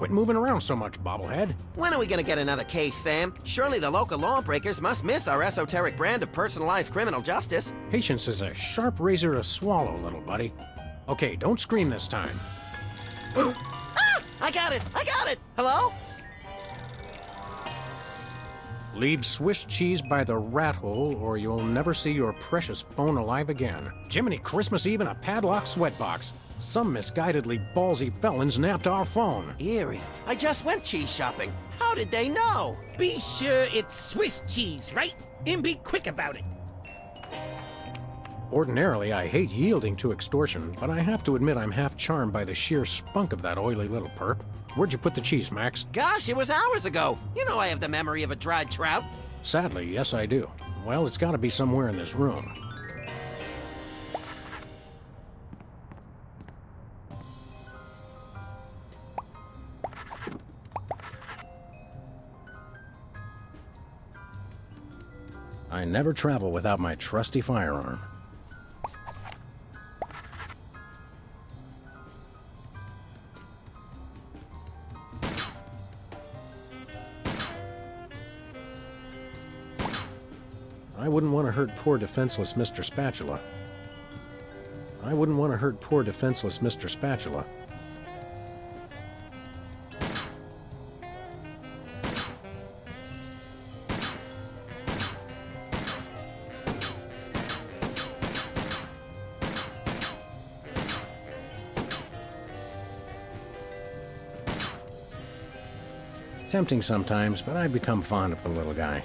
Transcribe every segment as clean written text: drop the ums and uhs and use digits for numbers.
Quit moving around so much, bobblehead. When are we gonna get another case, Sam? Surely the local lawbreakers must miss our esoteric brand of personalized criminal justice. Patience is a sharp razor to swallow, little buddy. Okay, don't scream this time. Ah! I got it! I got it! Hello? Leave Swiss cheese by the rat hole, or you'll never see your precious phone alive again. Jiminy Christmas Eve in a padlocked sweatbox. Some misguidedly ballsy felons napped our phone. Eerie. I just went cheese shopping. How did they know? Be sure it's Swiss cheese, right? And be quick about it. Ordinarily, I hate yielding to extortion, but I have to admit I'm half charmed by the sheer spunk of that oily little perp. Where'd you put the cheese, Max? Gosh, it was hours ago. You know I have the memory of a dried trout. Sadly, yes I do. Well, it's gotta be somewhere in this room. I never travel without my trusty firearm. I wouldn't want to hurt poor defenseless Mr. Spatula. I wouldn't want to hurt poor defenseless Mr. Spatula. Tempting sometimes, but I've become fond of the little guy.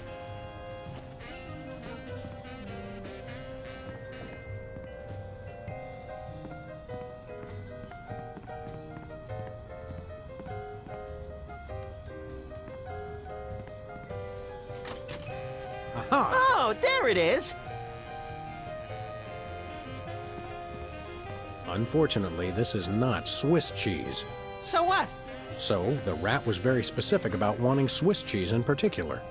Aha! Oh, there it is! Unfortunately, this is not Swiss cheese. So what? So, the rat was very specific about wanting Swiss cheese in particular.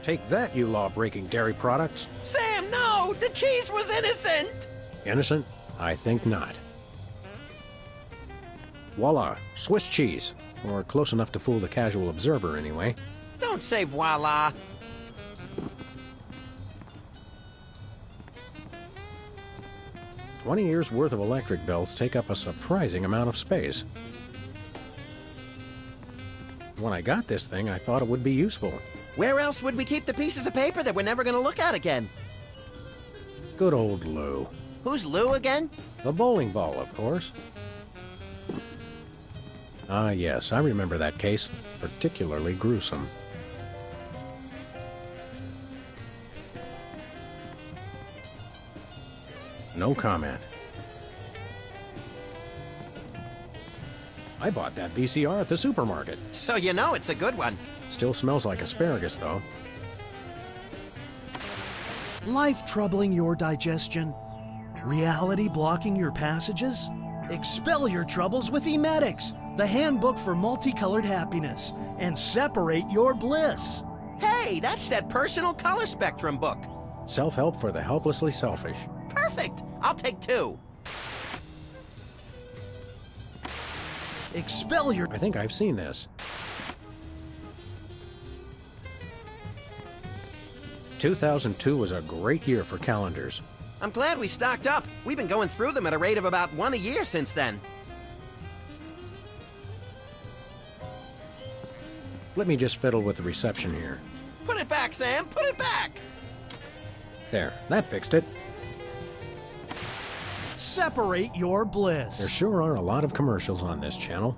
Take that, you law-breaking dairy products. Sam, no! The cheese was innocent! Innocent? I think not. Voila, Swiss cheese. Or close enough to fool the casual observer, anyway. Don't say voila. 20 years' worth of electric bills take up a surprising amount of space. When I got this thing, I thought it would be useful. Where else would we keep the pieces of paper that we're never gonna look at again? Good old Lou. Who's Lou again? The bowling ball, of course. Ah, yes, I remember that case. Particularly gruesome. No comment. I bought that VCR at the supermarket. So you know it's a good one. Still smells like asparagus, though. Life troubling your digestion? Reality blocking your passages? Expel your troubles with Emetics, the handbook for multicolored happiness, and separate your bliss. Hey, that's that personal color spectrum book. Self-help for the helplessly selfish. Perfect! I'll take 2. Expel your... I think I've seen this. 2002 was a great year for calendars. I'm glad we stocked up. We've been going through them at a rate of about one a year since then. Let me just fiddle with the reception here. Put it back, Sam! Put it back! There, that fixed it. Separate your bliss. There sure are a lot of commercials on this channel.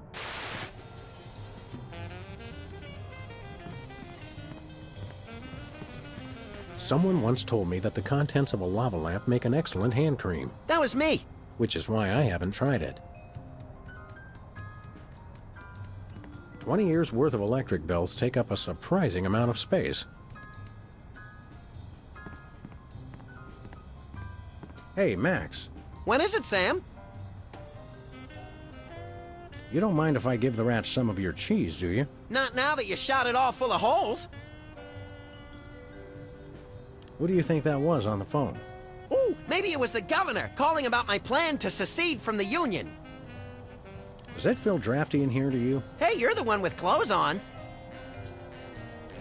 Someone once told me that the contents of a lava lamp make an excellent hand cream, That was me! which is why I haven't tried it. 20 years worth of electric bills take up a surprising amount of space. Hey, Max, When is it, Sam? you don't mind if I give the rats some of your cheese, do you? Not now that you shot it all full of holes. What do you think that was on the phone? Ooh, maybe it was the governor calling about my plan to secede from the Union. Does that feel drafty in here to you? Hey, you're the one with clothes on.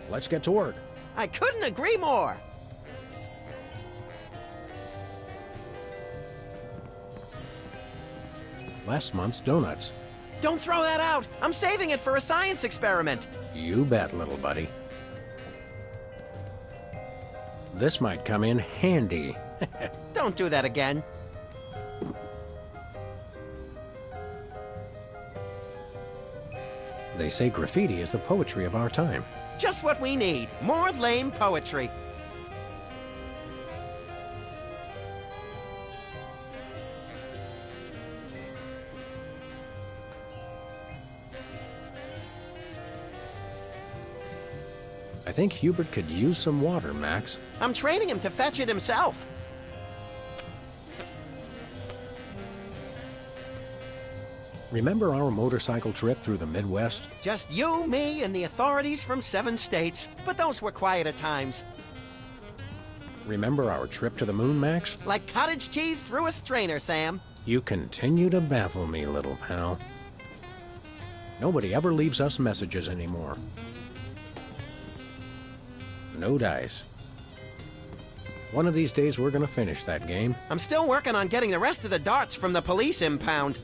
Let's get to work. I couldn't agree more. Last month's donuts. Don't throw that out. I'm saving it for a science experiment. You bet, little buddy. This might come in handy. Don't do that again. They say graffiti is the poetry of our time. Just what we need. More lame poetry. I think Hubert could use some water, Max. I'm training him to fetch it himself. Remember our motorcycle trip through the Midwest? Just you, me, and the authorities from 7 states. But those were quieter times. Remember our trip to the moon, Max? Like cottage cheese through a strainer, Sam. You continue to baffle me, little pal. Nobody ever leaves us messages anymore. No dice. One of these days we're gonna finish that game. I'm still working on getting the rest of the darts from the police impound.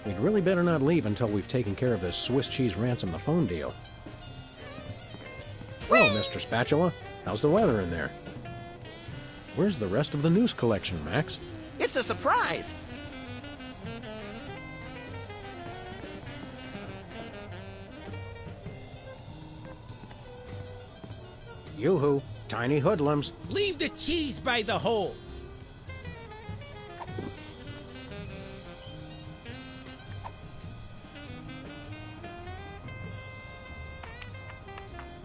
We'd really better not leave until we've taken care of this Swiss cheese ransom the phone deal. Well, Mr. Spatula, how's the weather in there? Where's the rest of the news collection, Max? It's a surprise. Yoo-hoo, tiny hoodlums. Leave the cheese by the hole.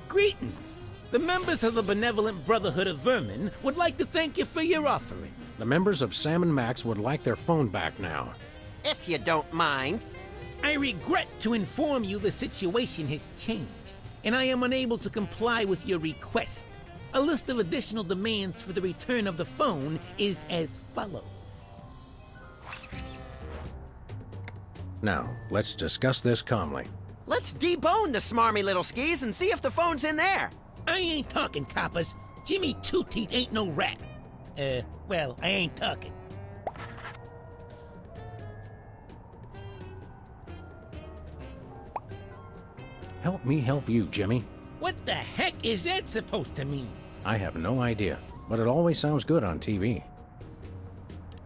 Greetings. The members of the Benevolent Brotherhood of Vermin would like to thank you for your offering. The members of Sam and Max would like their phone back now. If you don't mind. I regret to inform you the situation has changed, and I am unable to comply with your request. A list of additional demands for the return of the phone is as follows. Now, let's discuss this calmly. Let's debone the smarmy little skis and see if the phone's in there. I ain't talking, coppers. Jimmy Two-Teeth ain't no rat. Well, I ain't talking. Help me help you, Jimmy. What the heck is that supposed to mean? I have no idea, but it always sounds good on TV.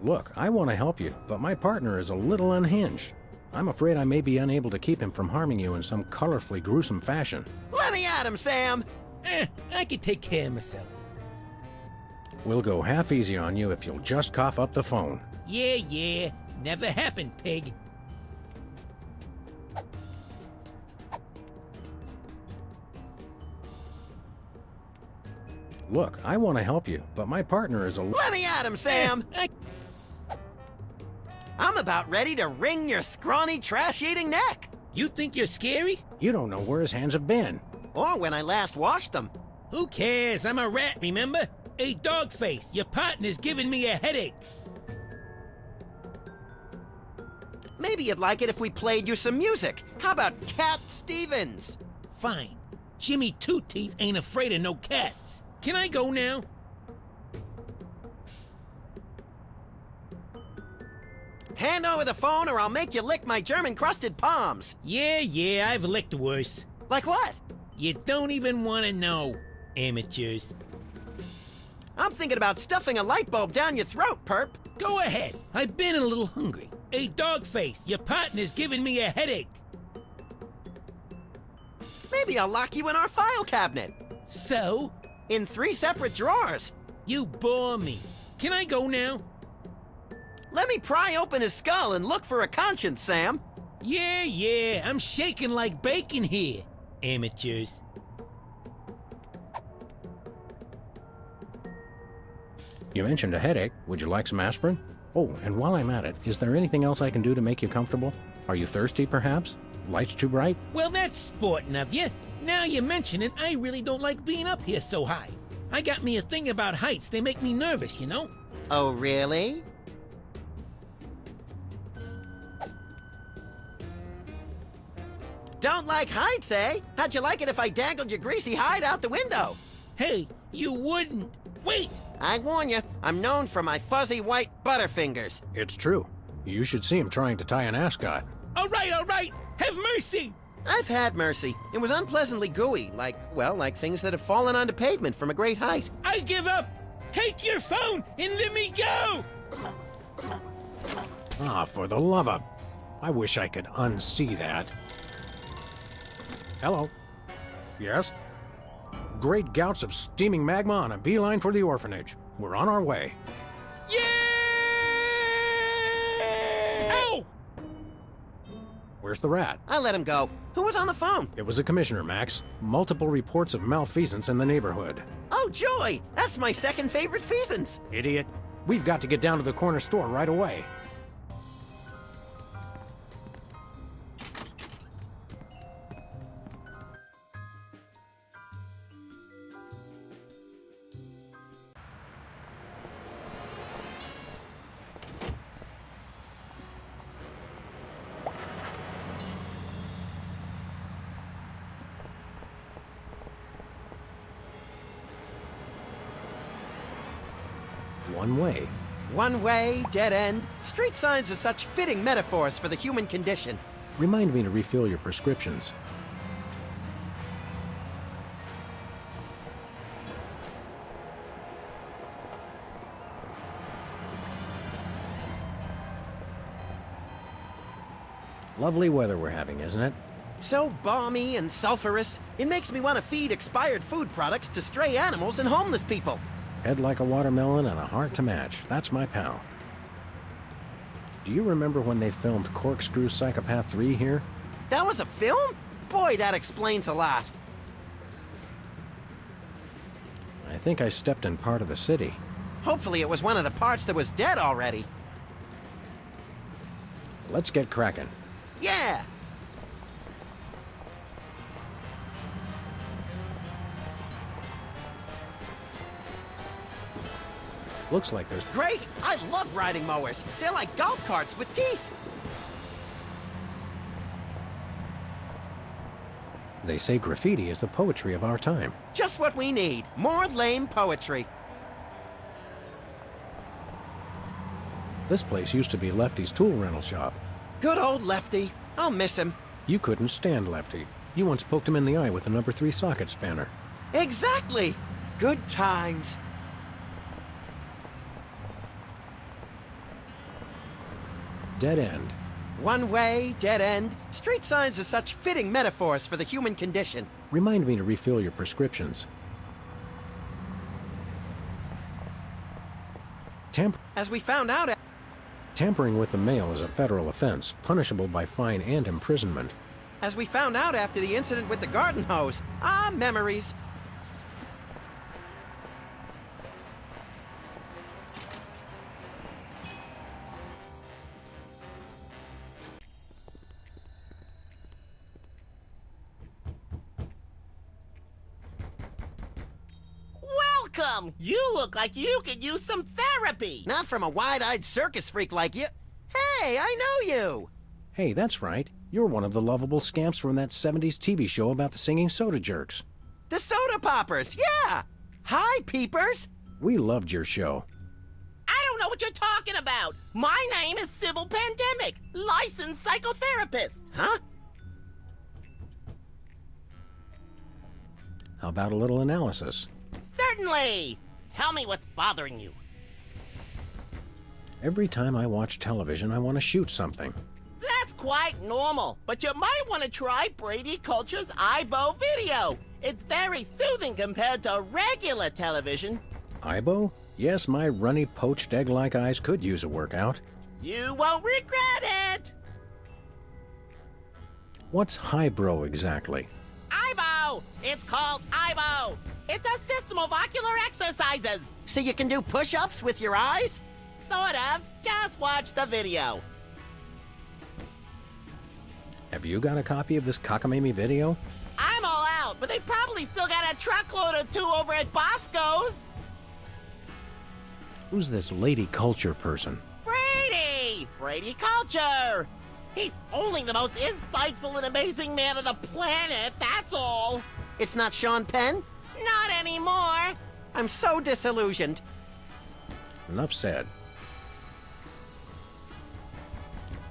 Look, I want to help you, but my partner is a little unhinged. I'm afraid I may be unable to keep him from harming you in some colorfully gruesome fashion. Let me at him, Sam. I can take care of myself. We'll go half easy on you if you'll just cough up the phone. Yeah. Never happened, pig. Look, I want to help you, but my partner is a... Let me at him, Sam. I'm about ready to wring your scrawny, trash-eating neck. You think you're scary? You don't know where his hands have been. Or when I last washed them. Who cares? I'm a rat, remember? Hey, Dogface, your partner's giving me a headache. Maybe you'd like it if we played you some music. How about Cat Stevens? Fine. Jimmy Two Teeth ain't afraid of no cats. Can I go now? Hand over the phone or I'll make you lick my German-crusted palms. Yeah, I've licked worse. Like what? You don't even want to know, amateurs. I'm thinking about stuffing a light bulb down your throat, perp. Go ahead. I've been a little hungry. Hey, Dogface, your partner's giving me a headache. Maybe I'll lock you in our file cabinet. So? In 3 separate drawers. You bore me. Can I go now? Let me pry open his skull and look for a conscience, Sam. Yeah, I'm shaking like bacon here, amateurs. You mentioned a headache. Would you like some aspirin? Oh, and while I'm at it, is there anything else I can do to make you comfortable? Are you thirsty, perhaps? Lights too bright? Well, that's sporting of you. Now you mention it, I really don't like being up here so high. I got me a thing about heights. They make me nervous, you know? Oh, really? Don't like heights, eh? How'd you like it if I dangled your greasy hide out the window? Hey, you wouldn't. Wait! I warn you, I'm known for my fuzzy white butterfingers. It's true. You should see him trying to tie an ascot. All right. Have mercy! I've had mercy. It was unpleasantly gooey, like things that have fallen onto pavement from a great height. I give up! Take your phone and let me go! Ah, for the love of... I wish I could unsee that. Hello. Yes? Great gouts of steaming magma on a beeline for the orphanage. We're on our way. Yeah! Ow! Where's the rat? I let him go. Who was on the phone? It was the commissioner, Max. Multiple reports of malfeasance in the neighborhood. Oh, joy! That's my second favorite feasance. Idiot. We've got to get down to the corner store right away. One way. One way, dead end. Street signs are such fitting metaphors for the human condition. Remind me to refill your prescriptions. Lovely weather we're having, isn't it? So balmy and sulfurous, it makes me want to feed expired food products to stray animals and homeless people. Head like a watermelon and a heart to match. That's my pal. Do you remember when they filmed Corkscrew Psychopath 3 here? That was a film? Boy, that explains a lot. I think I stepped in part of the city. Hopefully it was one of the parts that was dead already. Let's get cracking. Yeah! Looks like there's... Great! I love riding mowers. They're like golf carts with teeth. They say graffiti is the poetry of our time. Just what we need. More lame poetry. This place used to be Lefty's tool rental shop. Good old Lefty. I'll miss him. You couldn't stand Lefty. You once poked him in the eye with a number 3 socket spanner. Exactly! Good times. Dead end. One way, dead end. Street signs are such fitting metaphors for the human condition. Remind me to refill your prescriptions. As we found out... Tampering with the mail is a federal offense, punishable by fine and imprisonment. As we found out after the incident with the garden hose. Ah, memories. Welcome! You look like you could use some therapy! Not from a wide-eyed circus freak like you. Hey, I know you. Hey, that's right. You're one of the lovable scamps from that 70s TV show about the singing soda jerks. The soda poppers, yeah! Hi, peepers! We loved your show. I don't know what you're talking about. My name is Sybil Pandemic, licensed psychotherapist. Huh? How about a little analysis? Certainly. Tell me what's bothering you. Every time I watch television, I want to shoot something. That's quite normal, but you might want to try Brady Culture's IBO video. It's very soothing compared to regular television. Ibo? Yes, my runny, poached egg-like eyes could use a workout. You won't regret it. What's highbrow exactly? IBO! It's called IBO. It's a system of ocular exercises. So you can do push-ups with your eyes? Sort of. Just watch the video. Have you got a copy of this cockamamie video? I'm all out, but they probably still got a truckload or two over at Bosco's. Who's this lady culture person? Brady! Brady Culture! He's only the most insightful and amazing man on the planet, that's all. It's not Sean Penn? Not anymore. I'm so disillusioned. Enough said.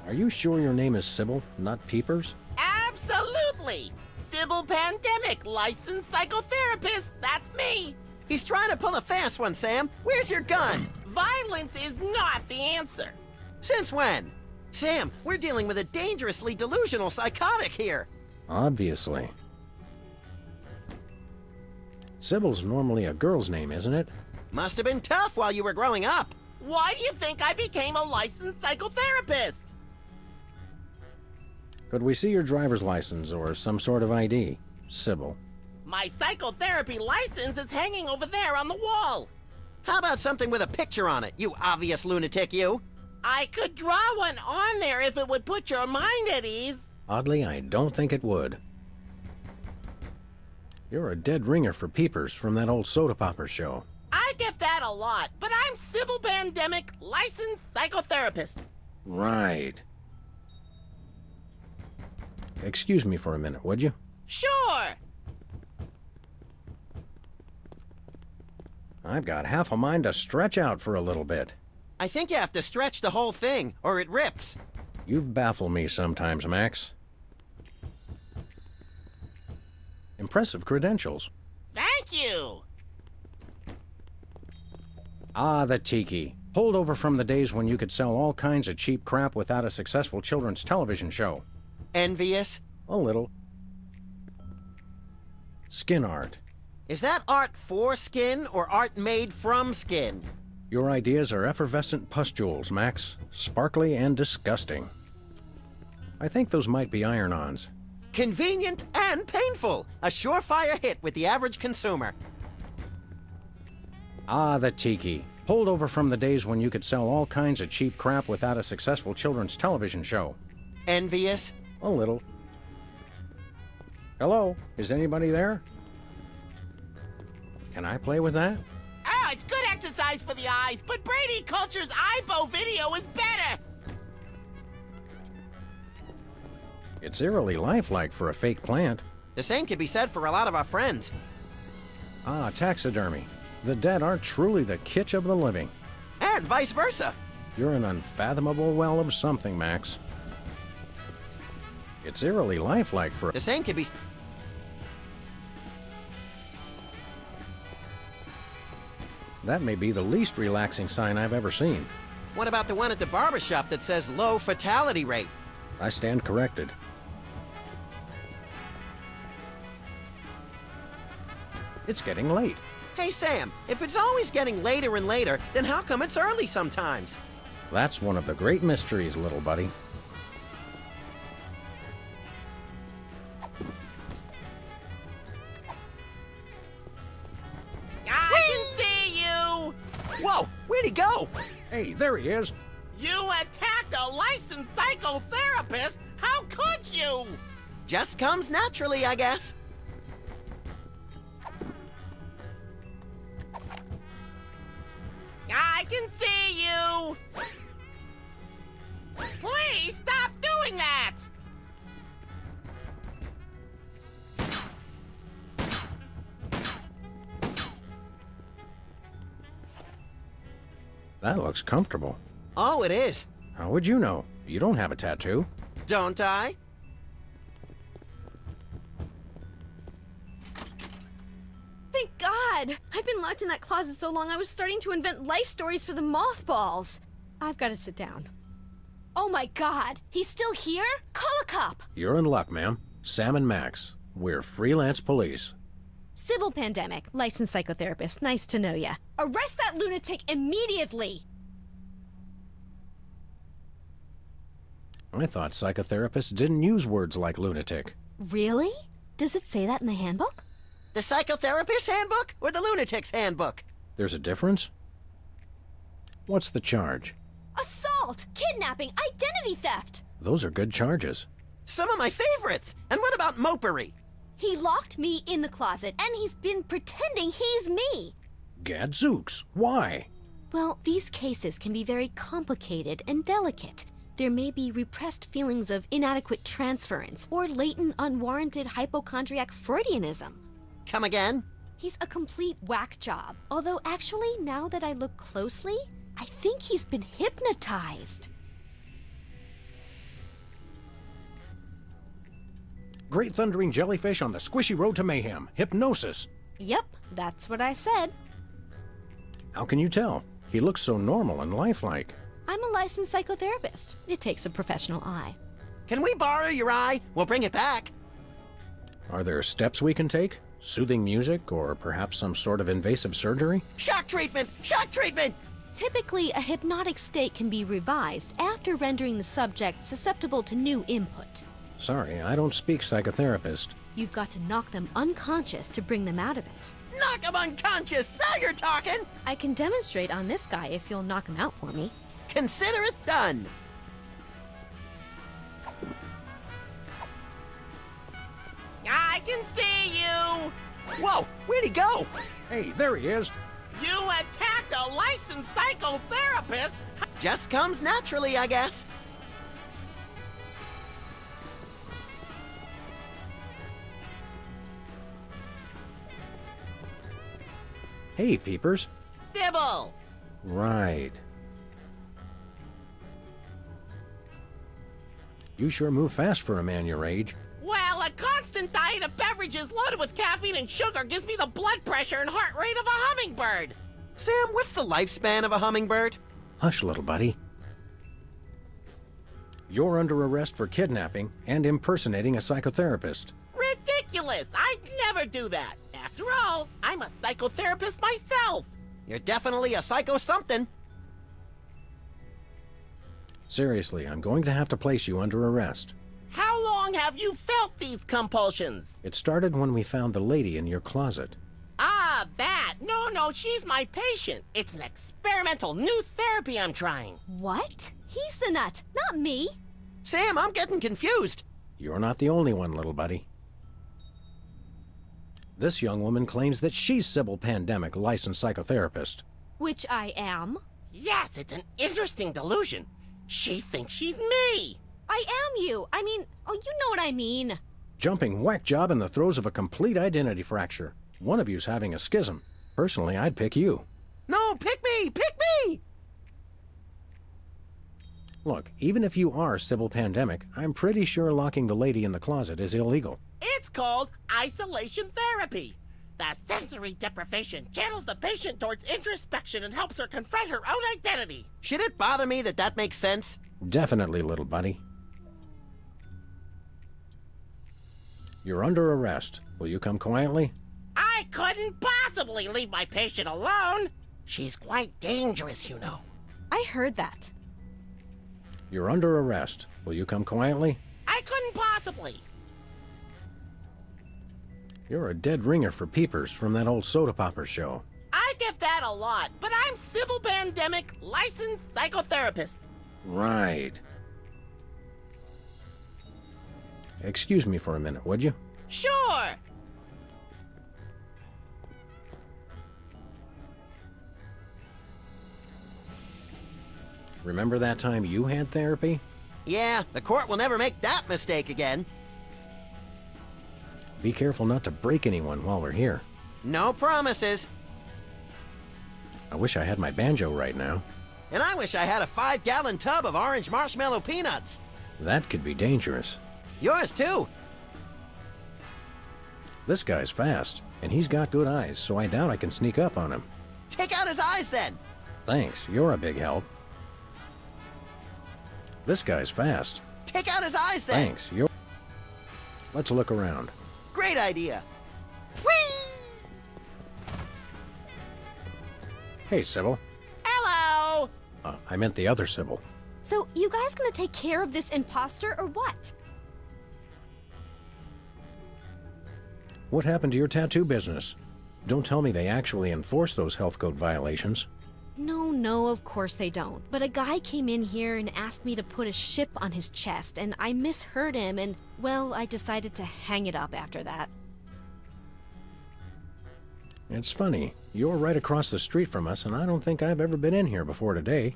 Are you sure your name is Sybil, not Peepers? Absolutely. Sybil Pandemic, licensed psychotherapist, that's me. He's trying to pull a fast one, Sam. Where's your gun? Violence is not the answer. Since when? Sam, we're dealing with a dangerously delusional psychotic here. Obviously. Sybil's normally a girl's name, isn't it? Must have been tough while you were growing up. Why do you think I became a licensed psychotherapist? Could we see your driver's license or some sort of ID? Sybil. My psychotherapy license is hanging over there on the wall. How about something with a picture on it, you obvious lunatic, you? I could draw one on there if it would put your mind at ease. Oddly, I don't think it would. You're a dead ringer for Peepers from that old soda popper show. I get that a lot, but I'm Sybil Pandemic, licensed psychotherapist. Right. Excuse me for a minute, would you? Sure. I've got half a mind to stretch out for a little bit. I think you have to stretch the whole thing, or it rips. You baffle me sometimes, Max. Impressive credentials. Thank you. Ah, the tiki. Holdover from the days when you could sell all kinds of cheap crap without a successful children's television show. Envious? A little. Skin art. Is that art for skin or art made from skin? Your ideas are effervescent pustules, Max. Sparkly and disgusting. I think those might be iron-ons. Convenient and painful. A surefire hit with the average consumer. Ah, the tiki. Holdover from the days when you could sell all kinds of cheap crap without a successful children's television show. Envious? A little. Hello? Is anybody there? Can I play with that? Oh, it's good exercise for the eyes, but Brady Culture's IBO video is better. It's eerily lifelike for a fake plant. The same could be said for a lot of our friends. Ah, taxidermy. The dead are truly the kitsch of the living. And vice versa. You're an unfathomable well of something, Max. It's eerily lifelike for... The same could be... That may be the least relaxing sign I've ever seen. What about the one at the barber shop that says low fatality rate? I stand corrected. It's getting late. Hey, Sam, if it's always getting later and later, then how come it's early sometimes? That's one of the great mysteries, little buddy. I can see you. Whoa, where'd he go? Hey, there he is. You attacked a licensed psychotherapist? How could you? Just comes naturally, I guess. I can see you. Please stop doing that. That looks comfortable. Oh, it is. How would you know? You don't have a tattoo. Don't I? Thank God! I've been locked in that closet so long I was starting to invent life stories for the mothballs. I've got to sit down. Oh my God! He's still here? Call a cop! You're in luck, ma'am. Sam and Max. We're freelance police. Sybil Pandemic, licensed psychotherapist. Nice to know ya. Arrest that lunatic immediately! I thought psychotherapists didn't use words like lunatic. Really? Does it say that in the handbook? The psychotherapist's handbook or the lunatic's handbook? There's a difference? What's the charge? Assault! Kidnapping! Identity theft! Those are good charges. Some of my favorites. And what about mopery? He locked me in the closet, and he's been pretending he's me! Gadzooks, why? Well, these cases can be very complicated and delicate. There may be repressed feelings of inadequate transference or latent unwarranted hypochondriac Freudianism. Come again? He's a complete whack job. Although actually, now that I look closely, I think he's been hypnotized. Great thundering jellyfish on the squishy road to mayhem. Hypnosis. Yep, that's what I said. How can you tell? He looks so normal and lifelike. I'm a licensed psychotherapist. It takes a professional eye. Can we borrow your eye? We'll bring it back. Are there steps we can take? Soothing music, or perhaps some sort of invasive surgery? Shock treatment! Shock treatment! Typically, a hypnotic state can be revised after rendering the subject susceptible to new input. Sorry, I don't speak psychotherapist. You've got to knock them unconscious to bring them out of it. Knock him unconscious! Now you're talking! I can demonstrate on this guy if you'll knock him out for me. Consider it done! I can see you! Whoa! Where'd he go? Hey, there he is. You attacked a licensed psychotherapist? Just comes naturally, I guess. Hey, peepers. Sybil! Right. You sure move fast for a man your age. Well, a constant diet of beverages loaded with caffeine and sugar gives me the blood pressure and heart rate of a hummingbird. Sam, what's the lifespan of a hummingbird? Hush, little buddy. You're under arrest for kidnapping and impersonating a psychotherapist. Ridiculous! I'd never do that. After all, I'm a psychotherapist myself. You're definitely a psycho-something. Seriously, I'm going to have to place you under arrest. How long have you felt these compulsions? It started when we found the lady in your closet. Ah, that. No, she's my patient. It's an experimental new therapy I'm trying. What? He's the nut, not me. Sam, I'm getting confused. You're not the only one, little buddy. This young woman claims that she's Sybil Pandemic, licensed psychotherapist. Which I am. Yes, it's an interesting delusion. She thinks she's me. I am you. I mean, oh, you know what I mean. Jumping whack job in the throes of a complete identity fracture. One of you's having a schism. Personally, I'd pick you. No, pick me! Pick me! Look, even if you are Sybil Pandemic, I'm pretty sure locking the lady in the closet is illegal. It's called isolation therapy. The sensory deprivation channels the patient towards introspection and helps her confront her own identity. Should it bother me that that makes sense? Definitely, little buddy. You're under arrest. Will you come quietly? I couldn't possibly leave my patient alone. She's quite dangerous, you know. I heard that. You're under arrest. Will you come quietly? I couldn't possibly. You're a dead ringer for peepers from that old soda popper show. I get that a lot, but I'm Sybil Pandemic, licensed psychotherapist. Right. Excuse me for a minute, would you? Sure. Remember that time you had therapy? Yeah, the court will never make that mistake again. Be careful not to break anyone while we're here. No promises. I wish I had my banjo right now. And I wish I had a 5-gallon tub of orange marshmallow peanuts. That could be dangerous. Yours too. This guy's fast, and he's got good eyes, so I doubt I can sneak up on him. Take out his eyes then. Thanks, you're a big help. This guy's fast. Take out his eyes then. Thanks, you're... Let's look around. Great idea. Whee! Hey, Sybil. Hello! I meant the other Sybil. So, you guys gonna take care of this imposter or what? What happened to your tattoo business? Don't tell me they actually enforce those health code violations. No, of course they don't. But a guy came in here and asked me to put a ship on his chest, and I misheard him, and, well, I decided to hang it up after that. It's funny. You're right across the street from us, and I don't think I've ever been in here before today.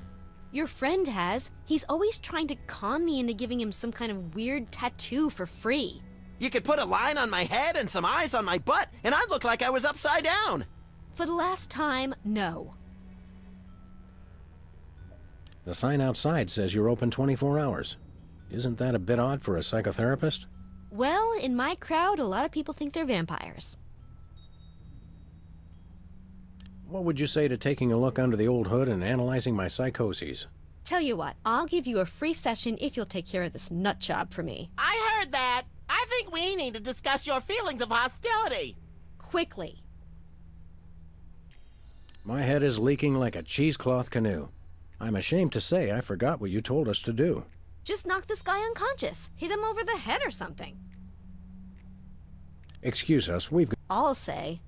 Your friend has. He's always trying to con me into giving him some kind of weird tattoo for free. You could put a line on my head and some eyes on my butt, and I'd look like I was upside down. For the last time, no. The sign outside says you're open 24 hours. Isn't that a bit odd for a psychotherapist? Well, in my crowd, a lot of people think they're vampires. What would you say to taking a look under the old hood and analyzing my psychoses? Tell you what, I'll give you a free session if you'll take care of this nut job for me. I heard that. I think we need to discuss your feelings of hostility. Quickly. My head is leaking like a cheesecloth canoe. I'm ashamed to say I forgot what you told us to do. Just knock this guy unconscious. Hit him over the head or something. Excuse us, we've got... I'll say.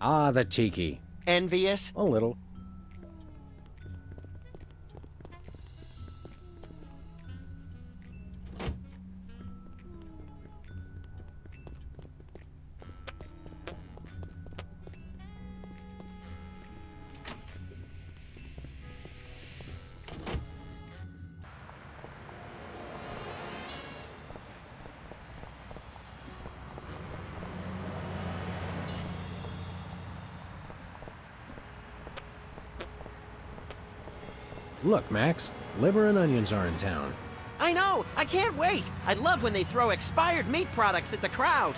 Ah, the tiki. Envious? A little. Look, Max, liver and onions are in town. I know! I can't wait! I love when they throw expired meat products at the crowd.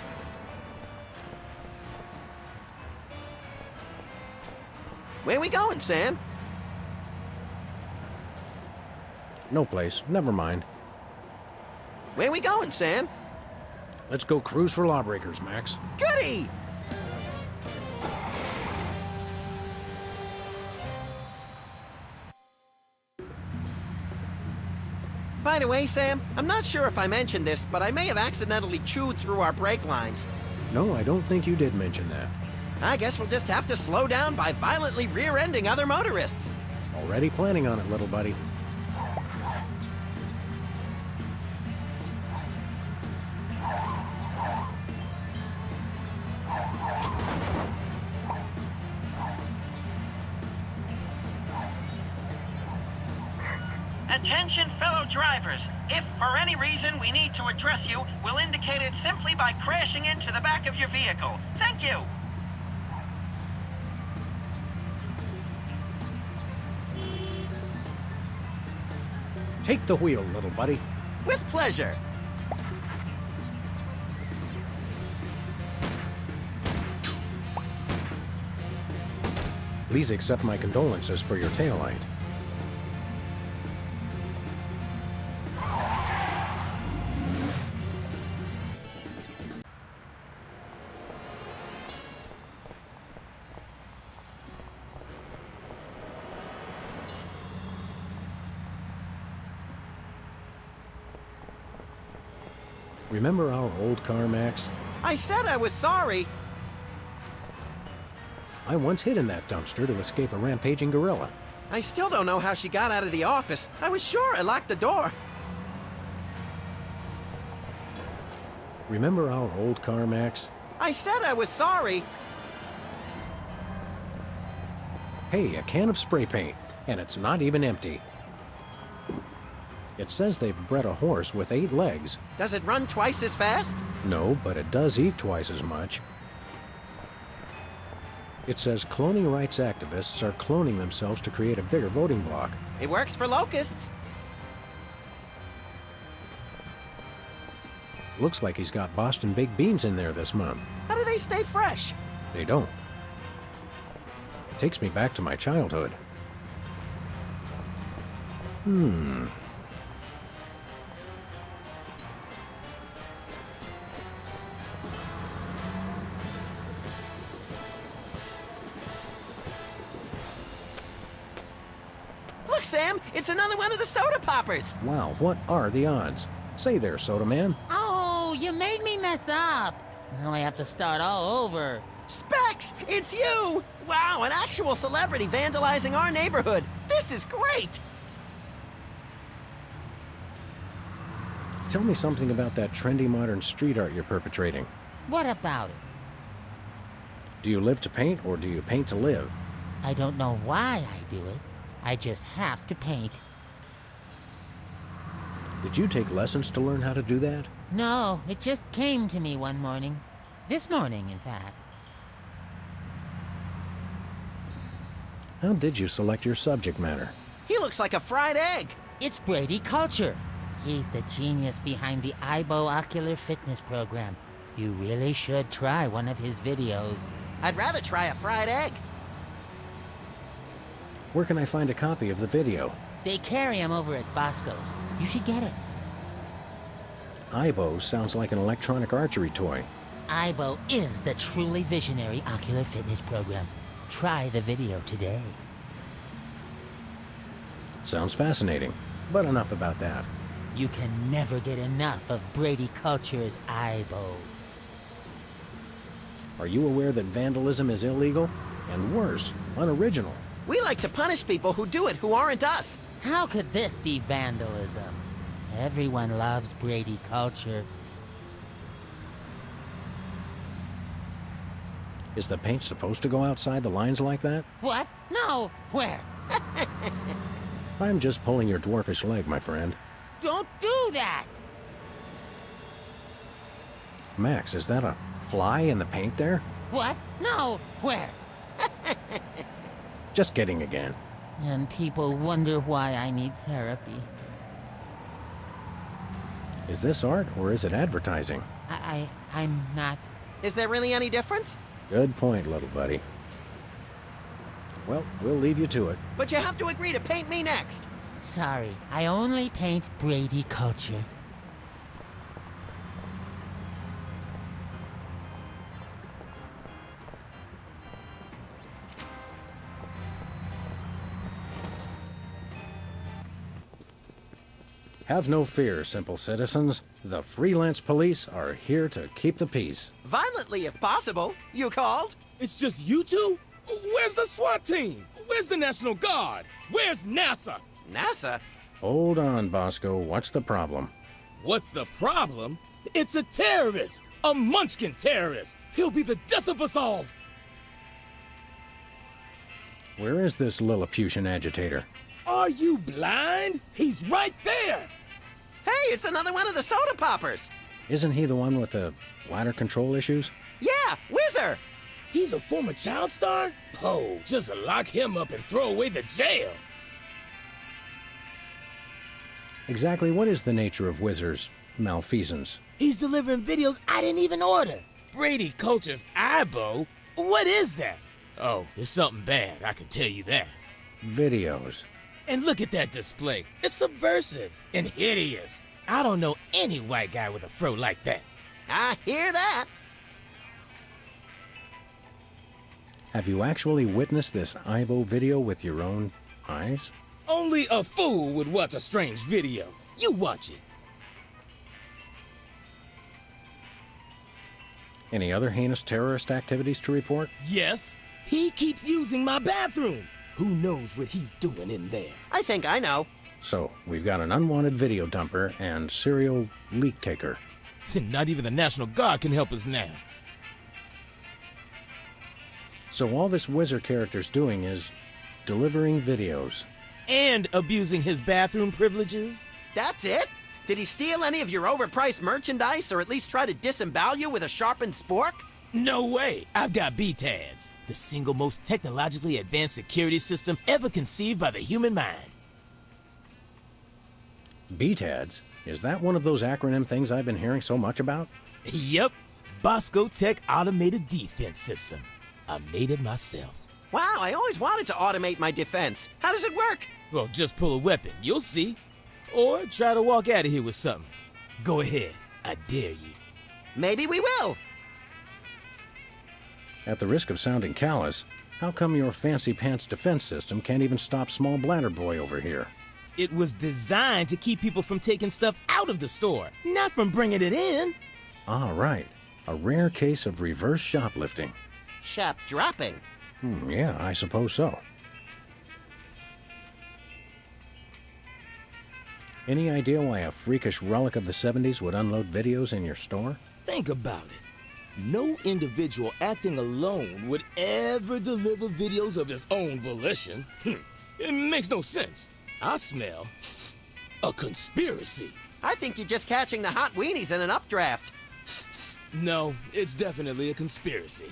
Where we going, Sam? No place, never mind. Where we going, Sam? Let's go cruise for lawbreakers, Max. Goody! By the way, Sam, I'm not sure if I mentioned this, but I may have accidentally chewed through our brake lines. No, I don't think you did mention that. I guess we'll just have to slow down by violently rear-ending other motorists. Already planning on it, little buddy. Attention, fellow drivers. If for any reason we need to address you, we'll indicate it simply by crashing into the back of your vehicle. Thank you. Take the wheel, little buddy. With pleasure. Please accept my condolences for your taillight. Remember our old car, Max? I said I was sorry. I once hid in that dumpster to escape a rampaging gorilla. I still don't know how she got out of the office. I was sure I locked the door. Remember our old car, Max? I said I was sorry. Hey, a can of spray paint, and it's not even empty. It says they've bred a horse with 8 legs. Does it run twice as fast? No, but it does eat twice as much. It says cloning rights activists are cloning themselves to create a bigger voting bloc. It works for locusts. Looks like he's got Boston baked beans in there this month. How do they stay fresh? They don't. Takes me back to my childhood. Look, Sam, it's another one of the soda poppers. Wow, what are the odds? Say there, Soda Man. Oh, you made me mess up. Now I have to start all over. Specs, it's you! Wow, an actual celebrity vandalizing our neighborhood. This is great! Tell me something about that trendy modern street art you're perpetrating. What about it? Do you live to paint, or do you paint to live? I don't know why I do it. I just have to paint. Did you take lessons to learn how to do that? No, it just came to me one morning. This morning, in fact. How did you select your subject matter? He looks like a fried egg. It's Brady Culture. He's the genius behind the IBO Ocular Fitness program. You really should try one of his videos. I'd rather try a fried egg. Where can I find a copy of the video? They carry him over at Bosco's. You should get it. IBO sounds like an electronic archery toy. IBO is the truly visionary ocular fitness program. Try the video today. Sounds fascinating, but enough about that. You can never get enough of Brady Culture's IBO. Are you aware that vandalism is illegal? And worse, unoriginal. We like to punish people who do it who aren't us. How could this be vandalism? Everyone loves Brady Culture. Is the paint supposed to go outside the lines like that? What? No! Where? I'm just pulling your dwarfish leg, my friend. Don't do that! Max, is that a fly in the paint there? What? No! Where? Just kidding again. And people wonder why I need therapy. Is this art or is it advertising? I'm not... Is there really any difference? Good point, little buddy. Well, we'll leave you to it. But you have to agree to paint me next. Sorry, I only paint Brady Culture. Have no fear, simple citizens. The freelance police are here to keep the peace. Violently, if possible. You called? It's just you two? Where's the SWAT team? Where's the National Guard? Where's NASA? NASA? Hold on, Bosco. What's the problem? What's the problem? It's a terrorist! A Munchkin terrorist! He'll be the death of us all! Where is this Lilliputian agitator? Are you blind? He's right there! Hey, it's another one of the soda poppers. Isn't he the one with the bladder control issues? Yeah, Whizzer. He's a former child star? Oh, just lock him up and throw away the jail! Exactly what is the nature of Whizzer's malfeasance? He's delivering videos I didn't even order. Brady Culture's IBO? What is that? Oh, it's something bad, I can tell you that. Videos. And look at that display. It's subversive and hideous. I don't know any white guy with a fro like that. I hear that. Have you actually witnessed this IBO video with your own eyes? Only a fool would watch a strange video. You watch it. Any other heinous terrorist activities to report? Yes, he keeps using my bathroom. Who knows what he's doing in there? I think I know. So, we've got an unwanted video dumper and serial leak taker. Not even the National Guard can help us now. So all this Whizzer character's doing is delivering videos. And abusing his bathroom privileges? That's it? Did he steal any of your overpriced merchandise or at least try to disembowel you with a sharpened spork? No way! I've got BTADS, the single most technologically advanced security system ever conceived by the human mind. BTADS? Is that one of those acronym things I've been hearing so much about? Yep, Bosco Tech Automated Defense System. I made it myself. Wow, I always wanted to automate my defense. How does it work? Well, just pull a weapon, you'll see. Or try to walk out of here with something. Go ahead, I dare you. Maybe we will. At the risk of sounding callous, how come your fancy pants defense system can't even stop small bladder boy over here? It was designed to keep people from taking stuff out of the store, not from bringing it in. Ah, right. A rare case of reverse shoplifting. Shop dropping. Yeah, I suppose so. Any idea why a freakish relic of the 70s would unload videos in your store? Think about it. No individual acting alone would ever deliver videos of his own volition. It makes no sense. I smell a conspiracy. I think you're just catching the hot weenies in an updraft. No, it's definitely a conspiracy.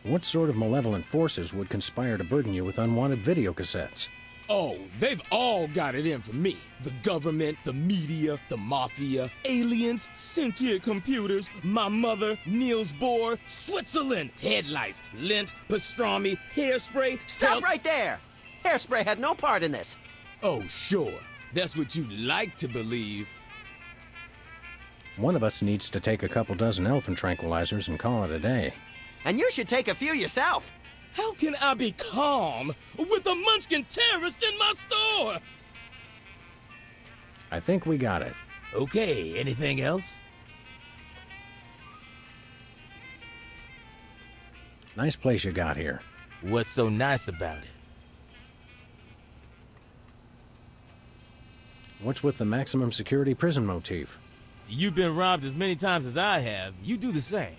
What sort of malevolent forces would conspire to burden you with unwanted video cassettes? Oh, they've all got it in for me. The government, the media, the mafia, aliens, sentient computers, my mother, Niels Bohr, Switzerland, headlights, lint, pastrami, hairspray. Stop right there! Hairspray had no part in this. Oh, sure. That's what you like to believe. One of us needs to take a couple dozen elephant tranquilizers and call it a day. And you should take a few yourself. How can I be calm with a munchkin terrorist in my store? I think we got it. Okay, anything else? Nice place you got here. What's so nice about it? What's with the maximum security prison motif? You've been robbed as many times as I have. You do the same.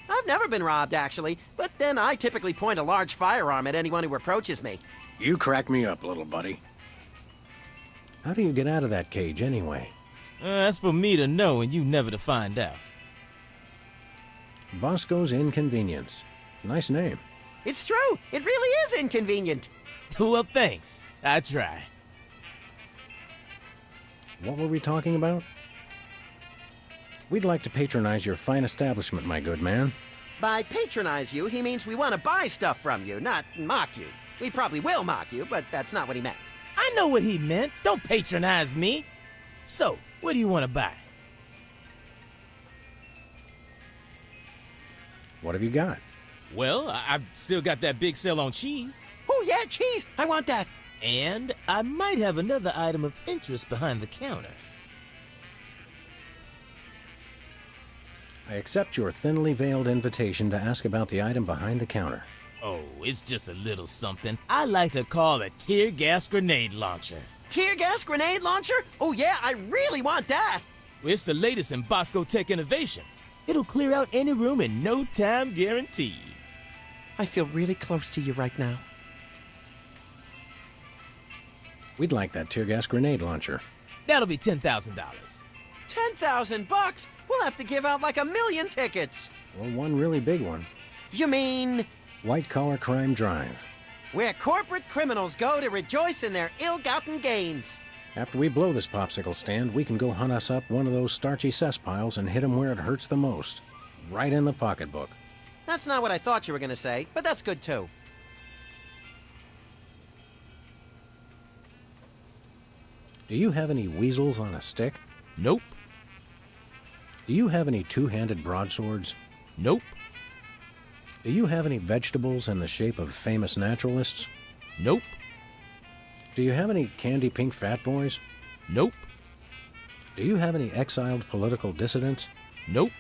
I've never been robbed, actually, but then I typically point a large firearm at anyone who approaches me. You crack me up, little buddy. How do you get out of that cage, anyway? That's for me to know and you never to find out. Bosco's Inconvenience. Nice name. It's true. It really is inconvenient. Well, thanks. I try. What were we talking about? We'd like to patronize your fine establishment, my good man. By patronize you, he means we want to buy stuff from you, not mock you. We probably will mock you, but that's not what he meant. I know what he meant. Don't patronize me. So, what do you want to buy? What have you got? Well, I've still got that big sale on cheese. Oh, yeah, cheese. I want that. And I might have another item of interest behind the counter. I accept your thinly veiled invitation to ask about the item behind the counter. Oh, it's just a little something I like to call a tear gas grenade launcher. Tear gas grenade launcher? Oh, yeah, I really want that. It's the latest in Bosco Tech innovation. It'll clear out any room in no time guaranteed. I feel really close to you right now. We'd like that tear gas grenade launcher. That'll be $10,000. $10,000? We'll have to give out like 1 million tickets. Well, one really big one. You mean... White Collar Crime Drive. Where corporate criminals go to rejoice in their ill-gotten gains. After we blow this popsicle stand, we can go hunt us up one of those starchy cesspiles and hit 'em where it hurts the most. Right in the pocketbook. That's not what I thought you were going to say, but that's good too. Do you have any weasels on a stick? Nope. Do you have any two-handed broadswords? Nope. Do you have any vegetables in the shape of famous naturalists? Nope. Do you have any candy pink fat boys? Nope. Do you have any exiled political dissidents? Nope.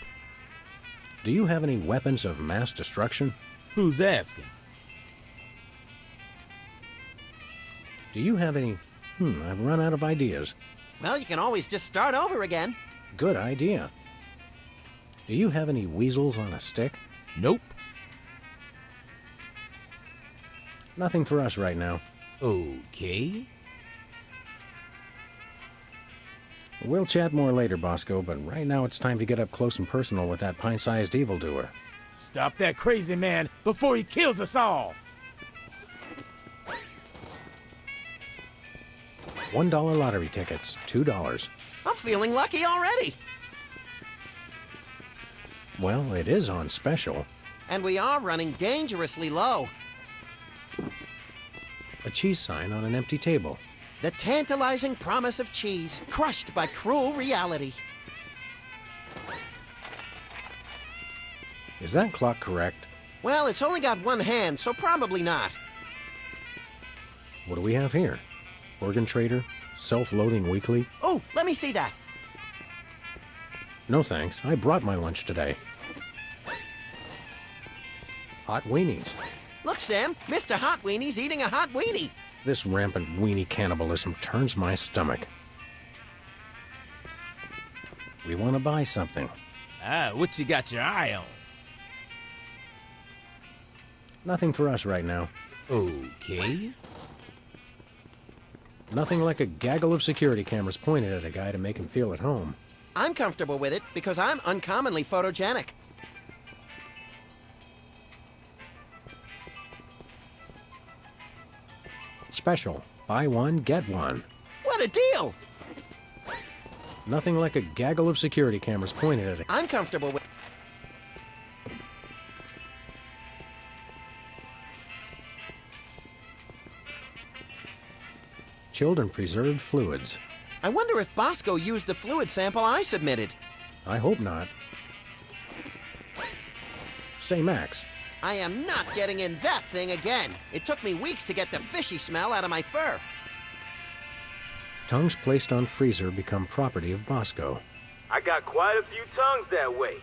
Do you have any weapons of mass destruction? Who's asking? Do you have any... I've run out of ideas. Well, you can always just start over again. Good idea. Do you have any weasels on a stick? Nope. Nothing for us right now. Okay. We'll chat more later, Bosco, but right now it's time to get up close and personal with that pint-sized evildoer. Stop that crazy man before he kills us all. $1 lottery tickets, $2. I'm feeling lucky already. Well, it is on special. And we are running dangerously low. A cheese sign on an empty table. The tantalizing promise of cheese, crushed by cruel reality. Is that clock correct? Well, it's only got one hand, so probably not. What do we have here? Organ trader? Self-loading weekly? Oh, let me see that. No thanks, I brought my lunch today. Hot weenies. Look, Sam, Mr. Hot Weenie's eating a hot weenie. This rampant weenie cannibalism turns my stomach. We want to buy something. What you got your eye on? Nothing for us right now. Okay. Nothing like a gaggle of security cameras pointed at a guy to make him feel at home. I'm comfortable with it because I'm uncommonly photogenic. Special. Buy one, get one. What a deal! Nothing like a gaggle of security cameras pointed at it. I'm comfortable with... Chilled and preserved fluids. I wonder if Bosco used the fluid sample I submitted. I hope not. Say, Max, I am not getting in that thing again. It took me weeks to get the fishy smell out of my fur. tongues placed on freezer become property of Bosco. I got quite a few tongues that way.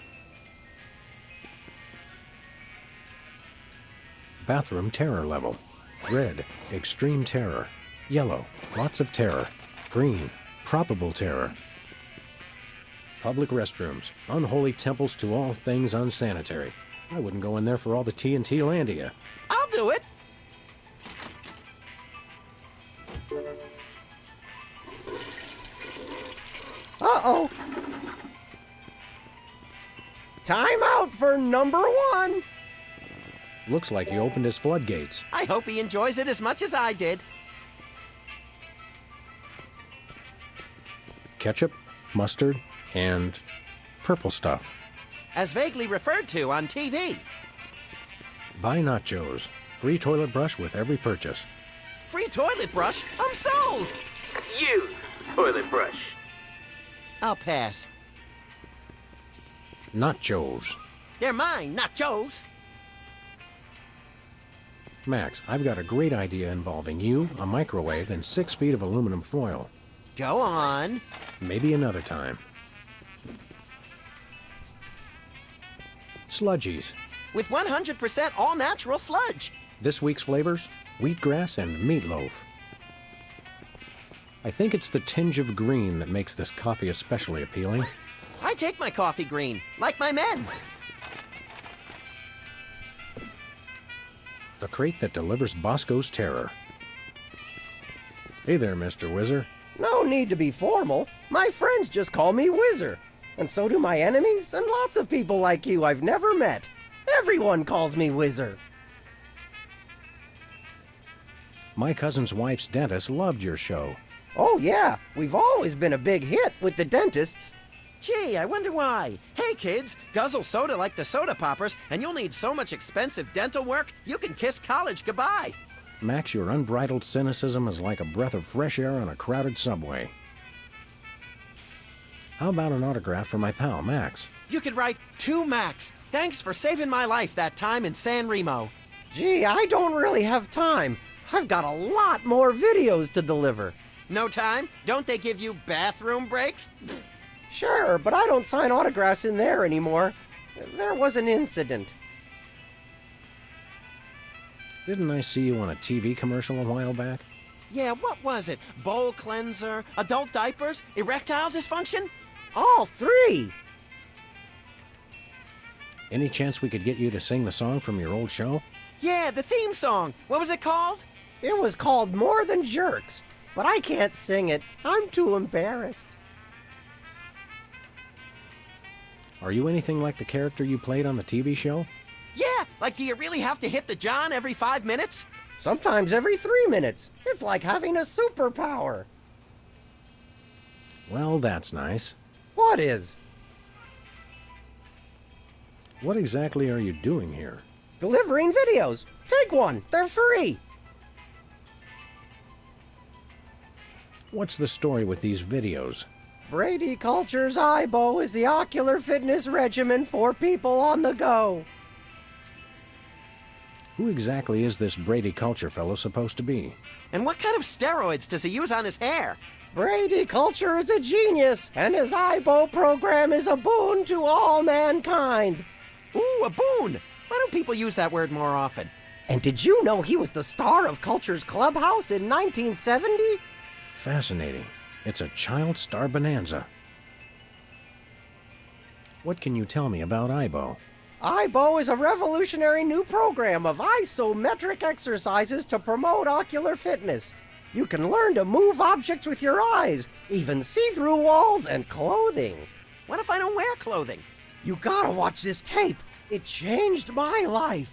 Bathroom terror level. Red, extreme terror. Yellow, lots of terror. Green, probable terror. Public restrooms, unholy temples to all things unsanitary. I wouldn't go in there for all the TNT Landia. I'll do it. Uh-oh. Time out for number one. Looks like he opened his floodgates. I hope he enjoys it as much as I did. Ketchup, mustard, and purple stuff. As vaguely referred to on TV. Buy nachos. Free toilet brush with every purchase. Free toilet brush? I'm sold! Use toilet brush. I'll pass. Nachos. They're mine, not Joe's. Max, I've got a great idea involving you, a microwave, and 6 feet of aluminum foil. Go on. Maybe another time. Sludgies. With 100% all-natural sludge. This week's flavors, wheatgrass and meatloaf. I think it's the tinge of green that makes this coffee especially appealing. I take my coffee green, like my men. The crate that delivers Bosco's terror. Hey there, Mr. Whizzer. No need to be formal. My friends just call me Whizzer. And so do my enemies, and lots of people like you I've never met. Everyone calls me Whizzer. My cousin's wife's dentist loved your show. Oh yeah, we've always been a big hit with the dentists. Gee, I wonder why. Hey kids, guzzle soda like the soda poppers, and you'll need so much expensive dental work, you can kiss college goodbye. Max, your unbridled cynicism is like a breath of fresh air on a crowded subway. How about an autograph for my pal, Max? You could write, "To Max, thanks for saving my life that time in San Remo." Gee, I don't really have time. I've got a lot more videos to deliver. No time? Don't they give you bathroom breaks? Sure, but I don't sign autographs in there anymore. There was an incident. Didn't I see you on a TV commercial a while back? Yeah, what was it? Bowl cleanser, adult diapers, erectile dysfunction? All three! Any chance we could get you to sing the song from your old show? Yeah, the theme song. What was it called? It was called More Than Jerks, but I can't sing it. I'm too embarrassed. Are you anything like the character you played on the TV show? Yeah, like do you really have to hit the John every 5 minutes? Sometimes every 3 minutes. It's like having a superpower. Well, that's nice. What is? What exactly are you doing here? Delivering videos. Take one. They're free. What's the story with these videos? Brady Culture's IBO is the ocular fitness regimen for people on the go. Who exactly is this Brady Culture fellow supposed to be? And what kind of steroids does he use on his hair? Brady Culture is a genius, and his IBO program is a boon to all mankind. Ooh, a boon! Why don't people use that word more often? And did you know he was the star of Culture's Clubhouse in 1970? Fascinating. It's a child star bonanza. What can you tell me about IBO? IBO is a revolutionary new program of isometric exercises to promote ocular fitness. You can learn to move objects with your eyes, even see through walls and clothing. What if I don't wear clothing? You gotta watch this tape. It changed my life.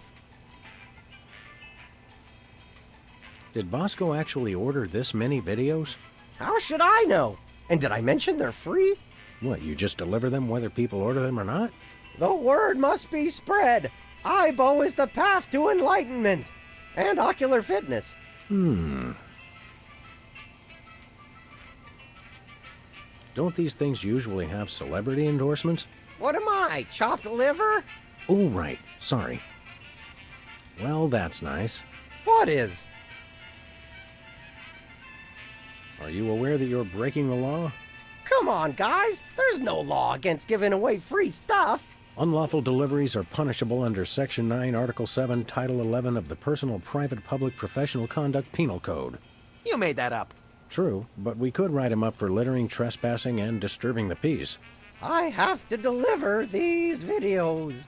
Did Bosco actually order this many videos? How should I know? And did I mention they're free? What, you just deliver them whether people order them or not? The word must be spread. IBO is the path to enlightenment and ocular fitness. Don't these things usually have celebrity endorsements? What am I, chopped liver? Oh, right. Sorry. Well, that's nice. What is? Are you aware that you're breaking the law? Come on, guys. There's no law against giving away free stuff. Unlawful deliveries are punishable under Section 9, Article 7, Title 11 of the Personal, Private, Public, Professional Conduct Penal Code. You made that up. True, but we could write him up for littering, trespassing, and disturbing the peace. I have to deliver these videos.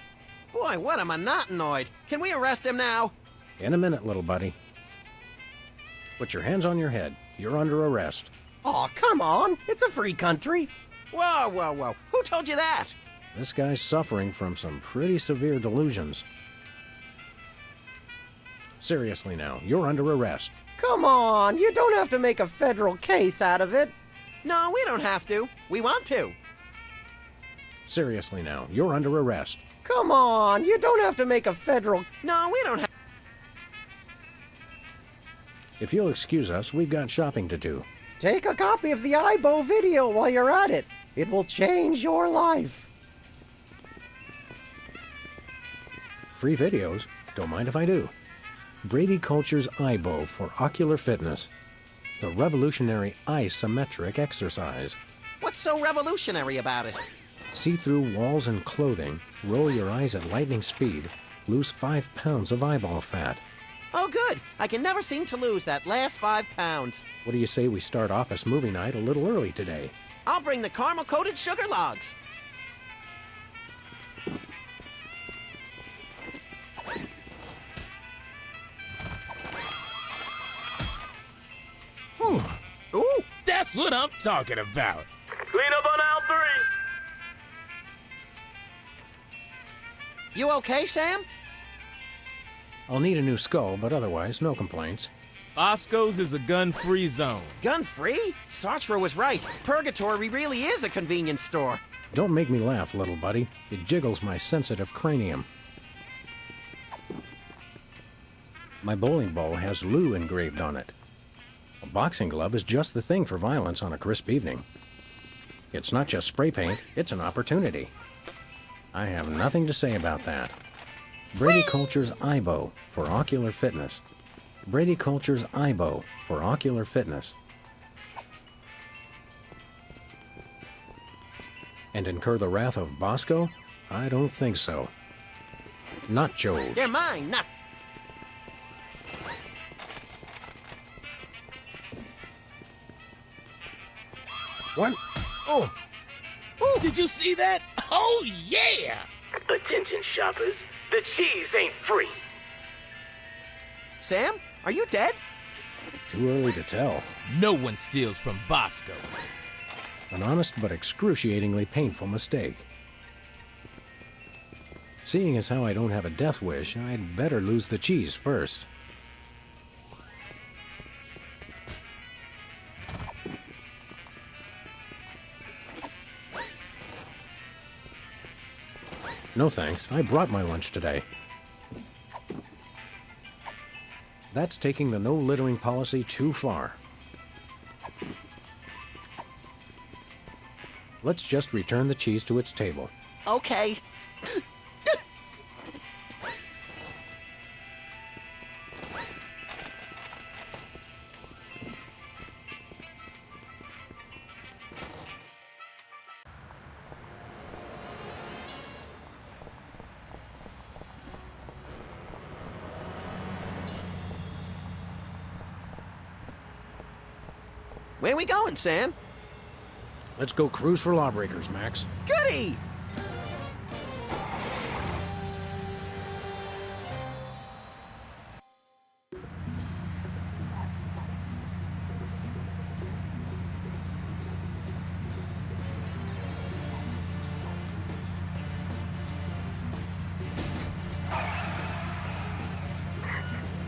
Boy, what a monotanoid. Can we arrest him now? In a minute, little buddy. Put your hands on your head. You're under arrest. Aw, come on. It's a free country. Whoa, whoa, whoa. Who told you that? This guy's suffering from some pretty severe delusions. Seriously now, you're under arrest. Come on. You don't have to make a federal case out of it. No, we don't have to. We want to. Seriously now, you're under arrest. Come on. You don't have to make a federal... No, we don't have... If you'll excuse us, we've got shopping to do. Take a copy of the IBO video while you're at it. It will change your life. Free videos? Don't mind if I do. Brady Culture's IBO for ocular fitness. The revolutionary isometric exercise. What's so revolutionary about it? See through walls and clothing, roll your eyes at lightning speed, lose 5 pounds of eyeball fat. Oh, good. I can never seem to lose that last 5 pounds. What do you say we start office movie night a little early today? I'll bring the caramel-coated sugar logs. Ooh, that's what I'm talking about. Clean up on aisle 3. You okay, Sam? I'll need a new skull, but otherwise, no complaints. Bosco's is a gun-free zone. Gun-free? Sartre was right. Purgatory really is a convenience store. Don't make me laugh, little buddy. It jiggles my sensitive cranium. My bowling ball has Lou engraved on it. A boxing glove is just the thing for violence on a crisp evening. It's not just spray paint, it's an opportunity. I have nothing to say about that. Brady Culture's IBO for ocular fitness. Brady Culture's IBO for ocular fitness. And incur the wrath of Bosco? I don't think so. Not Joe. They're mine, not... What? Oh! Ooh, did you see that? Oh, yeah! Attention, shoppers. The cheese ain't free. Sam, are you dead? Too early to tell. No one steals from Bosco. An honest but excruciatingly painful mistake. Seeing as how I don't have a death wish, I'd better lose the cheese first. No thanks, I brought my lunch today. That's taking the no littering policy too far. Let's just return the cheese to its table. Okay. Where we going, Sam? Let's go cruise for lawbreakers, Max. Goody!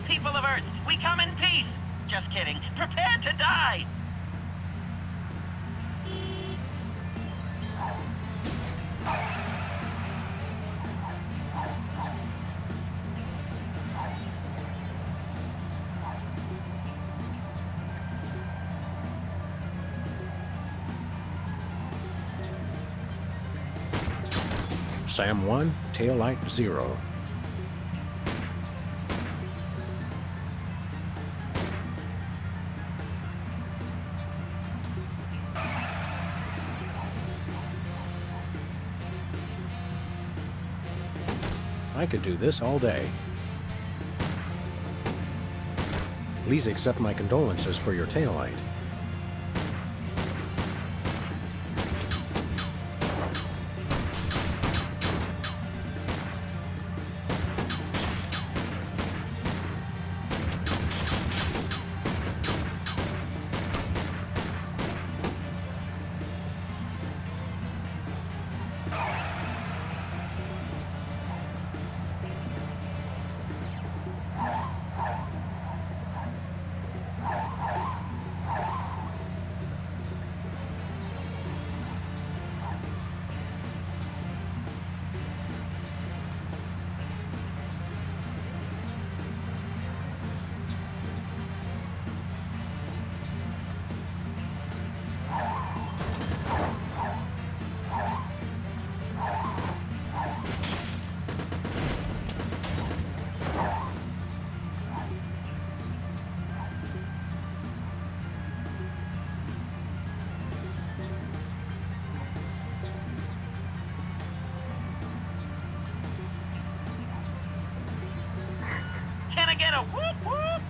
People of Earth, we come in peace. Just kidding. Prepare to die. Sam 1, taillight 0. I could do this all day. Please accept my condolences for your taillight. Can I get a whoop whoop?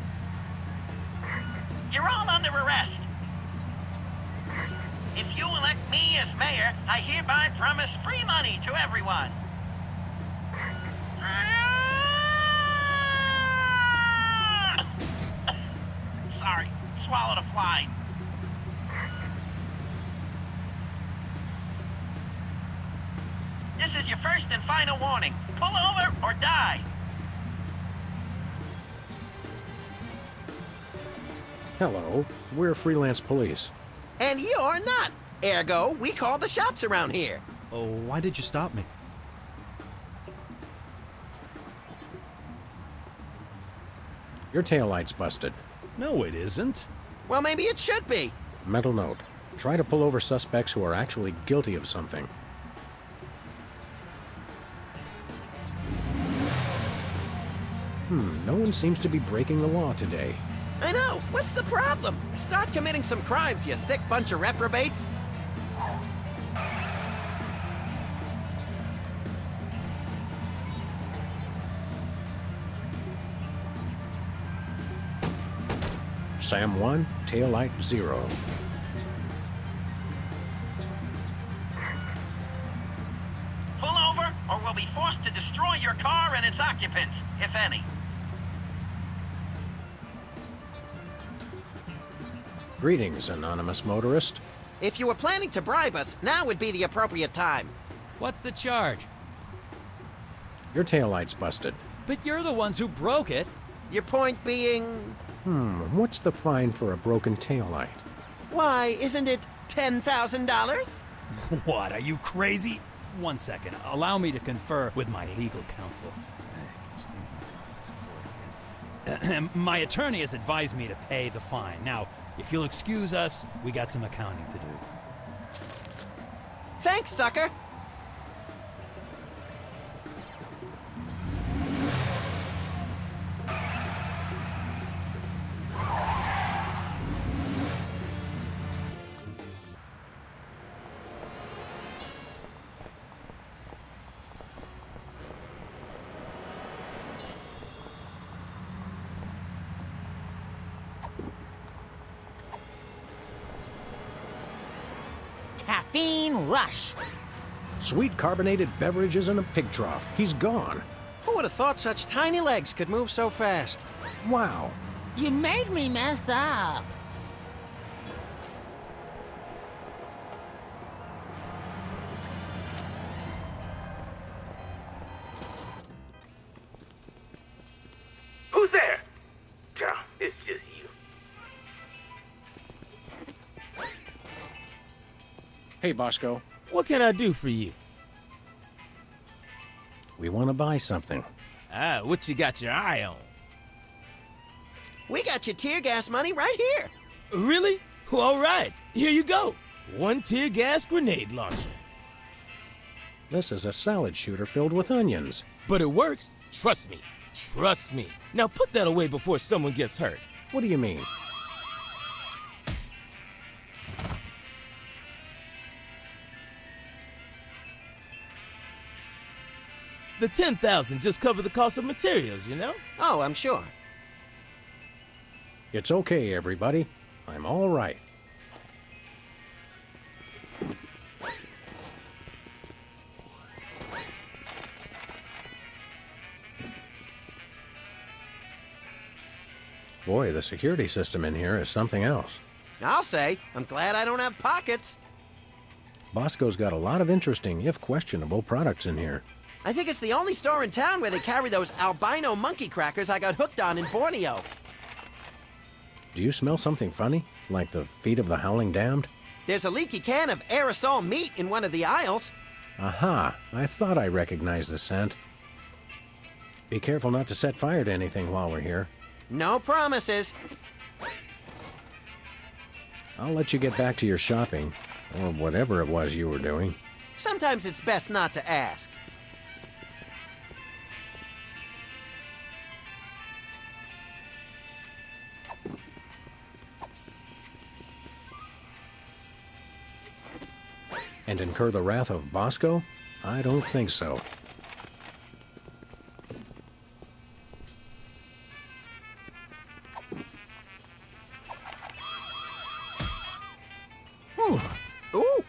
You're all under arrest. If you elect me as mayor, I hereby promise free money to everyone. Sorry, swallowed a fly. This is your first and final warning. Pull over or die. Hello, we're freelance police. And you're not. Ergo, we call the shots around here. Oh, why did you stop me? Your taillight's busted. No, it isn't. Well, maybe it should be. Mental note. Try to pull over suspects who are actually guilty of something. No one seems to be breaking the law today. I know. What's the problem? Start committing some crimes, you sick bunch of reprobates. Sam 1, taillight 0. Pull over, or we'll be forced to destroy your car and its occupants, if any. Greetings, anonymous motorist. If you were planning to bribe us, now would be the appropriate time. What's the charge? Your taillight's busted. But you're the ones who broke it. Your point being... What's the fine for a broken taillight? Why, isn't it $10,000? What, are you crazy? 1 second, allow me to confer with my legal counsel. My attorney has advised me to pay the fine. Now, if you'll excuse us, we got some accounting to do. Thanks, sucker! Caffeine rush. Sweet carbonated beverages in a pig trough. He's gone. Who would have thought such tiny legs could move so fast? Wow. You made me mess up. Who's there? Oh, it's just you. Hey, Bosco. What can I do for you? We want to buy something. Ah, what you got your eye on? We got your tear gas money right here. Really? Well, all right. Here you go. 1 tear gas grenade launcher. This is a salad shooter filled with onions. But it works. Trust me. Trust me. Now put that away before someone gets hurt. What do you mean? The 10,000 just cover the cost of materials, you know? Oh, I'm sure. It's okay, everybody. I'm all right. Boy, the security system in here is something else. I'll say, I'm glad I don't have pockets. Bosco's got a lot of interesting, if questionable, products in here. I think it's the only store in town where they carry those albino monkey crackers I got hooked on in Borneo. Do you smell something funny? Like the feet of the howling damned? There's a leaky can of aerosol meat in one of the aisles. Aha! I thought I recognized the scent. Be careful not to set fire to anything while we're here. No promises. I'll let you get back to your shopping, or whatever it was you were doing. Sometimes it's best not to ask. And incur the wrath of Bosco? I don't think so. Ooh! Ooh!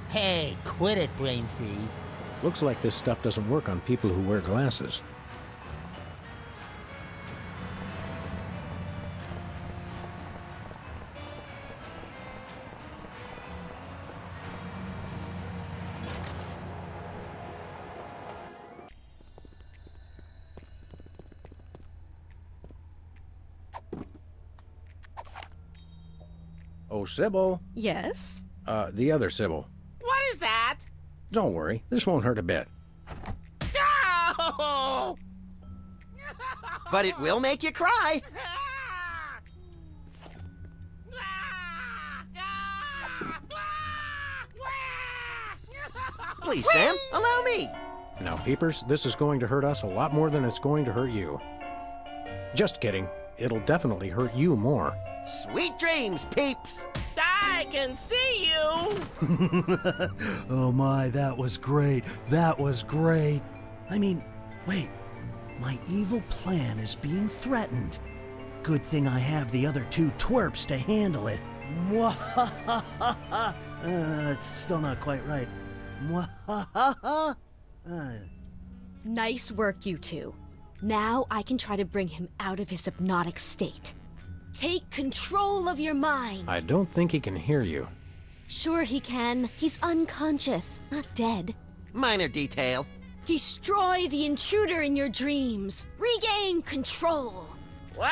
Hey, quit it, brain freeze. Looks like this stuff doesn't work on people who wear glasses. Oh, Sybil. Yes? The other Sybil. What is that? Don't worry, this won't hurt a bit. No! But it will make you cry. Please, Sam, allow me. Now, Peepers, this is going to hurt us a lot more than it's going to hurt you. Just kidding. It'll definitely hurt you more. Sweet dreams, peeps. I can see you! Oh my, that was great. That was great. I mean, wait. My evil plan is being threatened. Good thing I have the other two twerps to handle it. Mwahahaha. It's still not quite right. Mwahahaha. Nice work, you two. Now I can try to bring him out of his hypnotic state. Take control of your mind. I don't think he can hear you. Sure he can. He's unconscious, not dead. Minor detail. Destroy the intruder in your dreams. Regain control. What?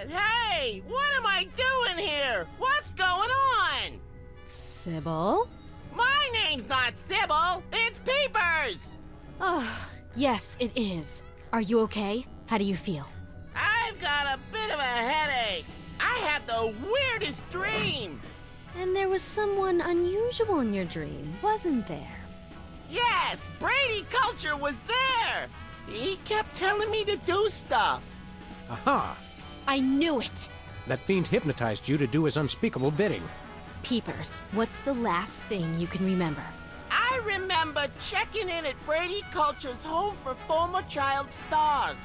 Hey, what am I doing here? What's going on? Sybil? My name's not Sybil, it's Peepers! Oh, yes, it is. Are you okay? How do you feel? I've got a bit of a headache. I had the weirdest dream. And there was someone unusual in your dream, wasn't there? Yes, Brady Culture was there. He kept telling me to do stuff. Aha! I knew it! That fiend hypnotized you to do his unspeakable bidding. Peepers, what's the last thing you can remember? I remember checking in at Brady Culture's home for former child stars.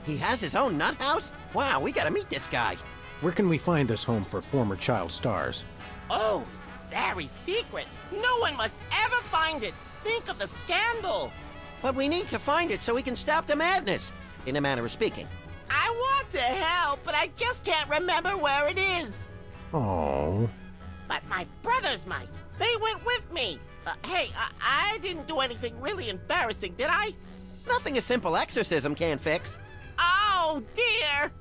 He has his own nut house? Wow, we gotta meet this guy. Where can we find this home for former child stars? Oh, it's very secret. No one must ever find it. Think of the scandal. But we need to find it so we can stop the madness, in a manner of speaking. I want to help, but I just can't remember where it is. Oh. But my brothers might. They went with me. Hey, I didn't do anything really embarrassing, did I? Nothing a simple exorcism can't fix. Oh, dear.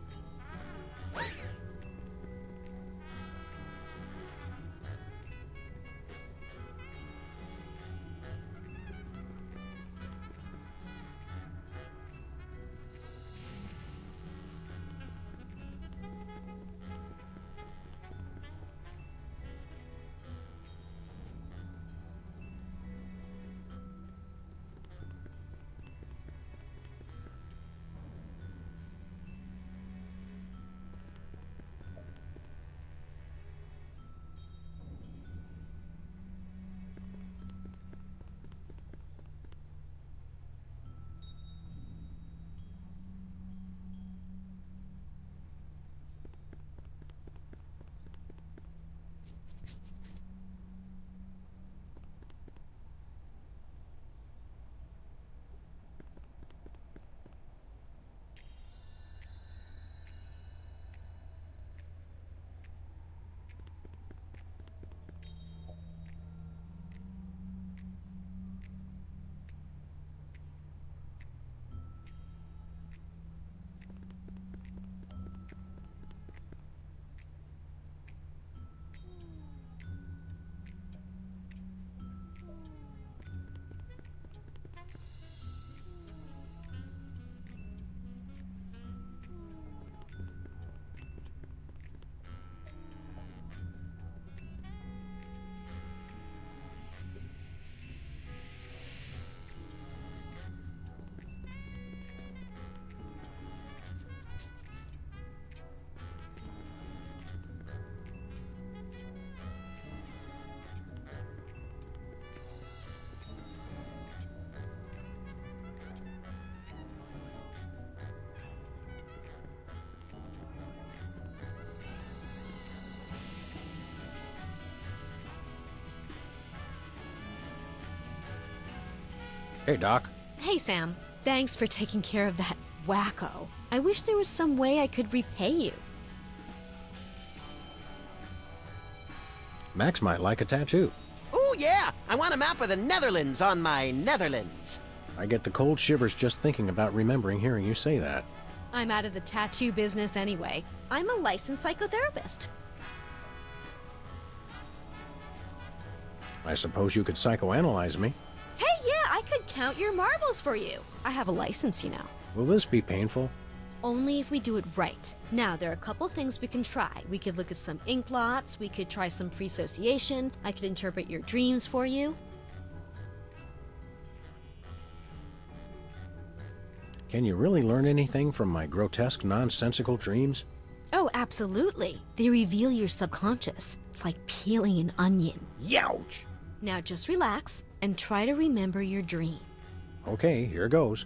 Hey, Doc. Hey, Sam. Thanks for taking care of that wacko. I wish there was some way I could repay you. Max might like a tattoo. Ooh, yeah! I want a map of the Netherlands on my Netherlands. I get the cold shivers just thinking about remembering hearing you say that. I'm out of the tattoo business anyway. I'm a licensed psychotherapist. I suppose you could psychoanalyze me. Hey, yeah, I could count your marbles for you. I have a license, you know. Will this be painful? Only if we do it right. Now, there are a couple things we can try. We could look at some ink blots, we could try some pre-association, I could interpret your dreams for you. Can you really learn anything from my grotesque, nonsensical dreams? Oh, absolutely. They reveal your subconscious. It's like peeling an onion. Youch! Now just relax and try to remember your dream. Okay, here goes.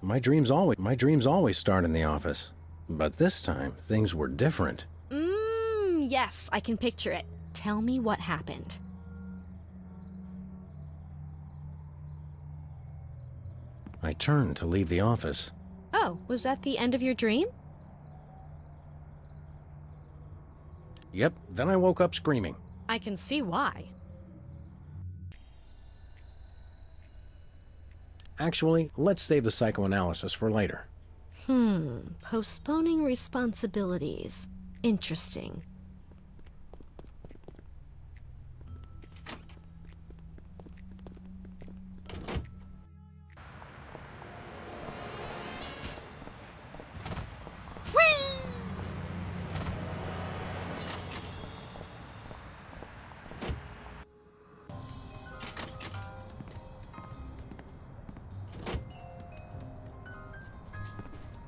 My dreams always start in the office. But this time, things were different. Yes, I can picture it. Tell me what happened. I turned to leave the office. Oh, was that the end of your dream? Yep, then I woke up screaming. I can see why. Actually, let's save the psychoanalysis for later. Postponing responsibilities. Interesting.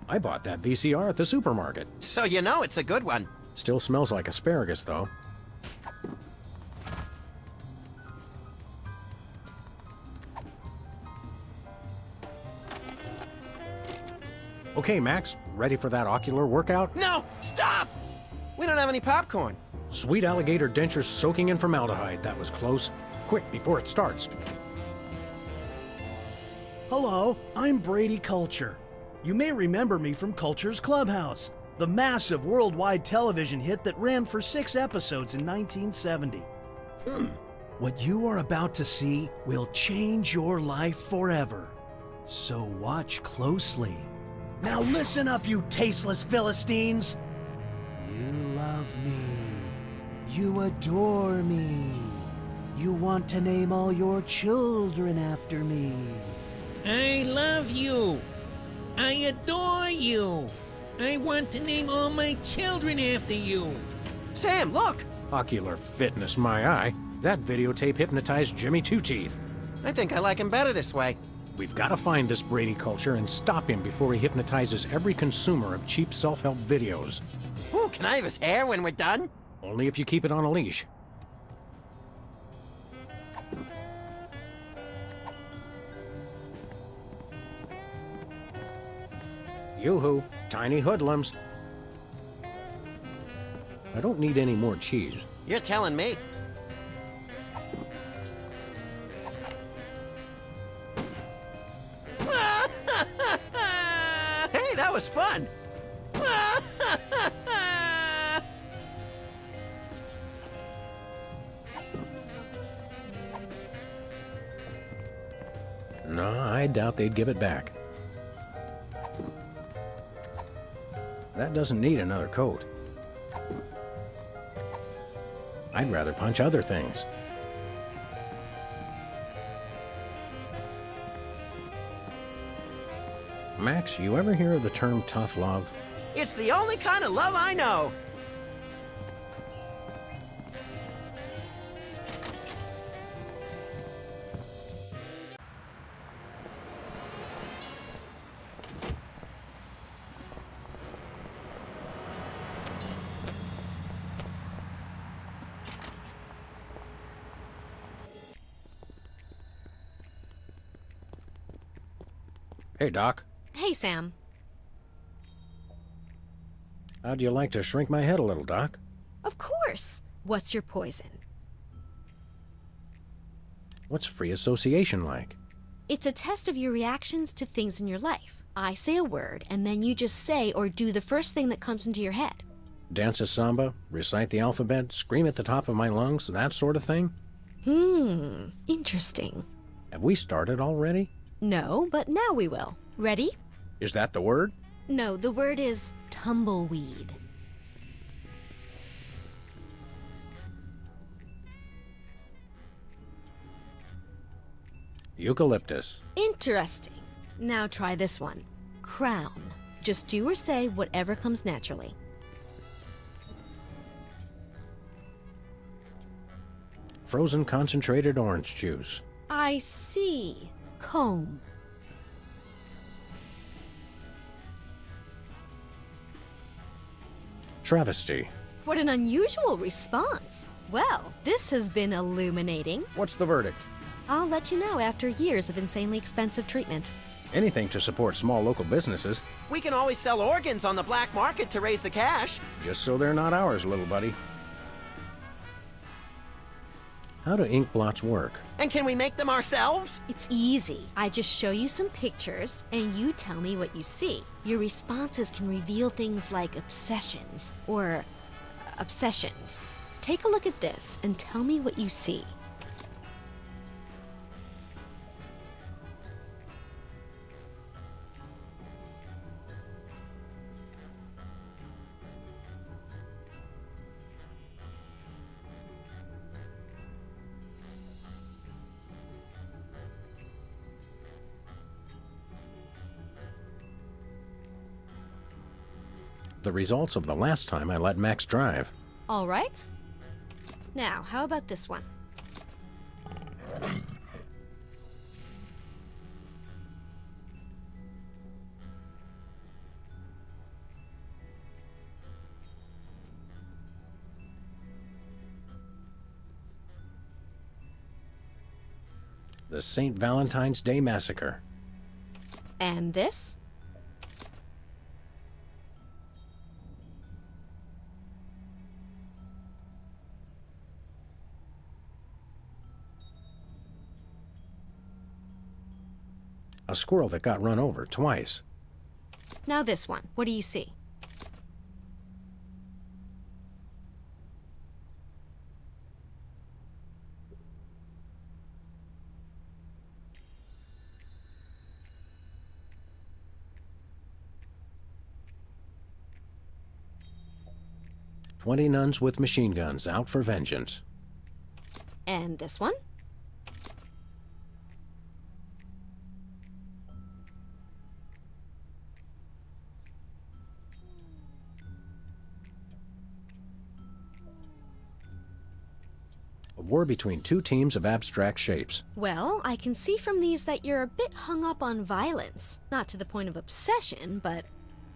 I bought that VCR at the supermarket. So you know it's a good one. Still smells like asparagus, though. Okay, Max, ready for that ocular workout? No! Stop! We don't have any popcorn. Sweet alligator dentures soaking in formaldehyde. That was close. Quick, before it starts. Hello, I'm Brady Culture. You may remember me from Culture's Clubhouse, the massive worldwide television hit that ran for 6 episodes in 1970. What you are about to see will change your life forever. So watch closely. Now listen up, you tasteless Philistines! You love me. You adore me. You want to name all your children after me. I love you. I adore you. I want to name all my children after you. Sam, look! Ocular fitness, my eye. That videotape hypnotized Jimmy Two Teeth. I think I like him better this way. We've got to find this Brady Culture and stop him before he hypnotizes every consumer of cheap self-help videos. Ooh, can I have his hair when we're done? Only if you keep it on a leash. Yoo-hoo, tiny hoodlums. I don't need any more cheese. You're telling me. Hey, that was fun! No, I doubt they'd give it back. That doesn't need another coat. I'd rather punch other things. Max, you ever hear of the term tough love? It's the only kind of love I know. Hey, Doc. Hey, Sam. How'd you like to shrink my head a little, Doc? Of course. What's your poison? What's free association like? It's a test of your reactions to things in your life. I say a word, and then you just say or do the first thing that comes into your head. Dance a samba, recite the alphabet, scream at the top of my lungs, that sort of thing? Interesting. Have we started already? No, but now we will. Ready? Is that the word? No, the word is tumbleweed. Eucalyptus. Interesting. Now try this one. Crown. Just do or say whatever comes naturally. Frozen concentrated orange juice. I see. Comb. Travesty. What an unusual response. Well, this has been illuminating. What's the verdict? I'll let you know after years of insanely expensive treatment. Anything to support small local businesses, We can always sell organs on the black market to raise the cash. just so they're not ours, little buddy. How do ink blots work? And can we make them ourselves? It's easy. I just show you some pictures, and you tell me what you see. Your responses can reveal things like obsessions or obsessions. Take a look at this and tell me what you see. The results of the last time I let Max drive. All right. Now, how about this one? The St. Valentine's Day Massacre. And this? A squirrel that got run over twice. Now this one. What do you see? "20 nuns with machine guns out for vengeance." And this one? A war between two teams of abstract shapes. Well, I can see from these that you're a bit hung up on violence. Not to the point of obsession, but...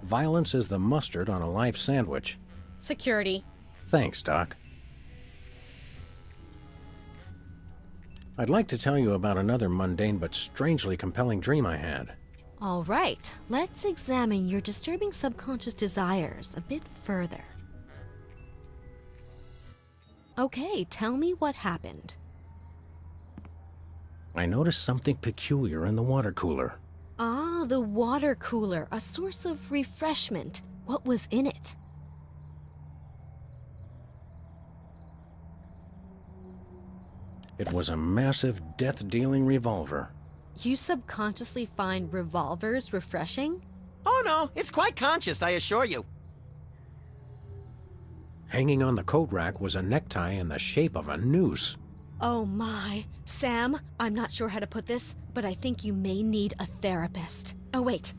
Violence is the mustard on a life sandwich. Security. Thanks, Doc. I'd like to tell you about another mundane but strangely compelling dream I had. All right, let's examine your disturbing subconscious desires a bit further. Okay, tell me what happened. I noticed something peculiar in the water cooler. Ah, the water cooler, a source of refreshment. What was in it? It was a massive death-dealing revolver. You subconsciously find revolvers refreshing? Oh no, it's quite conscious, I assure you. Hanging on the coat rack was a necktie in the shape of a noose. Oh my. Sam, I'm not sure how to put this, but I think you may need a therapist. Oh wait,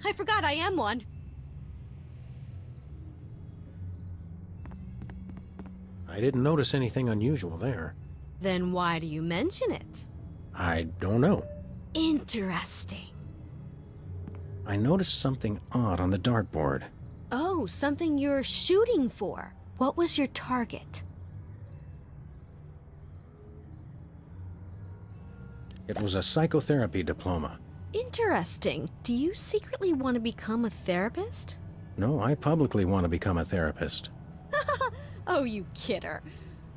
I forgot I am one. I didn't notice anything unusual there. Then why do you mention it? I don't know. Interesting. I noticed something odd on the dartboard. Oh, something you're shooting for. What was your target? It was a psychotherapy diploma. Interesting. Do you secretly want to become a therapist? No, I publicly want to become a therapist. Oh, you kidder.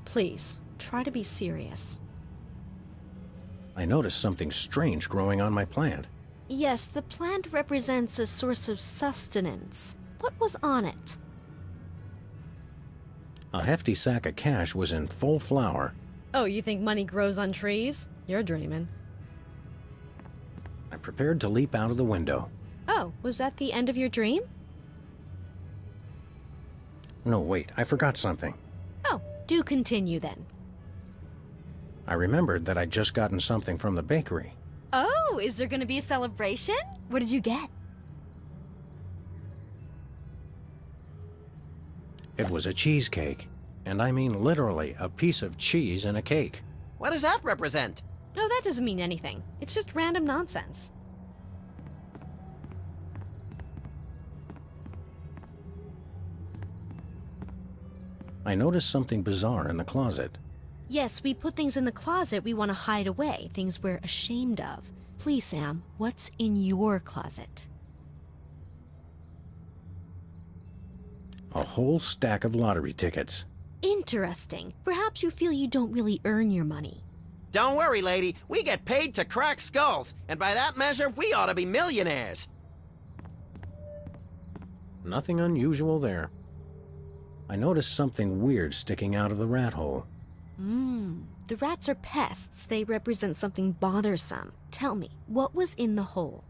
Please, try to be serious. I noticed something strange growing on my plant. Yes, the plant represents a source of sustenance. What was on it? A hefty sack of cash was in full flower. Oh, you think money grows on trees? You're dreaming. I prepared to leap out of the window. Oh, was that the end of your dream? No, wait, I forgot something. Oh, do continue then. I remembered that I'd just gotten something from the bakery. Oh, is there going to be a celebration? What did you get? It was a cheesecake. And I mean literally a piece of cheese in a cake. What does that represent? Oh, that doesn't mean anything. It's just random nonsense. I noticed something bizarre in the closet. Yes, we put things in the closet we want to hide away, things we're ashamed of. Please, Sam, what's in your closet? A whole stack of lottery tickets. Interesting. Perhaps you feel you don't really earn your money. Don't worry, lady. We get paid to crack skulls, and by that measure, we ought to be millionaires. Nothing unusual there. I noticed something weird sticking out of the rat hole. The rats are pests. They represent something bothersome. Tell me, what was in the hole?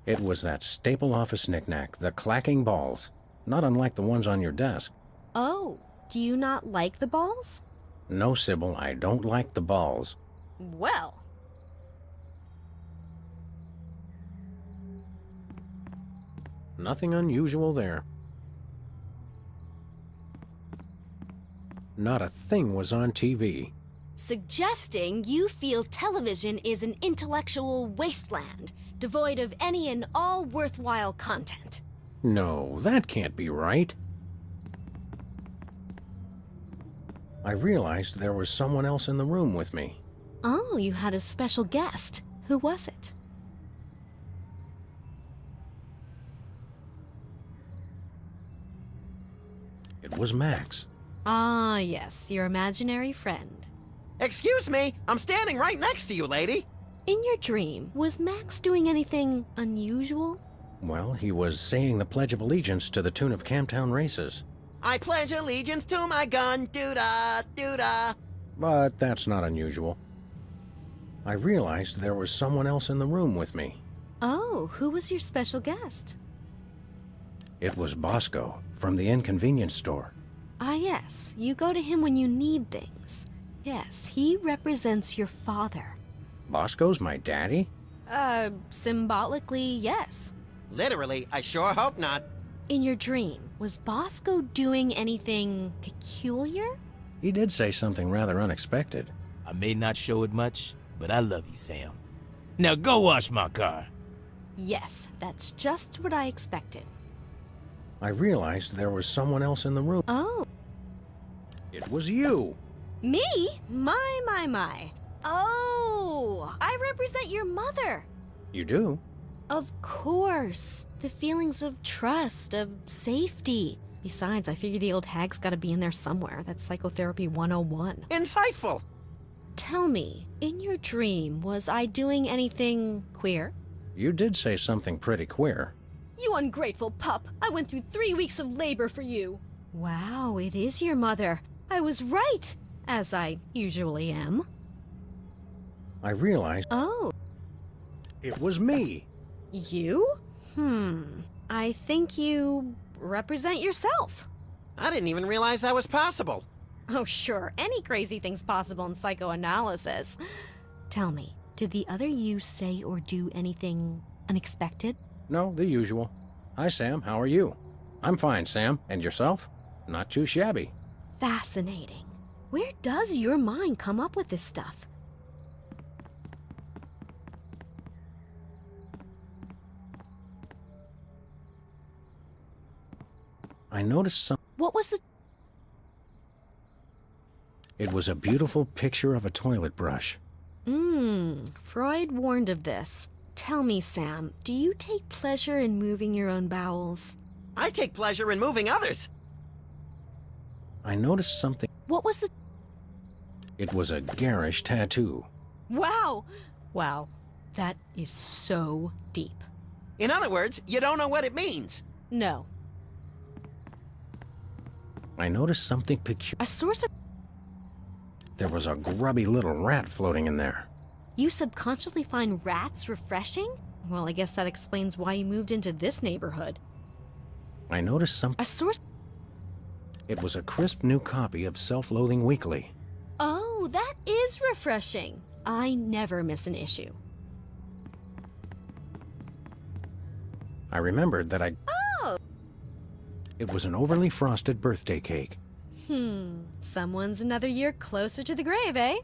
It was that staple office knickknack, the clacking balls. Not unlike the ones on your desk. Oh, do you not like the balls? No, Sybil, I don't like the balls. Well. Nothing unusual there. Not a thing was on TV. Suggesting you feel television is an intellectual wasteland, devoid of any and all worthwhile content. No, that can't be right. I realized there was someone else in the room with me. Oh, you had a special guest. Who was it? It was Max. Ah, yes, your imaginary friend. Excuse me, I'm standing right next to you, lady. In your dream, was Max doing anything unusual? Well, he was saying the Pledge of Allegiance to the tune of Camptown Races. I pledge allegiance to my gun, doo-dah, doo-dah. But that's not unusual. I realized there was someone else in the room with me. Oh, who was your special guest? It was Bosco, from the inconvenience store. Ah, yes, you go to him when you need things. Yes, he represents your father. Bosco's my daddy? Symbolically, yes. Literally, I sure hope not. In your dream, was Bosco doing anything peculiar? He did say something rather unexpected. I may not show it much, but I love you, Sam. Now go wash my car. Yes, that's just what I expected. I realized there was someone else in the room. Oh. It was you! Me? My. Oh, I represent your mother. You do? Of course. The feelings of trust, of safety. Besides, I figure the old hag's gotta be in there somewhere. That's Psychotherapy 101. Insightful. Tell me, in your dream, was I doing anything queer? You did say something pretty queer. You ungrateful pup! I went through 3 weeks of labor for you! Wow, it is your mother. I was right, as I usually am. I realized... Oh. It was me! You? I think you represent yourself. I didn't even realize that was possible. Oh, sure. Any crazy thing's possible in psychoanalysis. Tell me, did the other you say or do anything unexpected? No, the usual. Hi, Sam. How are you? I'm fine, Sam. And yourself? Not too shabby. Fascinating. Where does your mind come up with this stuff? I noticed some... What was the... It was a beautiful picture of a toilet brush. Freud warned of this. Tell me, Sam, do you take pleasure in moving your own bowels? I take pleasure in moving others. I noticed something... What was the... It was a garish tattoo. Wow! Wow, that is so deep. In other words, you don't know what it means. No. I noticed something peculiar. A source of... There was a grubby little rat floating in there. You subconsciously find rats refreshing? Well, I guess that explains why you moved into this neighborhood. I noticed something... A source... It was a crisp new copy of Self-Loathing Weekly. Oh, that is refreshing. I never miss an issue. I remembered that Oh! It was an overly frosted birthday cake. Someone's another year closer to the grave, eh?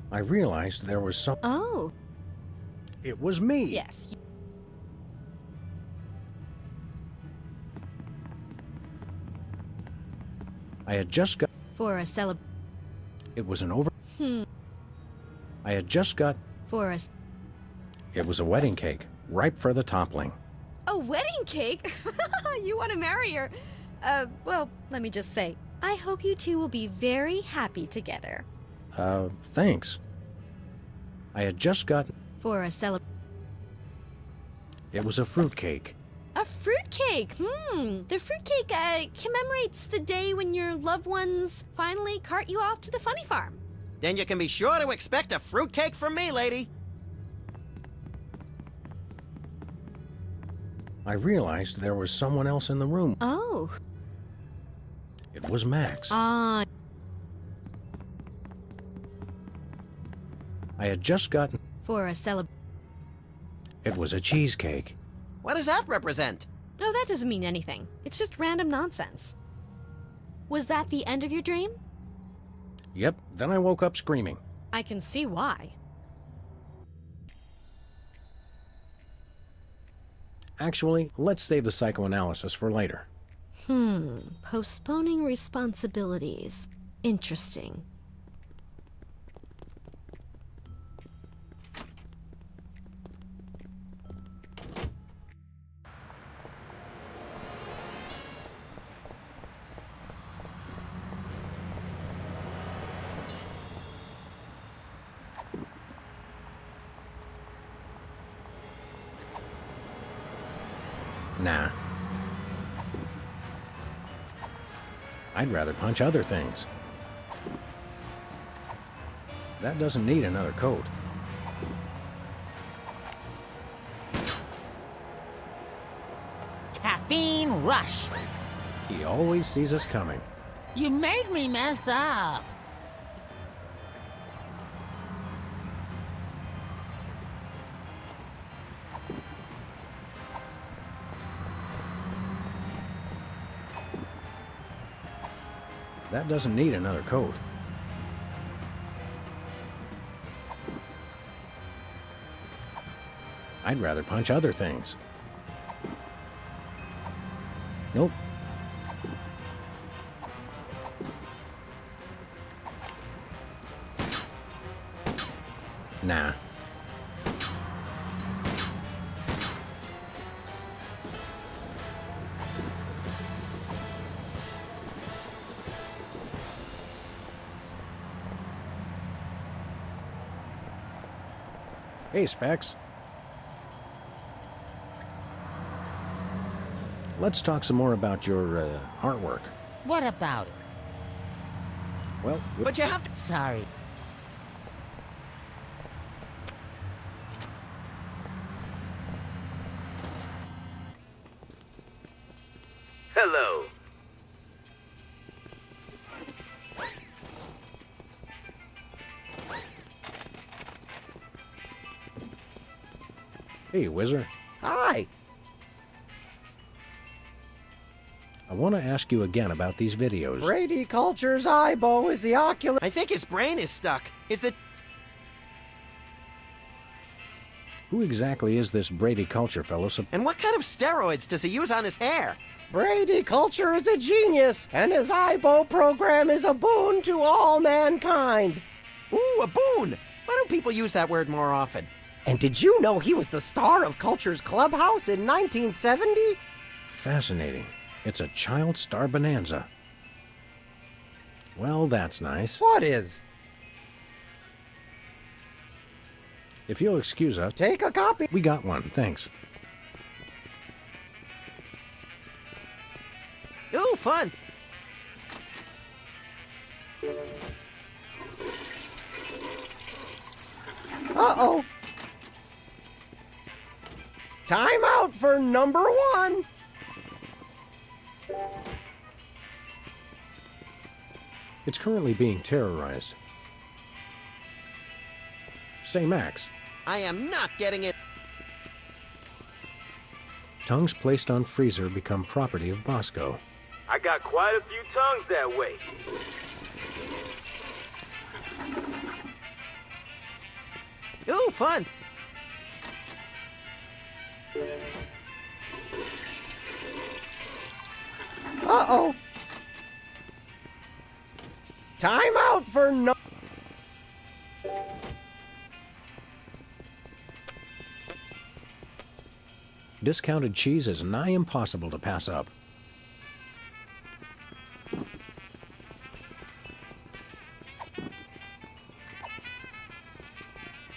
I realized there was some... Oh. It was me! Yes. I had just got... For a celeb... It was an over... I had just got... For a... It was a wedding cake, ripe for the toppling. A wedding cake? You want to marry her? Well, let me just say, I hope you two will be very happy together. Thanks. I had just got... For a celeb... It was a fruitcake. A fruitcake? The fruitcake, commemorates the day when your loved ones finally cart you off to the funny farm. Then you can be sure to expect a fruitcake from me, lady. I realized there was someone else in the room. Oh. It was Max. Ah. I had just gotten... For a celeb... It was a cheesecake. What does that represent? No, that doesn't mean anything. It's just random nonsense. Was that the end of your dream? Yep, then I woke up screaming. I can see why. Actually, let's save the psychoanalysis for later. Postponing responsibilities. Interesting. Nah. I'd rather punch other things. That doesn't need another coat. Caffeine rush. He always sees us coming. You made me mess up. That doesn't need another coat. I'd rather punch other things. Nope. Nah. Hey, Specs. Let's talk some more about your artwork. What about it? Well, But you have to... Sorry. Hello. hey, Whizzer. Hi. I want to ask you again about these videos. Brady Culture's Ibo is the ocular... I think his brain is stuck. Is the... Who exactly is this Brady Culture fellow? And what kind of steroids does he use on his hair? Brady Culture is a genius, and his Ibo program is a boon to all mankind. Ooh, a boon! Why don't people use that word more often? And did you know he was the star of Culture's Clubhouse in 1970? Fascinating. It's a child star bonanza. Well, that's nice. What is? If you'll excuse us... Take a copy. We got one, thanks. Ooh, fun! Uh-oh. Time out for number one. It's currently being terrorized. Say, Max. I am not getting it. Tongues placed on freezer become property of Bosco. I got quite a few tongues that way. Ooh, fun! Uh-oh. Time out for no... Discounted cheese is nigh impossible to pass up.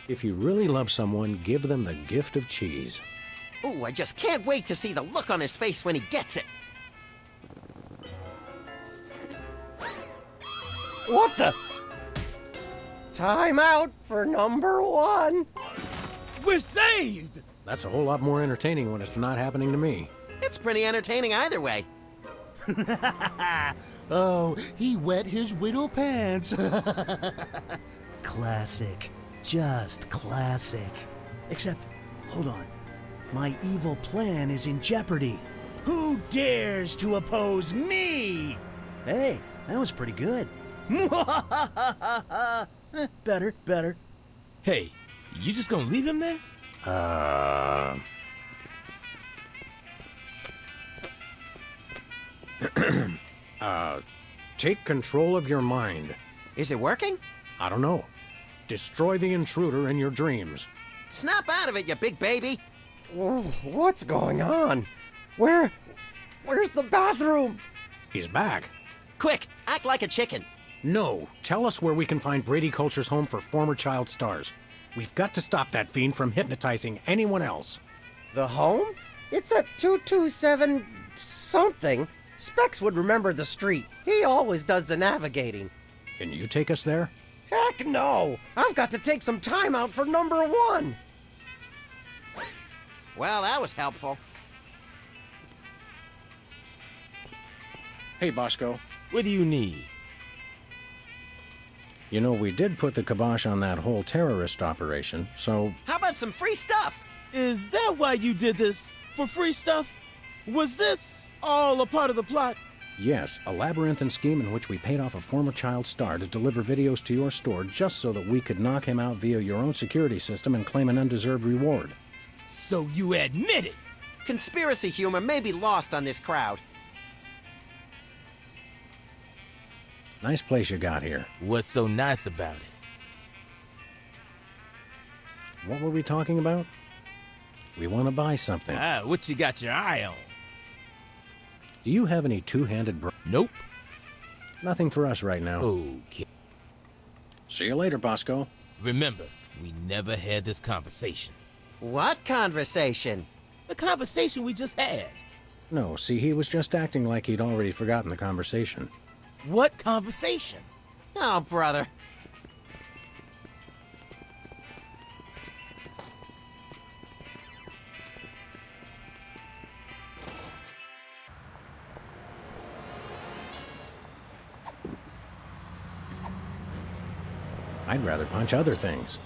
If you really love someone, give them the gift of cheese. Ooh, I just can't wait to see the look on his face when he gets it. What the? Time out for number one. We're saved! That's a whole lot more entertaining when it's not happening to me. It's pretty entertaining either way. Oh, he wet his widow pants. Classic. Just classic. Except, hold on. My evil plan is in jeopardy. Who dares to oppose me? Hey, that was pretty good. Better. Hey, you just gonna leave him there? Take control of your mind. Is it working? I don't know. Destroy the intruder in your dreams. Snap out of it, you big baby. Whoa, what's going on? Where's the bathroom? He's back. Quick, act like a chicken. No, tell us where we can find Brady Culture's home for former child stars. We've got to stop that fiend from hypnotizing anyone else. The home? It's at 227 something. Specs would remember the street. He always does the navigating. Can you take us there? Heck no! I've got to take some time out for number one. Well, that was helpful. Hey, Bosco. What do you need? You know, we did put the kibosh on that whole terrorist operation, so... How about some free stuff? Is that why you did this? For free stuff? Was this all a part of the plot? Yes, a labyrinthine scheme in which we paid off a former child star to deliver videos to your store just so that we could knock him out via your own security system and claim an undeserved reward. So you admit it? Conspiracy humor may be lost on this crowd. Nice place you got here. What's so nice about it? What were we talking about? We want to buy something. What you got your eye on? Do you have any two-handed Nope. Nothing for us right now. Okay. See you later, Bosco. Remember, we never had this conversation. What conversation? The conversation we just had. No, see, he was just acting like he'd already forgotten the conversation. What conversation? Oh, brother. I'd rather punch other things.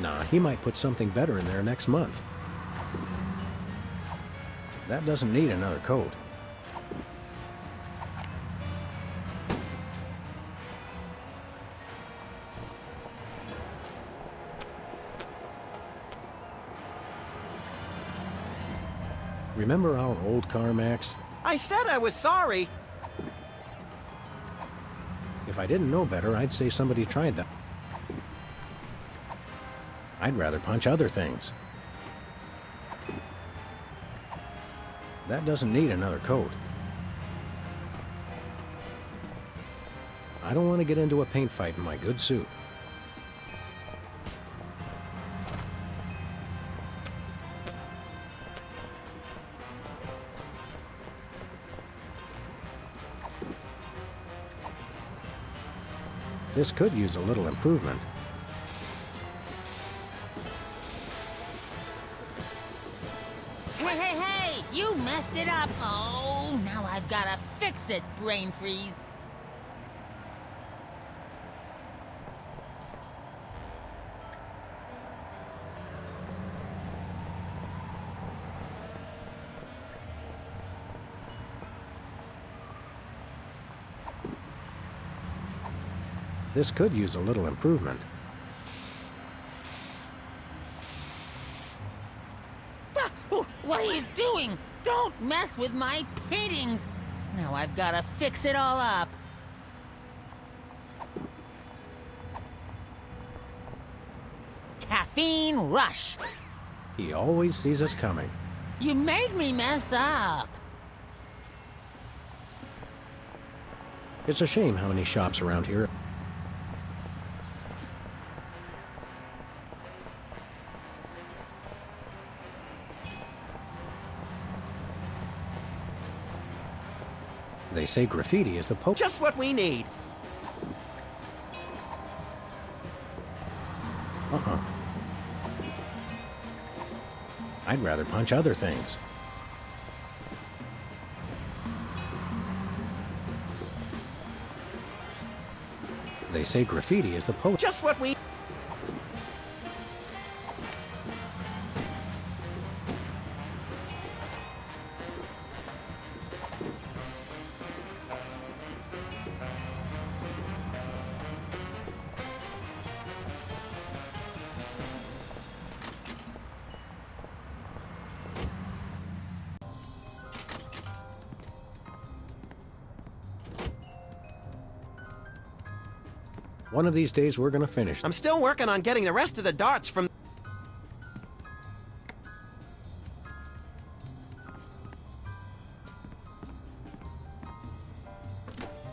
Nah, he might put something better in there next month. That doesn't need another coat. Remember our old car, Max? I said I was sorry. If I didn't know better, I'd say somebody tried that. I'd rather punch other things. That doesn't need another coat. I don't want to get into a paint fight in my good suit. This could use a little improvement. Hey! You messed it up! Oh, now I've gotta fix it, brain freeze. This could use a little improvement. What are you doing? Don't mess with my paintings! Now I've gotta fix it all up. Caffeine rush. He always sees us coming. You made me mess up. It's a shame how many shops around here. They say graffiti is the Just what we need. I'd rather punch other things. They say graffiti is the Just what we... One of these days we're gonna finish. I'm still working on getting the rest of the darts from...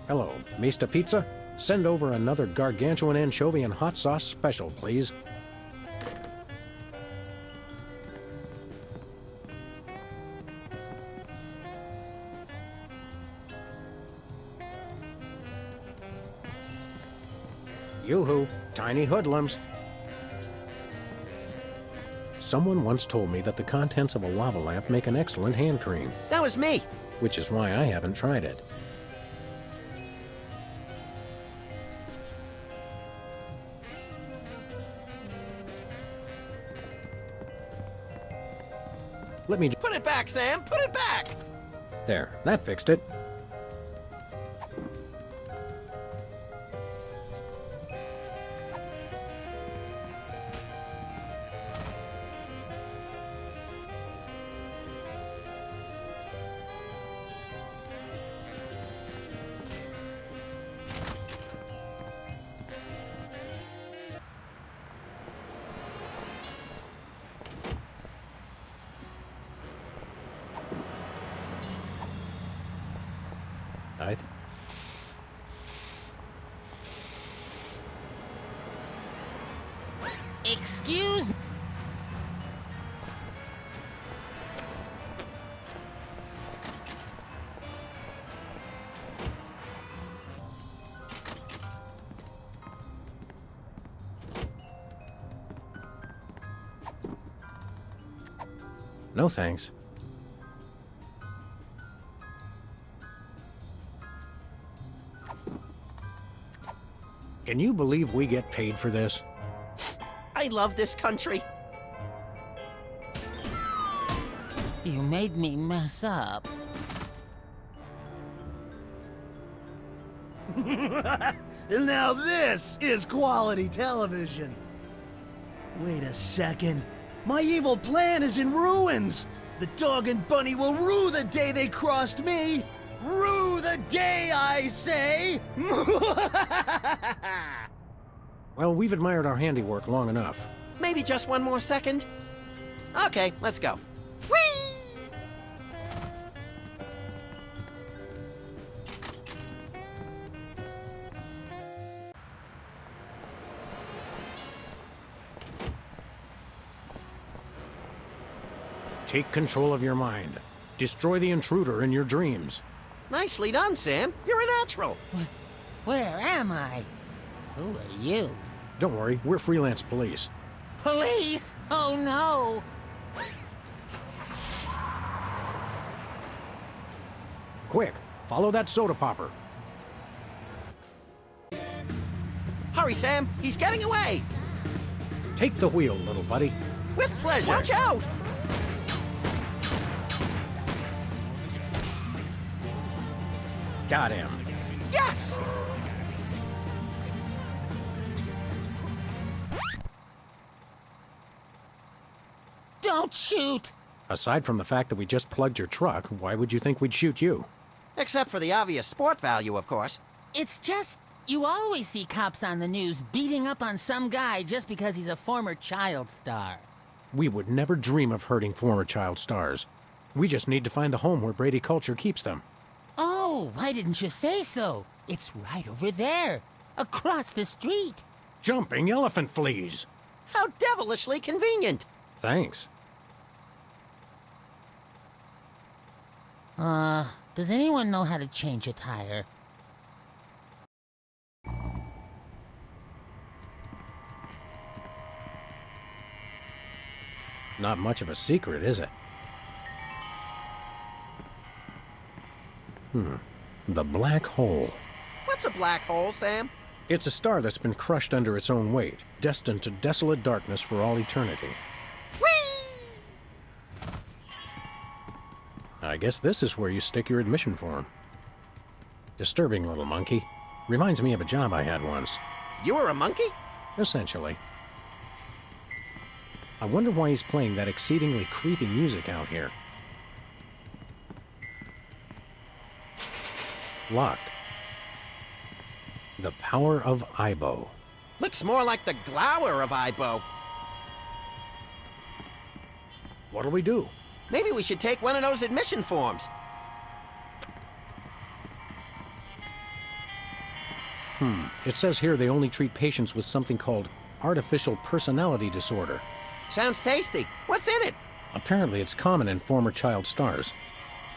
Hello, Mr. Pizza? Send over another gargantuan anchovy and hot sauce special, please. Yoo-hoo, tiny hoodlums. Someone once told me that the contents of a lava lamp make an excellent hand cream. That was me. Which is why I haven't tried it. Let me... Put it back, Sam! Put it back! There, that fixed it. Excuse me. No thanks. Can you believe we get paid for this? I love this country. You made me mess up. Now this is quality television. Wait a second. My evil plan is in ruins. The dog and bunny will rue the day they crossed me. Rue the day, I say. Well, we've admired our handiwork long enough. Maybe just one more second? Okay, let's go. Whee! Take control of your mind. Destroy the intruder in your dreams. Nicely done, Sam. You're a natural. Where am I? Who are you? Don't worry, we're freelance police. Police? Oh no! Quick, follow that soda popper. Hurry, Sam. He's getting away. Take the wheel, little buddy. With pleasure. Watch out! Got him. Yes! Don't shoot! Aside from the fact that we just plugged your truck, why would you think we'd shoot you? Except for the obvious sport value, of course. It's just, you always see cops on the news beating up on some guy just because he's a former child star. We would never dream of hurting former child stars. We just need to find the home where Brady Culture keeps them. Oh, why didn't you say so? It's right over there, across the street. Jumping elephant fleas! How devilishly convenient! Thanks. Does anyone know how to change a tire? Not much of a secret, is it? The black hole. What's a black hole, Sam? It's a star that's been crushed under its own weight, destined to desolate darkness for all eternity. Whee! I guess this is where you stick your admission form. Disturbing little monkey. Reminds me of a job I had once. You were a monkey? Essentially. I wonder why he's playing that exceedingly creepy music out here. Locked. The power of Ibo. Looks more like the glower of Ibo. What'll we do? Maybe we should take one of those admission forms. It says here they only treat patients with something called artificial personality disorder. Sounds tasty. What's in it? Apparently it's common in former child stars.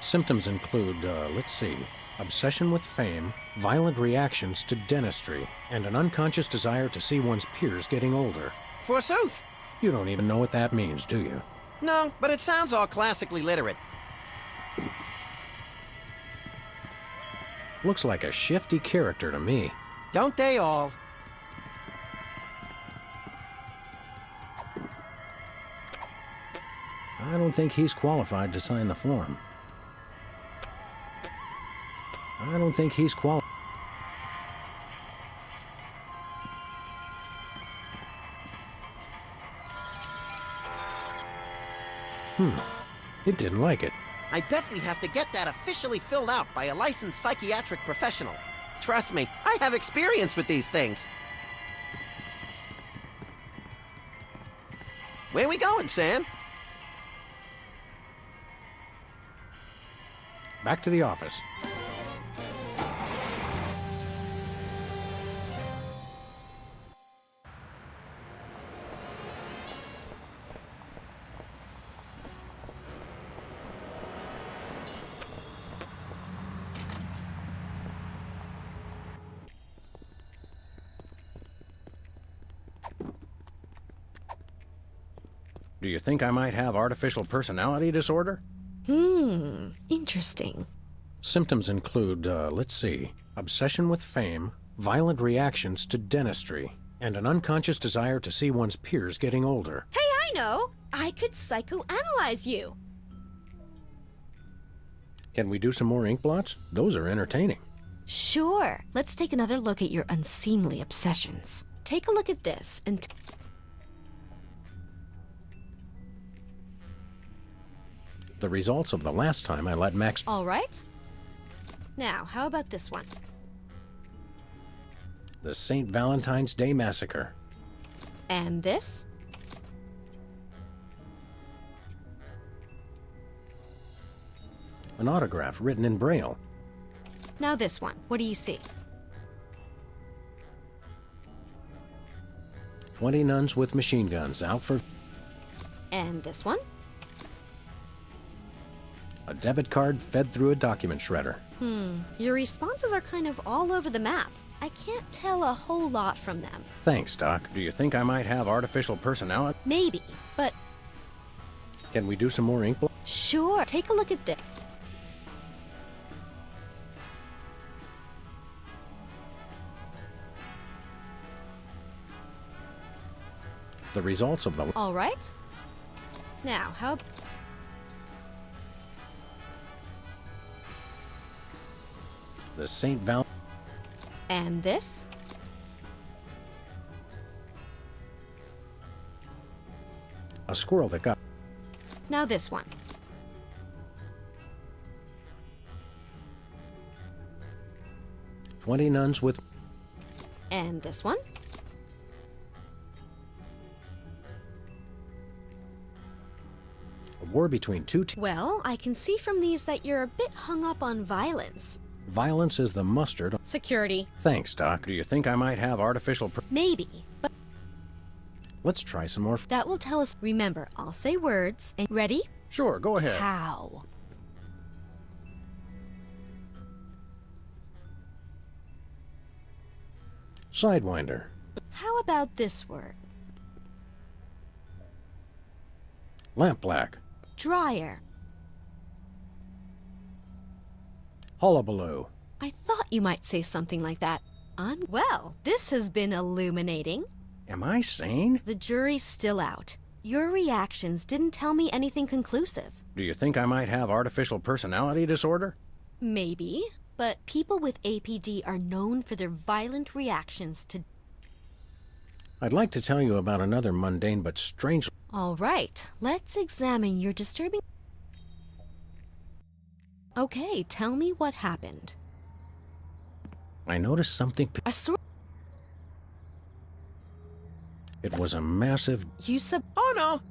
Symptoms include, let's see, obsession with fame, violent reactions to dentistry, and an unconscious desire to see one's peers getting older. Forsooth. You don't even know what that means, do you? No, but it sounds all classically literate. Looks like a shifty character to me. Don't they all? I don't think he's qualified to sign the form. I don't think he's qualified. It didn't like it. I bet we have to get that officially filled out by a licensed psychiatric professional. Trust me, I have experience with these things. Where we going, Sam? Back to the office. Do you think I might have artificial personality disorder? Interesting. Symptoms include, let's see, obsession with fame, violent reactions to dentistry, and an unconscious desire to see one's peers getting older. Hey, I know! I could psychoanalyze you. Can we do some more ink blots? Those are entertaining. Sure. Let's take another look at your unseemly obsessions. Take a look at this and... The results of the last time I let Max... All right. Now, how about this one? The St. Valentine's Day Massacre. And this? An autograph written in Braille. Now this one. What do you see? 20 nuns with machine guns out for... And this one? A debit card fed through a document shredder. Your responses are kind of all over the map. I can't tell a whole lot from them. Thanks, Doc. Do you think I might have artificial personality? Maybe, but... Can we do some more ink blots? Sure. Take a look at this. The results of the... All right. Now, how... The St. Val... And this? A squirrel that got... Now this one. 20 nuns with... And this one? A war between two... Well, I can see from these that you're a bit hung up on violence. Violence is the mustard. Security. Thanks, Doc. Do you think I might have artificial... Maybe, but Let's try some more... that will tell us. Remember, I'll say words. And ready? Sure, go ahead. How? Sidewinder. How about this word? Lampblack. Dryer. Hullabaloo. I thought you might say something like that. Well, this has been illuminating. Am I sane? The jury's still out. Your reactions didn't tell me anything conclusive. Do you think I might have artificial personality disorder? Maybe, but people with APD are known for their violent reactions to... I'd like to tell you about another mundane but strange... All right, let's examine your disturbing... Okay, tell me what happened. I noticed something... A sort... It was a massive... Oh, no!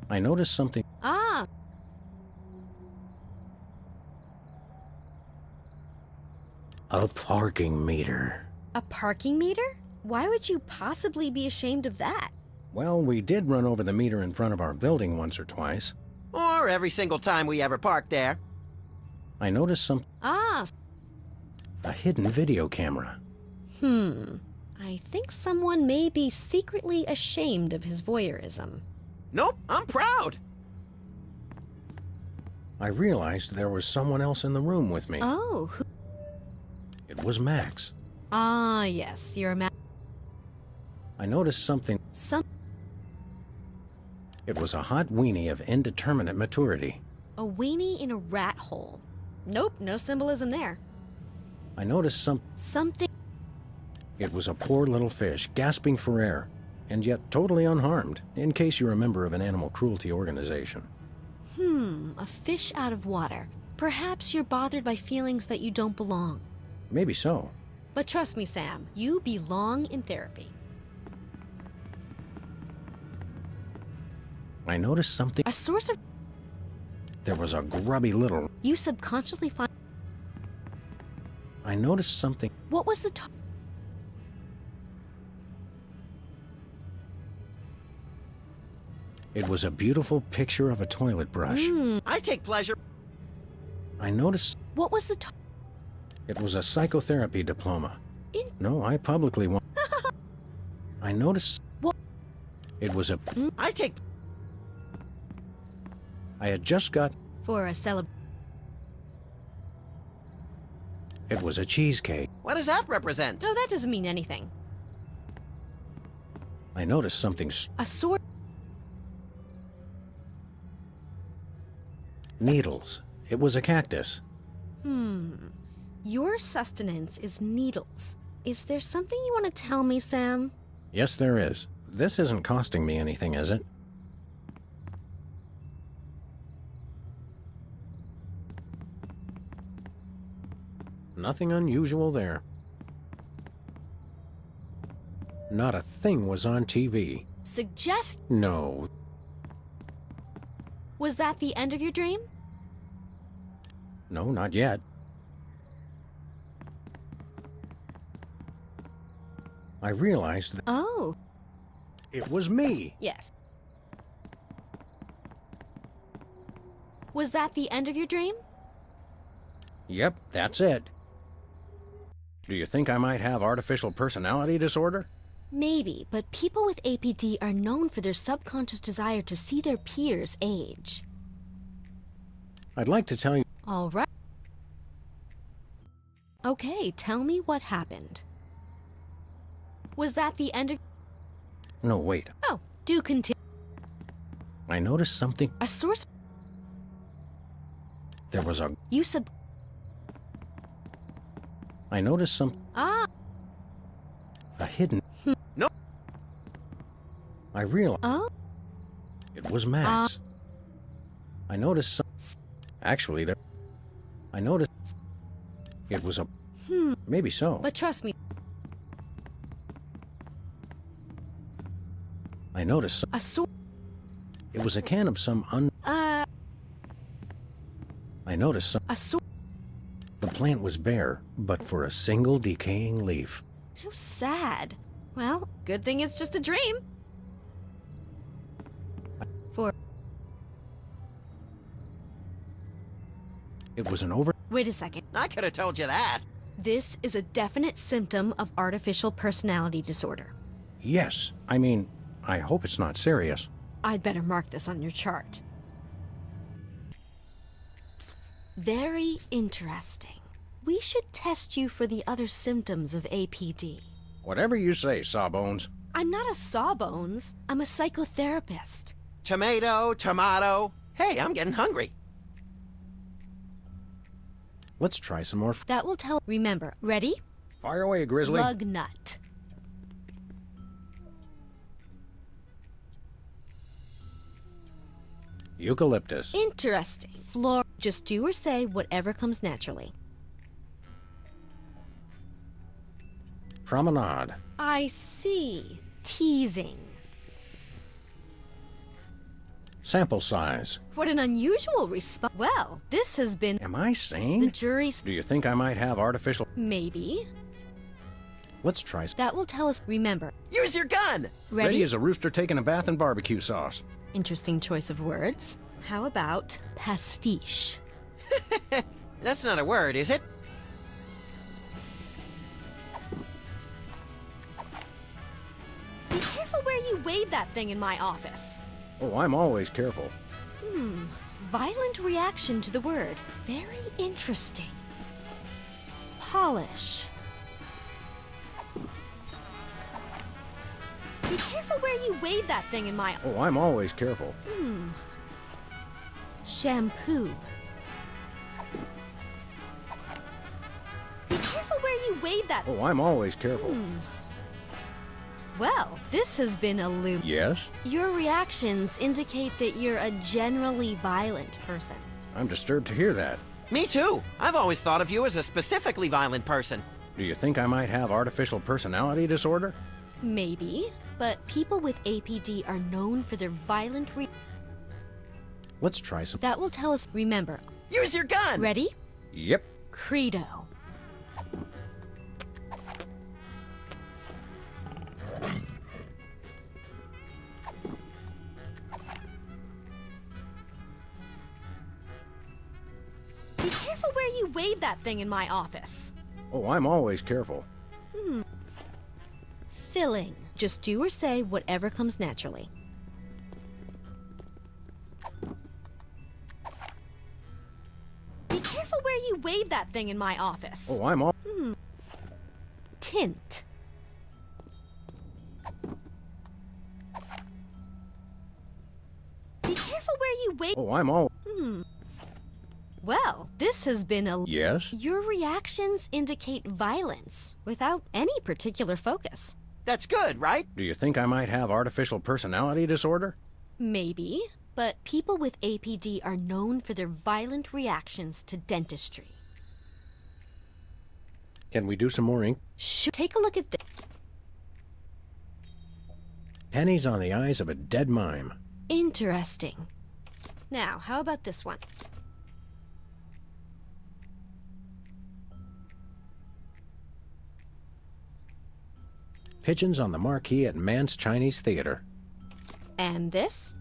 I noticed something... Ah! A parking meter. A parking meter? Why would you possibly be ashamed of that? Well, we did run over the meter in front of our building once or twice. Or every single time we ever park there. I noticed some... Ah! A hidden video camera. I think someone may be secretly ashamed of his voyeurism. Nope, I'm proud. I realized there was someone else in the room with me. Oh, who... It was Max. Ah, yes, you're a I noticed something... It was a hot weenie of indeterminate maturity. A weenie in a rat hole. Nope, no symbolism there. I noticed Something... It was a poor little fish, gasping for air, and yet totally unharmed, in case you're a member of an animal cruelty organization. A fish out of water. Perhaps you're bothered by feelings that you don't belong. Maybe so. But trust me, Sam, you belong in therapy. I noticed something... A source of... There was a grubby little... You subconsciously find... I noticed something... What was the It was a beautiful picture of a toilet brush. I take pleasure. I noticed... What was the It was a psychotherapy diploma. No, I publicly want... I noticed... What? It was a... I take... I had just got... For a It was a cheesecake. What does that represent? No, that doesn't mean anything. I noticed something... A sword... Needles. It was a cactus. Your sustenance is needles. Is there something you want to tell me, Sam? Yes, there is. This isn't costing me anything, is it? Nothing unusual there. Not a thing was on TV. No. Was that the end of your dream? No, not yet. I realized that Oh. it was me. Yes. Was that the end of your dream? Yep, that's it. Do you think I might have artificial personality disorder? Maybe, but people with APD are known for their subconscious desire to see their peers age. I'd like to tell you... All right. Okay, tell me what happened. Was that the end of... No, wait. Oh, do continue. I noticed something... A source... There was a... You I noticed some... Ah! A hidden... No! I realized... Oh? It was Max. I noticed some... Actually, there... I noticed... It was a... Maybe so. But trust me, I noticed a sword. it was a can of some I noticed some... A sword. The plant was bare, but for a single decaying leaf. How sad. Well, good thing it's just a dream. It was an over... Wait a second. I could have told you that. This is a definite symptom of artificial personality disorder. Yes. I mean, I hope it's not serious. I'd better mark this on your chart. Very interesting. We should test you for the other symptoms of APD. Whatever you say, Sawbones. I'm not a sawbones. I'm a psychotherapist. Tomato, tomato. Hey, I'm getting hungry. Let's try some more... That will tell... Remember, ready? Fire away, Grizzly. Lug nut. Eucalyptus. Interesting. Floor. Just do or say whatever comes naturally. Promenade. I see. Teasing. Sample size. What an unusual response. Well, this has been... Am I sane? The jury's... Do you think I might have artificial... Maybe. Let's try... That will tell us... Remember. Use your gun! Ready? as a rooster taking a bath in barbecue sauce. Interesting choice of words. How about pastiche? That's not a word, is it? Be careful where you wave that thing in my office. Oh, I'm always careful. Violent reaction to the word. Very interesting. Polish. Be careful where you wave that thing in my... Oh, I'm always careful. Shampoo. Be careful where you wave that... Oh, I'm always careful. Well, this has been a loop. Yes? Your reactions indicate that you're a generally violent person. I'm disturbed to hear that. Me too. I've always thought of you as a specifically violent person. Do you think I might have artificial personality disorder? Maybe, but people with APD are known for their violent Let's try some... That will tell us... Remember. Use your gun! Ready? Yep. Credo. Be careful where you wave that thing in my office. Oh, I'm always careful. Filling. Just do or say whatever comes naturally. Be careful where you wave that thing in my office. Oh, I'm all... Tint. Be careful where you wave... Oh, I'm all... Well, this has been a... Yes? Your reactions indicate violence without any particular focus. That's good, right? Do you think I might have artificial personality disorder? Maybe, but people with APD are known for their violent reactions to dentistry. Can we do some more ink? Take a look at this. Pennies on the eyes of a dead mime. Interesting. Now, how about this one? Pigeons on the marquee at Mann's Chinese Theater. And this?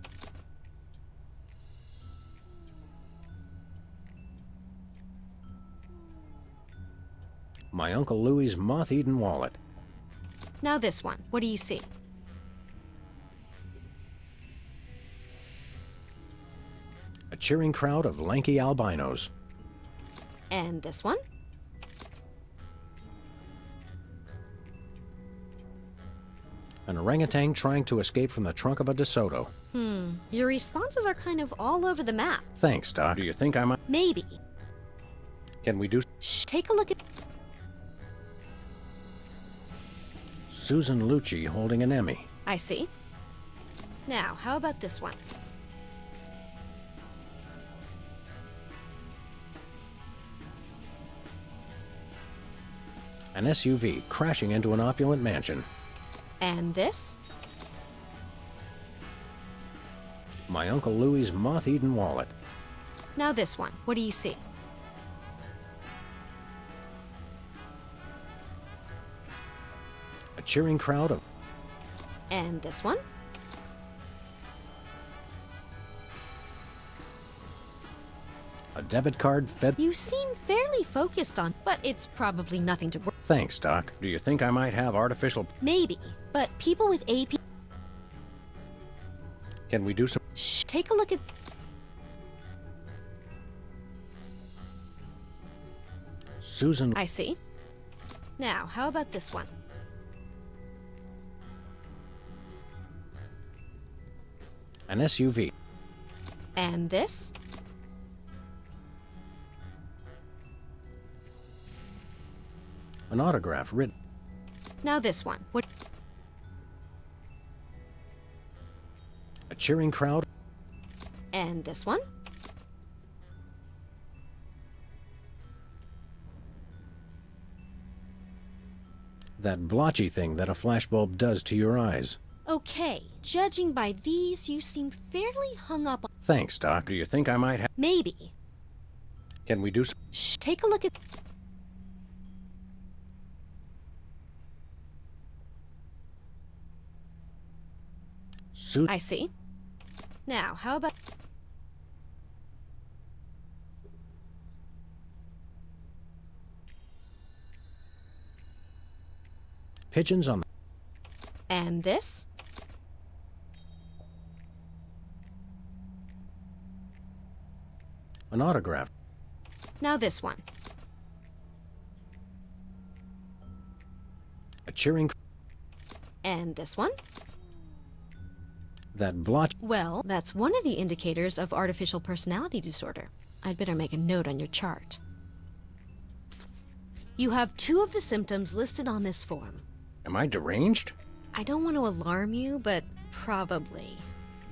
My Uncle Louie's moth-eaten wallet. Now this one. What do you see? A cheering crowd of lanky albinos. And this one? An orangutan trying to escape from the trunk of a DeSoto. Your responses are kind of all over the map. Thanks, Doc. Do you think I might... Maybe. Can we do... Take a look at... Susan Lucci holding an Emmy. I see. Now, how about this one? An SUV crashing into an opulent mansion. And this? My Uncle Louie's moth-eaten wallet. Now this one. What do you see? A cheering crowd of... And this one? A debit card fed... You seem fairly focused on, but it's probably nothing to worry. Thanks, Doc. Do you think I might have artificial... Maybe, but people with AP... Can we do some... Shh, take a look at... Susan... I see. Now, how about this one? An SUV. And this? An autograph written... Now this one. What? A cheering crowd... And this one? That blotchy thing that a flashbulb does to your eyes. Okay, judging by these, you seem fairly hung up on... Thanks, Doc. Do you think I might have... Maybe. Can we do some... Shh, take a look at... Suit... I see. Now, how about... Pigeons on... And this? An autograph. Now this one. A cheering... And this one? That blotch... Well, that's one of the indicators of artificial personality disorder. I'd better make a note on your chart. You have 2 of the symptoms listed on this form. Am I deranged? I don't want to alarm you, but probably.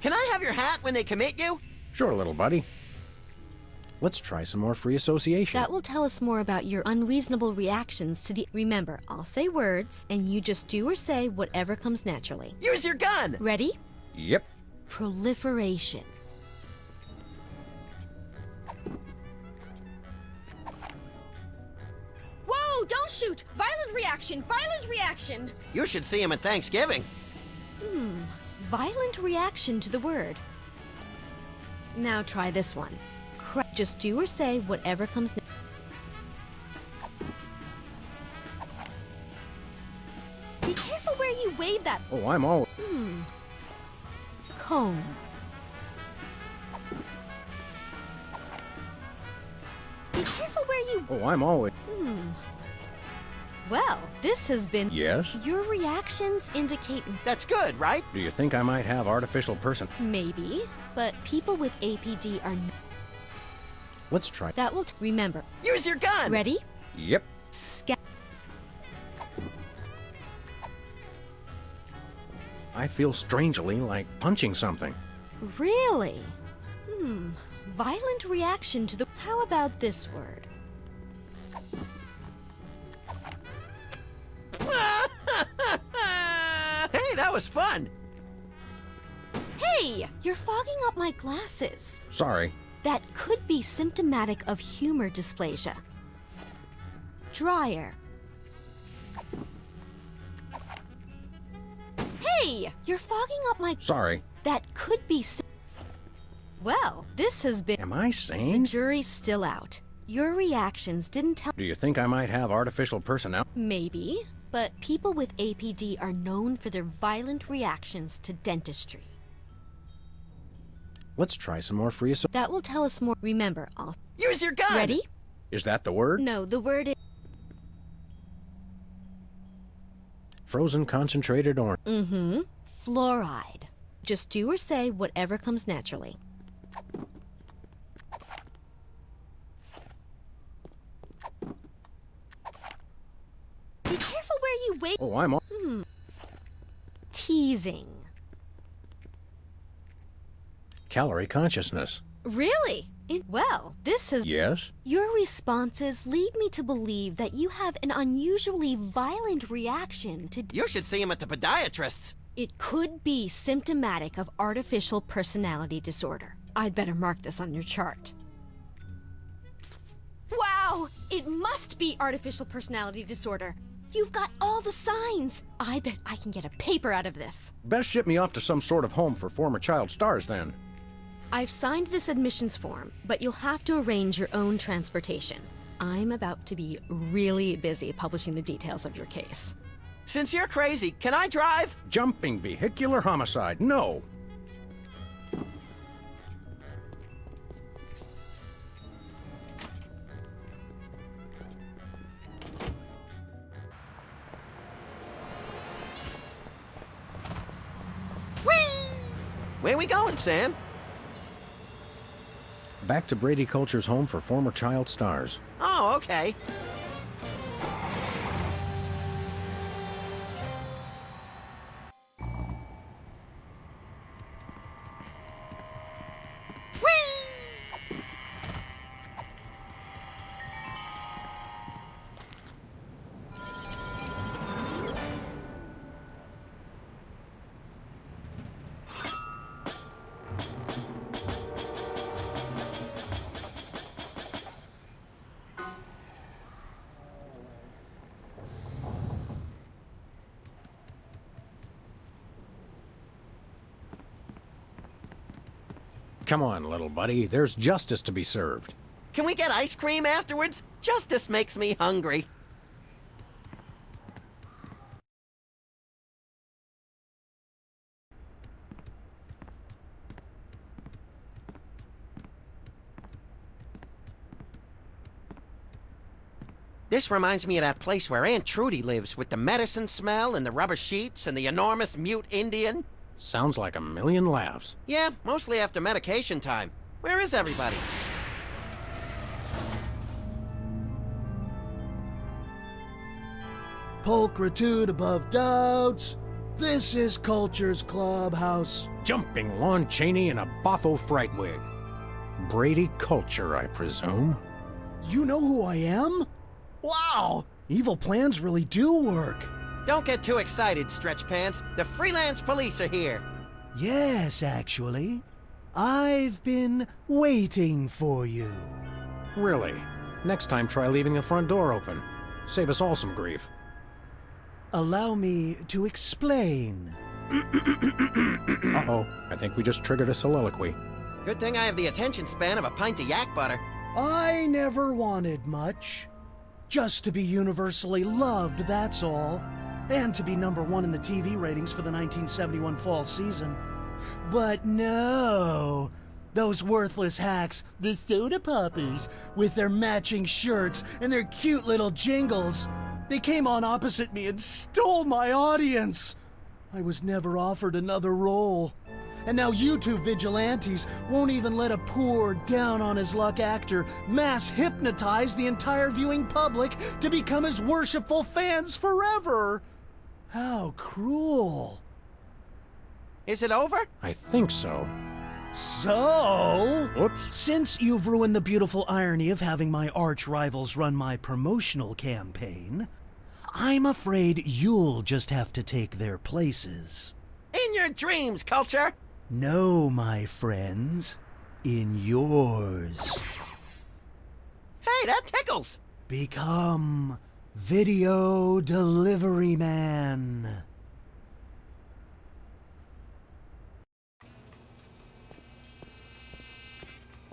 Can I have your hat when they commit you? Sure, little buddy. Let's try some more free association. That will tell us more about your unreasonable reactions to the... Remember, I'll say words, and you just do or say whatever comes naturally. Use your gun! Ready? Yep. Proliferation. Whoa, don't shoot! Violent reaction! Violent reaction! You should see him at Thanksgiving. Violent reaction to the word. Now try this one. Just do or say whatever comes... Be careful where you wave that... Oh, I'm all... Comb. Be careful where you... Oh, I'm always... Well, this has been... Yes? Your reactions indicate... That's good, right? Do you think I might have artificial person... Maybe, but people with APD are... Let's try... That will... Remember. Use your gun! Ready? Yep. I feel strangely like punching something. Really? Violent reaction to the... How about this word? Hey, that was fun! Hey! You're fogging up my glasses. Sorry. That could be symptomatic of humor dysplasia. Dryer. Hey! You're fogging up my... Sorry. That could be... Well, this has been... Am I The sane? jury's still out. Your reactions didn't tell... Do you think I might have artificial personality? Maybe, but people with APD are known for their violent reactions to dentistry. Let's try some more free association. That will tell us more. Remember, I'll... Use your gun! Ready? Is that the word? No, the word is... Frozen concentrated orange. Fluoride. Just do or say whatever comes naturally. Be careful where you wait. Oh, I'm all... Teasing. Calorie consciousness. Really? Well, this has... Yes? Your responses lead me to believe that you have an unusually violent reaction to... You should see him at the podiatrist's. It could be symptomatic of artificial personality disorder. I'd better mark this on your chart. Wow! It must be artificial personality disorder. You've got all the signs. I bet I can get a paper out of this. Best ship me off to some sort of home for former child stars, then. I've signed this admissions form, but you'll have to arrange your own transportation. I'm about to be really busy publishing the details of your case. Since you're crazy, can I drive? Jumping vehicular homicide, no. Whee! Where we going, Sam? Back to Brady Culture's home for former child stars. Oh, okay. Come on, little buddy. There's justice to be served. Can we get ice cream afterwards? Justice makes me hungry. This reminds me of that place where Aunt Trudy lives, with the medicine smell and the rubber sheets and the enormous mute Indian. Sounds like a million laughs. Yeah, mostly after medication time. Where is everybody? Pulchritude above doubts. This is Culture's clubhouse. Jumping Lon Chaney in a boffo fright wig. Brady Culture, I presume. You know who I am? Wow! Evil plans really do work. Don't get too excited, Stretch Pants. The freelance police are here. Yes, actually. I've been waiting for you. Really? Next time try leaving the front door open. Save us all some grief. Allow me to explain. Uh-oh, I think we just triggered a soliloquy. Good thing I have the attention span of a pint of yak butter. I never wanted much. Just to be universally loved, that's all. And to be #1 in the TV ratings for the 1971 fall season. But no, those worthless hacks, the soda poppers, with their matching shirts and their cute little jingles, they came on opposite me and stole my audience. I was never offered another role. And now YouTube vigilantes won't even let a poor, down-on-his-luck actor mass hypnotize the entire viewing public to become his worshipful fans forever. How cruel. Is it over? I think so. So, Whoops. since you've ruined the beautiful irony of having my arch rivals run my promotional campaign, I'm afraid you'll just have to take their places. In your dreams, Culture! No, my friends. In yours. Hey, that tickles! Become Video Delivery Man.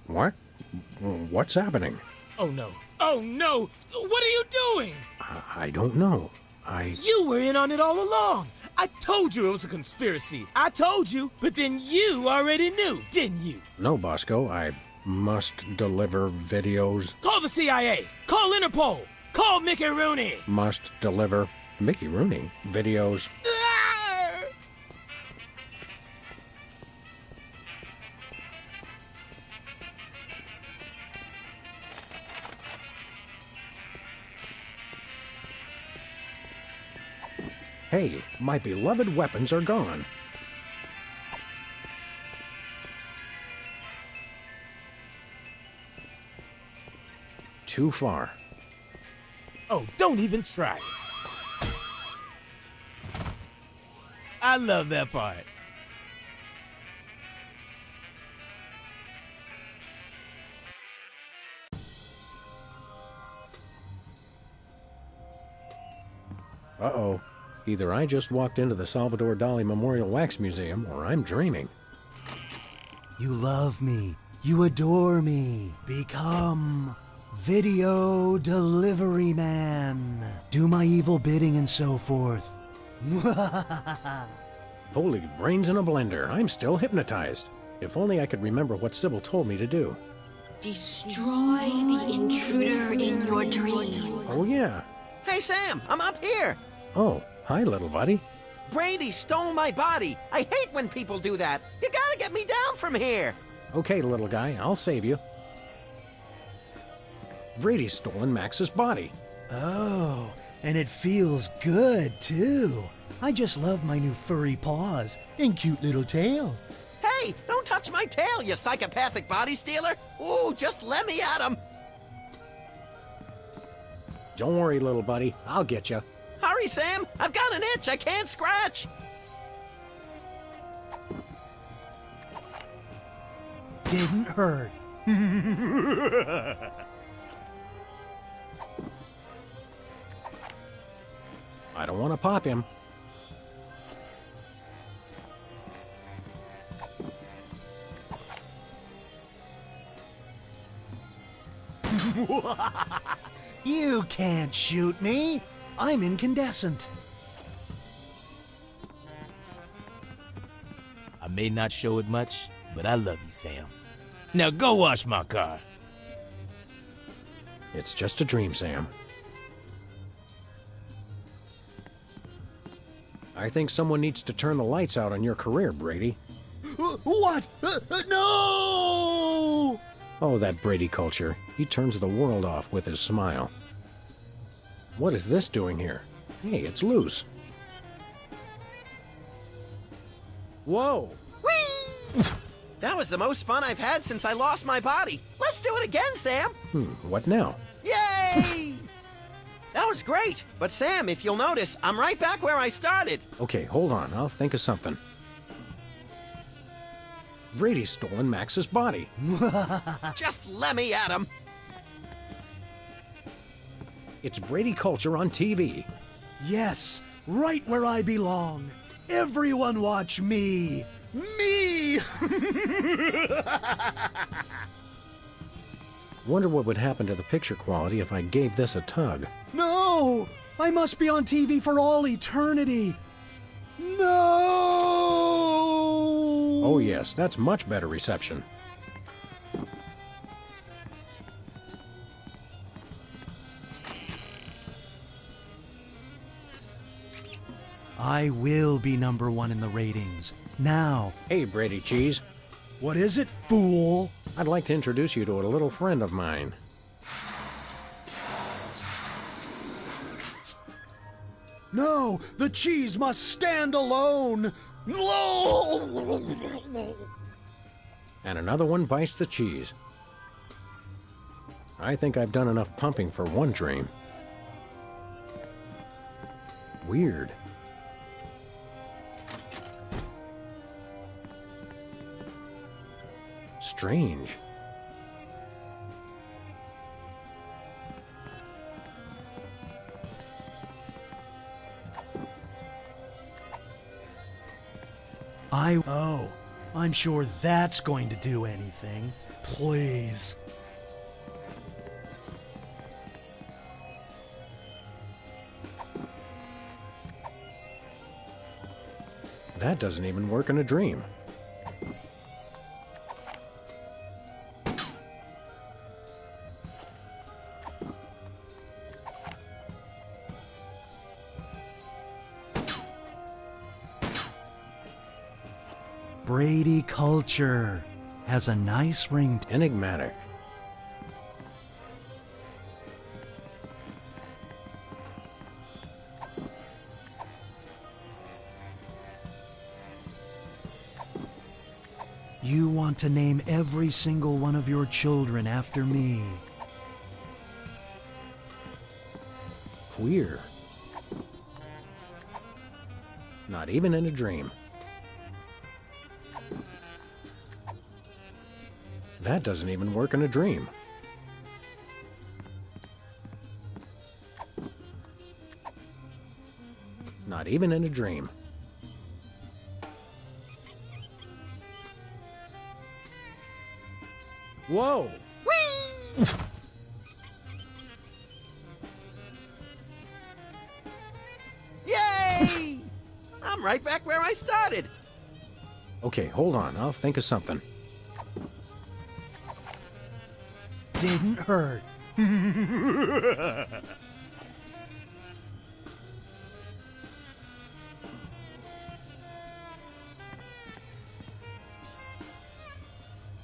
What? What's happening? Oh no. Oh no! What are you doing? I don't know. You were in on it all along! I told you it was a conspiracy. I told you, but then you already knew, didn't you? No, Bosco. I must deliver videos. Call the CIA! Call Interpol! Call Mickey Rooney! Must deliver Mickey Rooney videos. Hey, my beloved weapons are gone. too far. Oh, don't even try it. I love that part. Uh-oh. Either I just walked into the Salvador Dali Memorial Wax Museum, or I'm dreaming. You love me. You adore me. Become Video Delivery Man. Do my evil bidding and so forth. Holy brains in a blender. I'm still hypnotized. If only I could remember what Sybil told me to do. Destroy the intruder in your dream. Oh, yeah. Hey, Sam, I'm up here. Oh, hi, little buddy. Brady stole my body. I hate when people do that. You gotta get me down from here. Okay, little guy, I'll save you. Brady's stolen Max's body. Oh, and it feels good, too. I just love my new furry paws and cute little tail. Hey, don't touch my tail, you psychopathic body stealer. Ooh, just let me at him. Don't worry, little buddy. I'll get you. Hurry, Sam. I've got an itch I can't scratch. Didn't hurt. I don't want to pop him. You can't shoot me. I'm incandescent. I may not show it much, but I love you, Sam. Now go wash my car. It's just a dream, Sam. I think someone needs to turn the lights out on your career, Brady. What? No! Oh, that Brady culture. He turns the world off with his smile. What is this doing here? Hey, it's loose. Whoa! Whee! That was the most fun I've had since I lost my body. Let's do it again, Sam. What now? Yay! That was great. But Sam, if you'll notice, I'm right back where I started. Okay, hold on. I'll think of something. Brady's stolen Max's body. Just let me at him. It's Brady culture on TV. Yes, right where I belong. Everyone watch me. Me! Wonder what would happen to the picture quality if I gave this a tug. No! I must be on TV for all eternity. No! Oh yes, that's much better reception. I will be #1 in the ratings. Now. Hey, Brady Cheese. What is it, fool? I'd like to introduce you to a little friend of mine. No, the cheese must stand alone. No! And another one bites the cheese. I think I've done enough pumping for one dream. Weird. Strange. Oh, I'm sure that's going to do anything. Please. That doesn't even work in a dream. Brady culture has a nice ring. Enigmatic. You want to name every single one of your children after me. Queer. Not even in a dream. That doesn't even work in a dream. Not even in a dream. Whoa! Whee! Yay! I'm right back where I started. Okay, hold on. I'll think of something. Didn't hurt.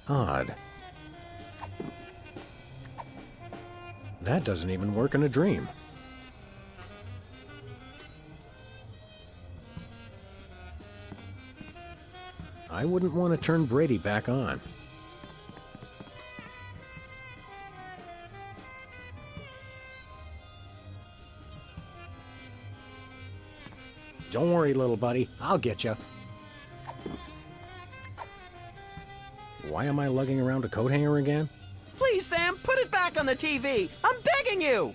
Odd. That doesn't even work in a dream. I wouldn't want to turn Brady back on. Don't worry, little buddy. I'll get you. Why am I lugging around a coat hanger again? Please, Sam, put it back on the TV. I'm begging you.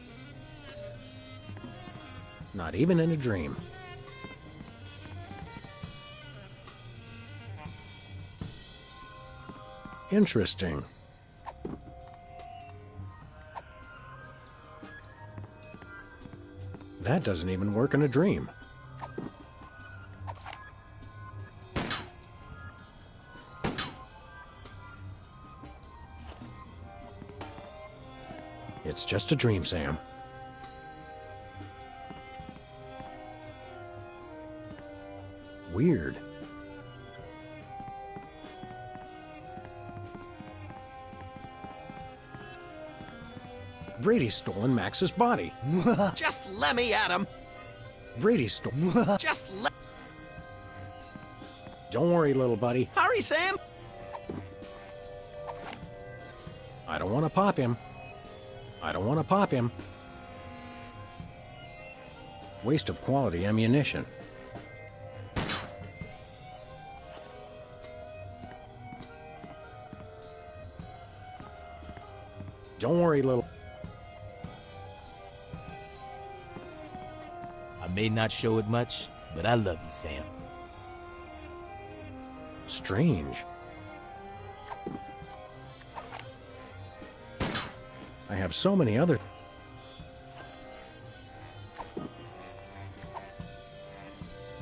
Not even in a dream. Interesting. That doesn't even work in a dream. It's just a dream, Sam. Weird. Brady's stolen Max's body. Just let me at him. Brady's stolen. Just let... Don't worry, little buddy. Hurry, Sam. I don't want to pop him. I don't want to pop him. Waste of quality ammunition. Don't worry, little... I may not show it much, but I love you, Sam. Strange. I have so many other...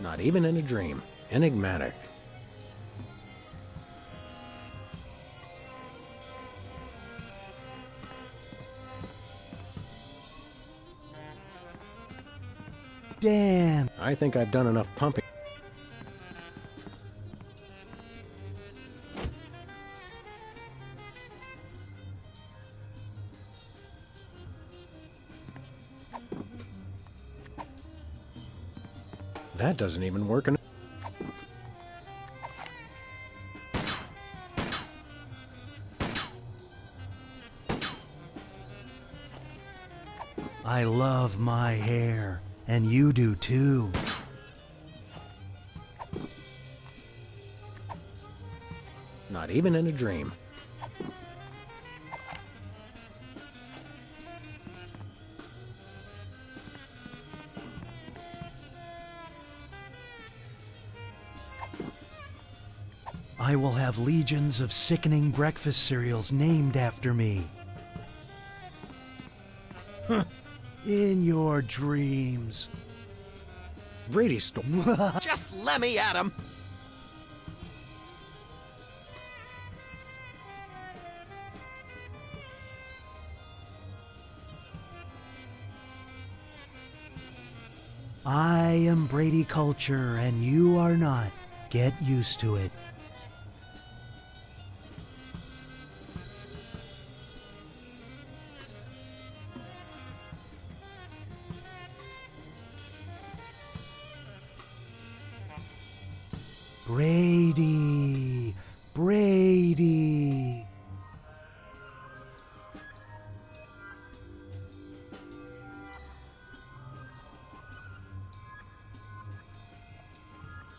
Not even in a dream. Enigmatic. Dan. I think I've done enough pumping. That doesn't even work in... I love my hair, and you do too. Not even in a dream. I will have legions of sickening breakfast cereals named after me. In your dreams. Brady stole... Just let me at him. I am Brady culture, and you are not. Get used to it. Brady, Brady.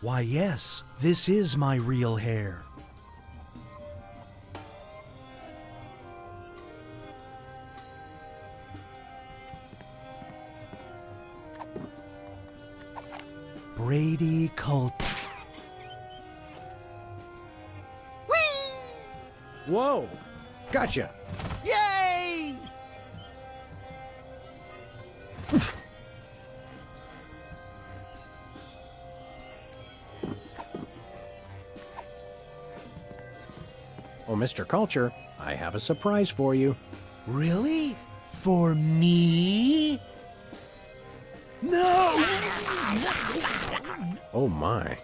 Why, yes, this is my real hair. Brady Culture. Whoa! Gotcha! Yay! Oh, Mr. Culture, I have a surprise for you. Really? For me? No! Oh my.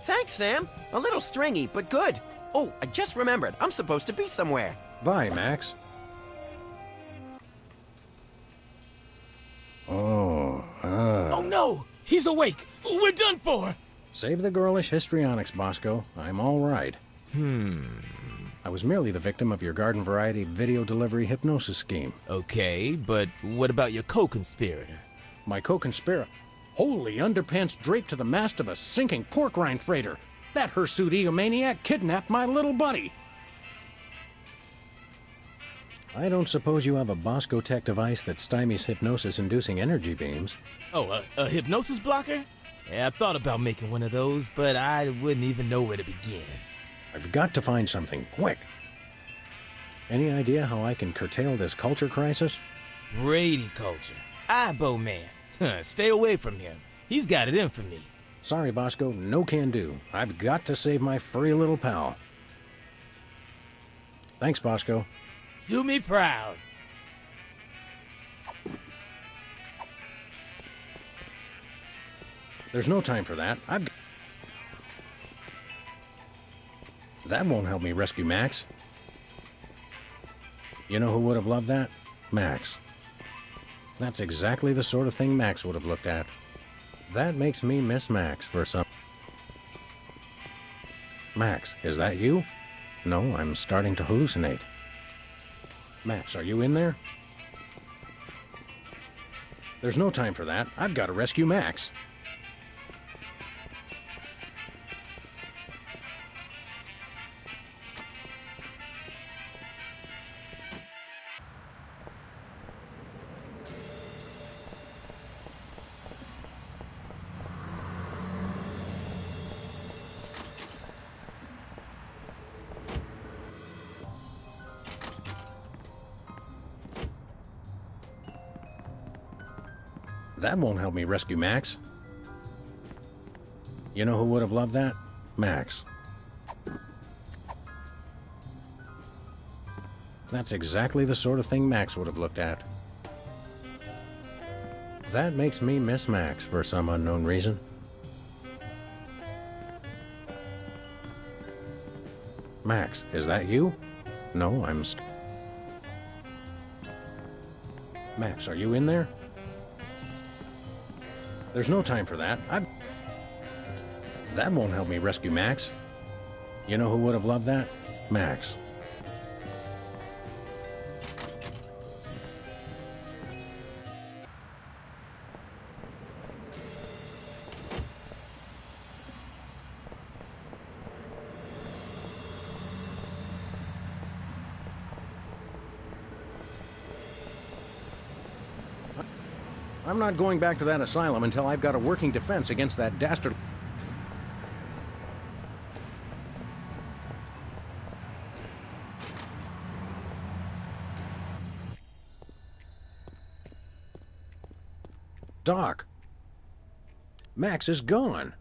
Thanks, Sam. A little stringy, but good. Oh, I just remembered. I'm supposed to be somewhere. Bye, Max. Oh no! He's awake! We're done for! Save the girlish histrionics, Bosco. I'm all right. I was merely the victim of your garden variety video delivery hypnosis scheme. Okay, but what about your co-conspirator? My co-conspirator. Holy underpants draped to the mast of a sinking pork rind freighter. That hirsute egomaniac kidnapped my little buddy. I don't suppose you have a Bosco Tech device that stymies hypnosis-inducing energy beams. Oh, a hypnosis blocker? Yeah, I thought about making one of those, but I wouldn't even know where to begin. I've got to find something, quick. Any idea how I can curtail this culture crisis? Brady culture. Ibo man. Stay away from him. He's got it in for me. Sorry, Bosco, no can do. I've got to save my furry little pal. Thanks, Bosco. Do me proud. There's no time for that. That won't help me rescue Max. You know who would have loved that? Max. That's exactly the sort of thing Max would have looked at. That makes me miss Max for some... Max, is that you? No, I'm starting to hallucinate. Max, are you in there? There's no time for that. I've got to rescue Max. That won't help me rescue Max. You know who would have loved that? Max. That's exactly the sort of thing Max would have looked at. That makes me miss Max for some unknown reason. Max, is that you? No, I'm... Max, are you in there? There's no time for that. That won't help me rescue Max. You know who would have loved that? Max. I'm not going back to that asylum until I've got a working defense against that dastard. Doc, Max is gone.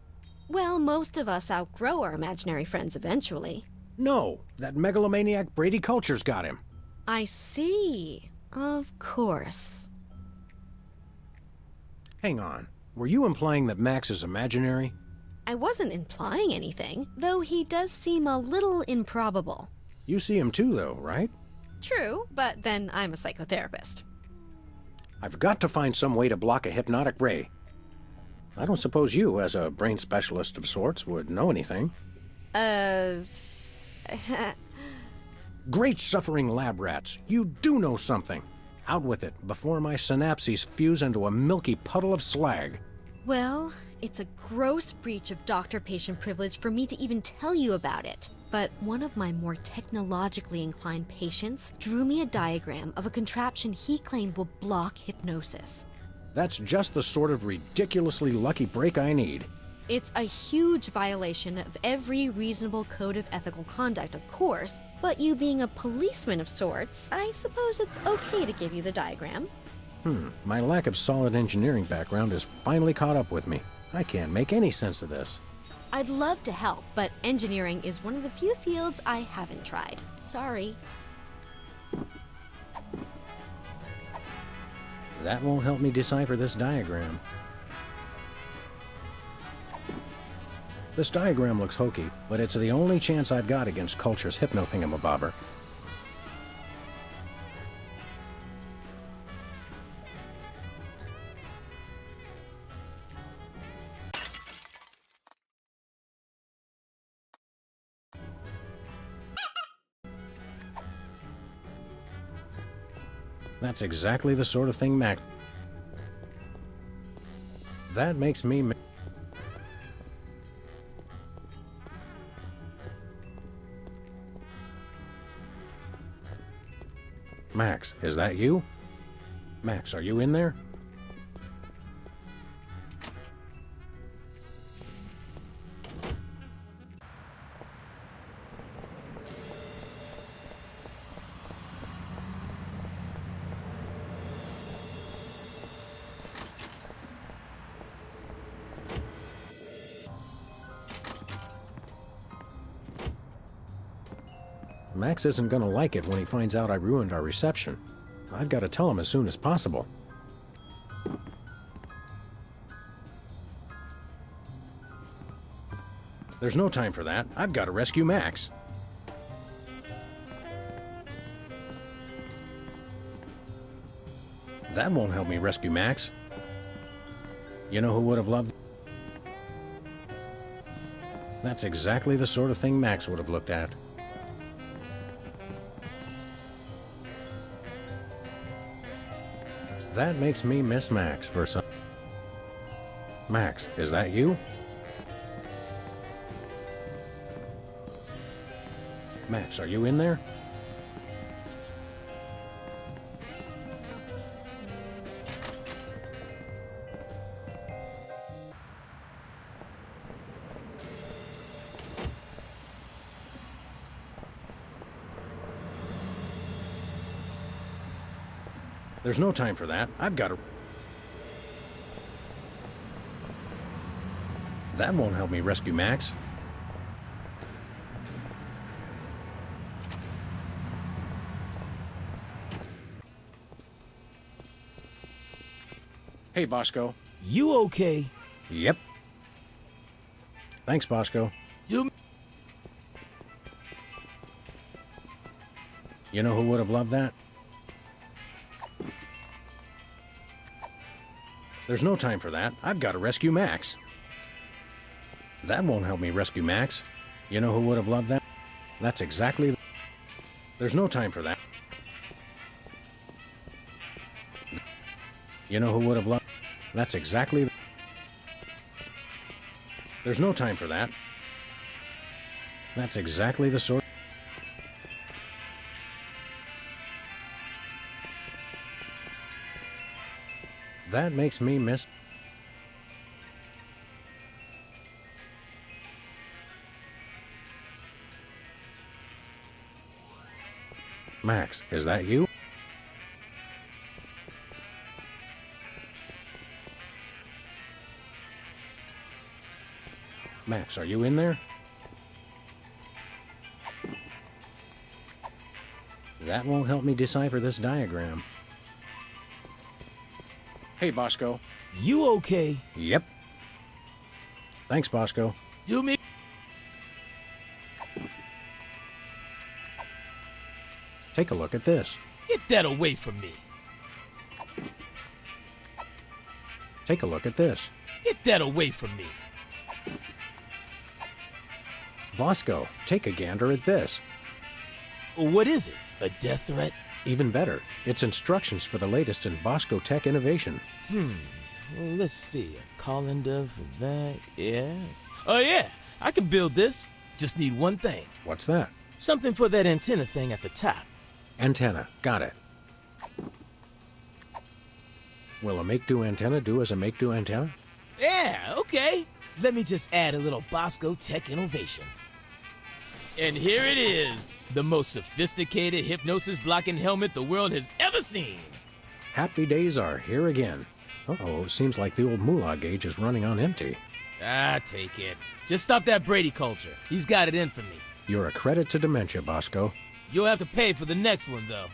Well, most of us outgrow our imaginary friends eventually. No, that megalomaniac Brady Culture's got him. I see. Of course. Hang on. Were you implying that Max is imaginary? I wasn't implying anything, though he does seem a little improbable. You see him too, though, right? True, but then I'm a psychotherapist. I've got to find some way to block a hypnotic ray. I don't suppose you, as a brain specialist of sorts, would know anything. Great suffering lab rats, you do know something. Out with it, before my synapses fuse into a milky puddle of slag. Well, it's a gross breach of doctor-patient privilege for me to even tell you about it. But one of my more technologically inclined patients drew me a diagram of a contraption he claimed will block hypnosis. That's just the sort of ridiculously lucky break I need. It's a huge violation of every reasonable code of ethical conduct, of course, but you being a policeman of sorts, I suppose it's okay to give you the diagram. My lack of solid engineering background has finally caught up with me. I can't make any sense of this. I'd love to help, but engineering is one of the few fields I haven't tried. Sorry. That won't help me decipher this diagram. This diagram looks hokey, but it's the only chance I've got against Culture's hypno-thingamabobber. That's exactly the sort of thing Max... That makes me... Max, is that you? Max, are you in there? Max isn't gonna like it when he finds out I ruined our reception. I've got to tell him as soon as possible. There's no time for that. I've got to rescue Max. That won't help me rescue Max. You know who would have loved... That's exactly the sort of thing Max would have looked at. That makes me miss Max for some... Max, is that you? Max, are you in there? There's no time for that. I've got to... That won't help me rescue Max. Hey, Bosco. You okay? Yep. Thanks, Bosco. You know who would have loved that? There's no time for that. I've got to rescue Max. That won't help me rescue Max. You know who would have loved that? That's exactly... There's no time for that. You know who would have loved... That's exactly... There's no time for that. That's exactly the sort... That makes me miss... Max, is that you? Max, are you in there? That won't help me decipher this diagram. Hey, Bosco. You okay? Yep. Thanks, Bosco. Do me... Take a look at this. Get that away from me. Take a look at this. Get that away from me. Bosco, take a gander at this. What is it? A death threat? Even better, it's instructions for the latest in Bosco tech innovation. Well, let's see. A colander for that, yeah. Oh, yeah, I can build this. Just need one thing. What's that? Something for that antenna thing at the top. Antenna. Got it. Will a make-do antenna do as a make-do antenna? Yeah, okay. Let me just add a little Bosco tech innovation. And here it is, the most sophisticated hypnosis-blocking helmet the world has ever seen. Happy days are here again. Uh-oh, it seems like the old moolah gauge is running on empty. Ah, take it. Just stop that Brady culture. He's got it in for me. You're a credit to dementia, Bosco. You'll have to pay for the next one, though.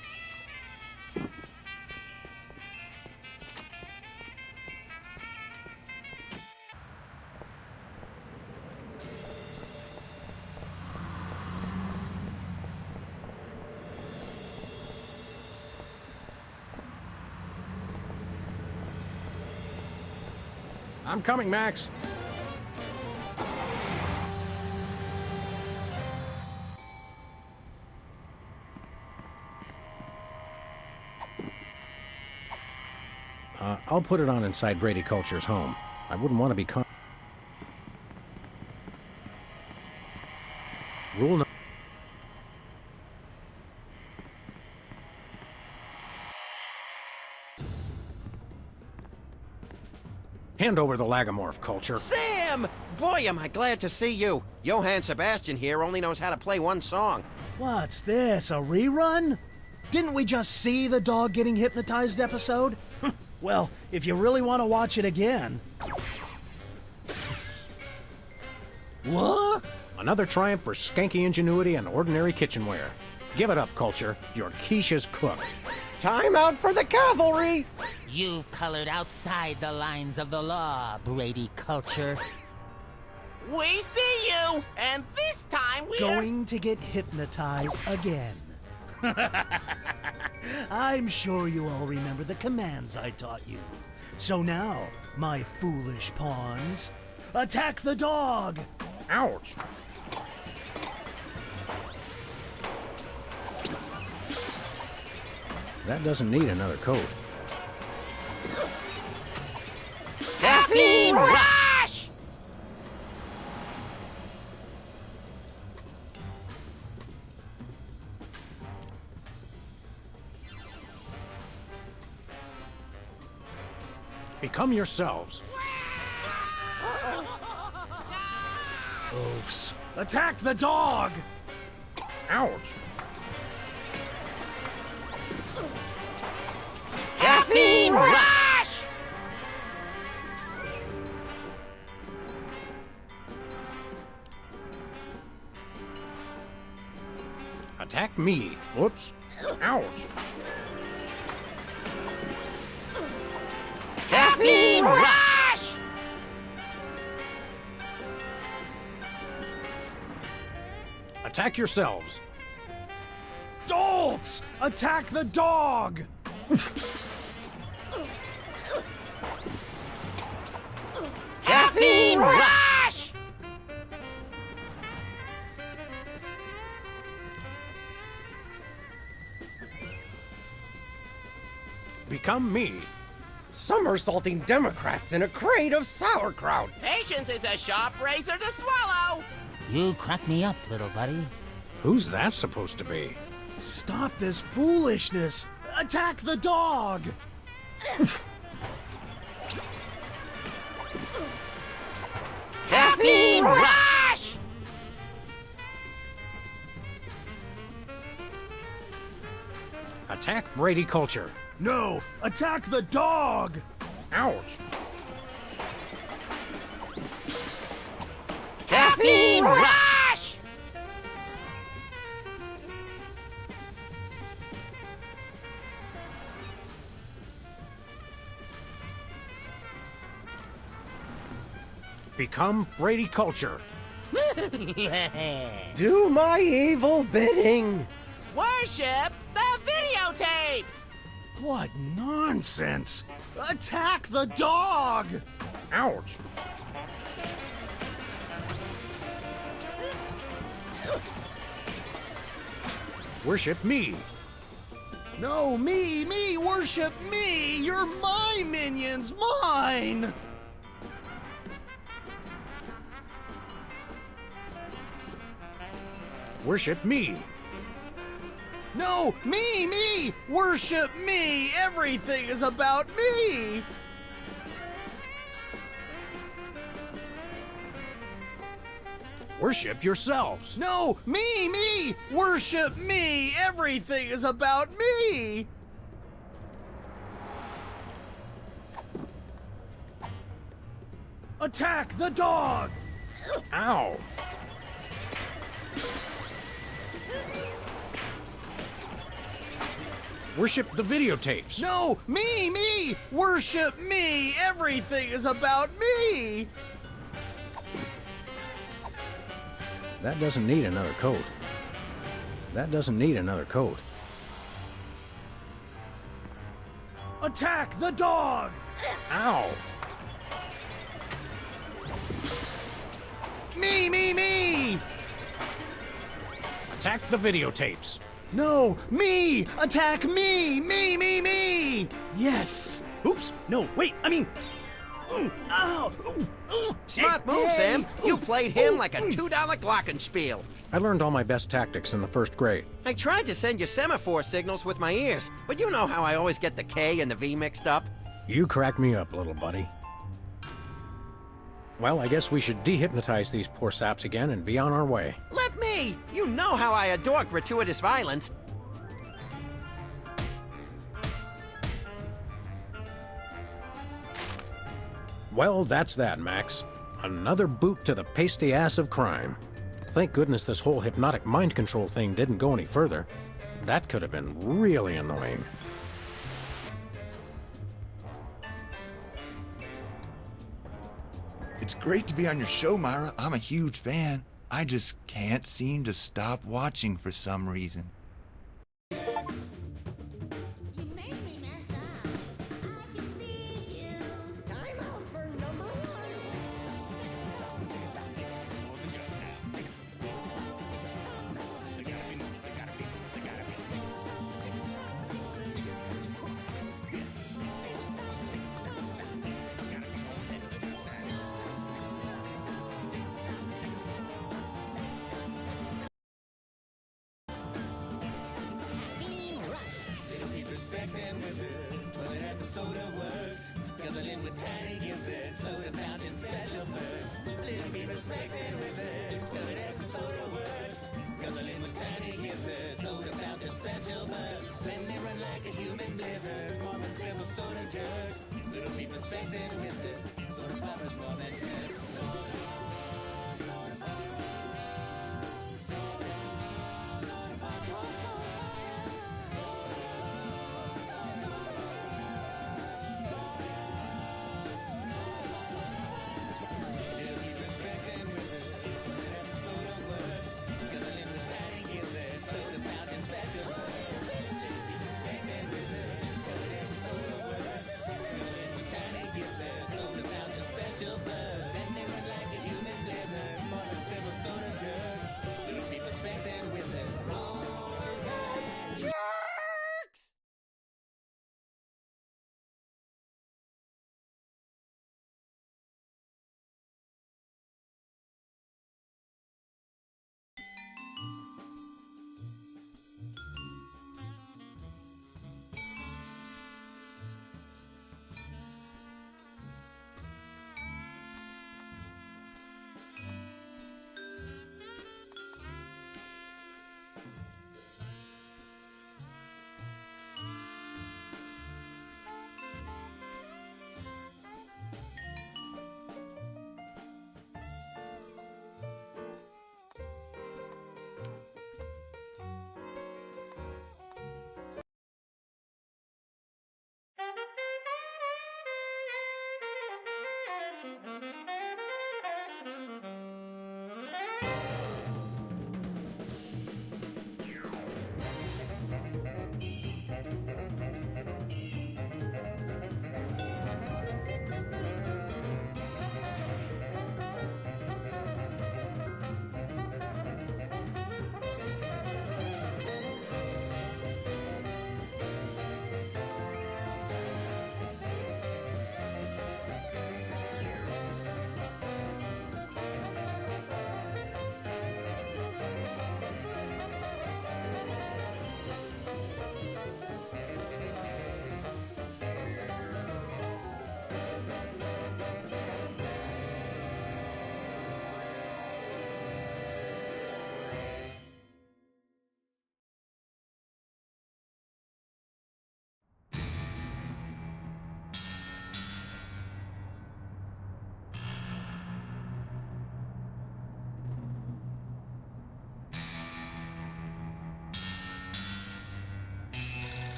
I'm coming, Max. I'll put it on inside Brady Culture's home. I wouldn't want to be caught. Rule no. Hand over the Lagomorph, Culture. Sam! Boy, am I glad to see you. Johann Sebastian here only knows how to play one song. What's this, a rerun? Didn't we just see the dog getting hypnotized episode? Well, if you really want to watch it again... What? Another triumph for skanky ingenuity and ordinary kitchenware. Give it up, Culture. Your quiche is cooked. Time out for the cavalry! You've colored outside the lines of the law, Brady Culture. We see you, and this time we're Going to get hypnotized again. I'm sure you all remember the commands I taught you. So now, my foolish pawns, attack the dog! Ouch! That doesn't need another coat. Caffeine Rush! Become yourselves. Oofs. Attack the dog! Ouch! Caffeine Rush! Attack me. Whoops. Ouch. Caffeine Rush! Attack yourselves. Dolts! Attack the dog! Caffeine Rush! Become me. Somersaulting Democrats in a crate of sauerkraut. Patience is a sharp razor to swallow. You crack me up, little buddy. Who's that supposed to be? Stop this foolishness! Attack the dog! Caffeine Rush! Attack Brady Culture. No! Attack the dog! Ouch! Caffeine Rush! Become Brady Culture. Do my evil bidding. Worship the videotapes! What nonsense! Attack the dog! Ouch! Worship me. No, me, worship me! You're my minions, mine! Worship me. No, me! Worship me! Everything is about me! Worship yourselves. No, me! Worship me! Everything is about me! Attack the dog! Ow. Worship the videotapes. No, me! Worship me! Everything is about me! That doesn't need another coat. That doesn't need another coat. Attack the dog! Ow. Me! Attack the videotapes. No, me! Attack me! Me! Yes! Oops. No, wait, I mean... Ow! Smart move, Sam. You played him like a $2 glockenspiel. I learned all my best tactics in the first grade. I tried to send you semaphore signals with my ears, but you know how I always get the K and the V mixed up. You crack me up, little buddy. Well, I guess we should dehypnotize these poor saps again and be on our way. Let me! You know how I adore gratuitous violence. Well, that's that, Max. Another boot to the pasty ass of crime. Thank goodness this whole hypnotic mind control thing didn't go any further. That could have been really annoying. It's great to be on your show, Myra. I'm a huge fan. I just can't seem to stop watching for some reason.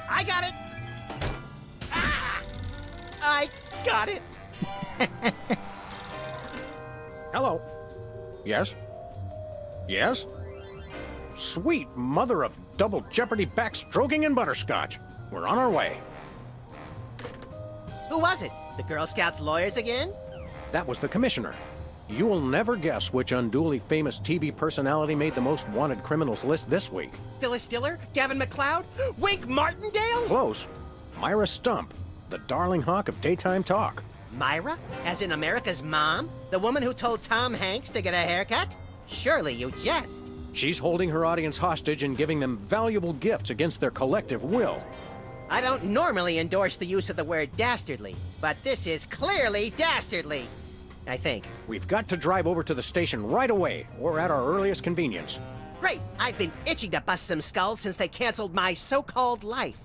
I got it! Ah! I got it! Hello. Yes? Yes? Sweet mother of double jeopardy backstroking and butterscotch. We're on our way. Who was it? The Girl Scouts lawyers again? That was the commissioner. You will never guess which unduly famous TV personality made the most wanted criminals list this week. Phyllis Diller? Gavin McLeod? Wink Martindale? Close. Myra Stump, the darling hawk of daytime talk. Myra? As in America's mom? The woman who told Tom Hanks to get a haircut? Surely you jest. She's holding her audience hostage and giving them valuable gifts against their collective will. I don't normally endorse the use of the word dastardly, but this is clearly dastardly. I think. We've got to drive over to the station right away, or at our earliest convenience. Great! I've been itching to bust some skulls since they canceled my so-called life.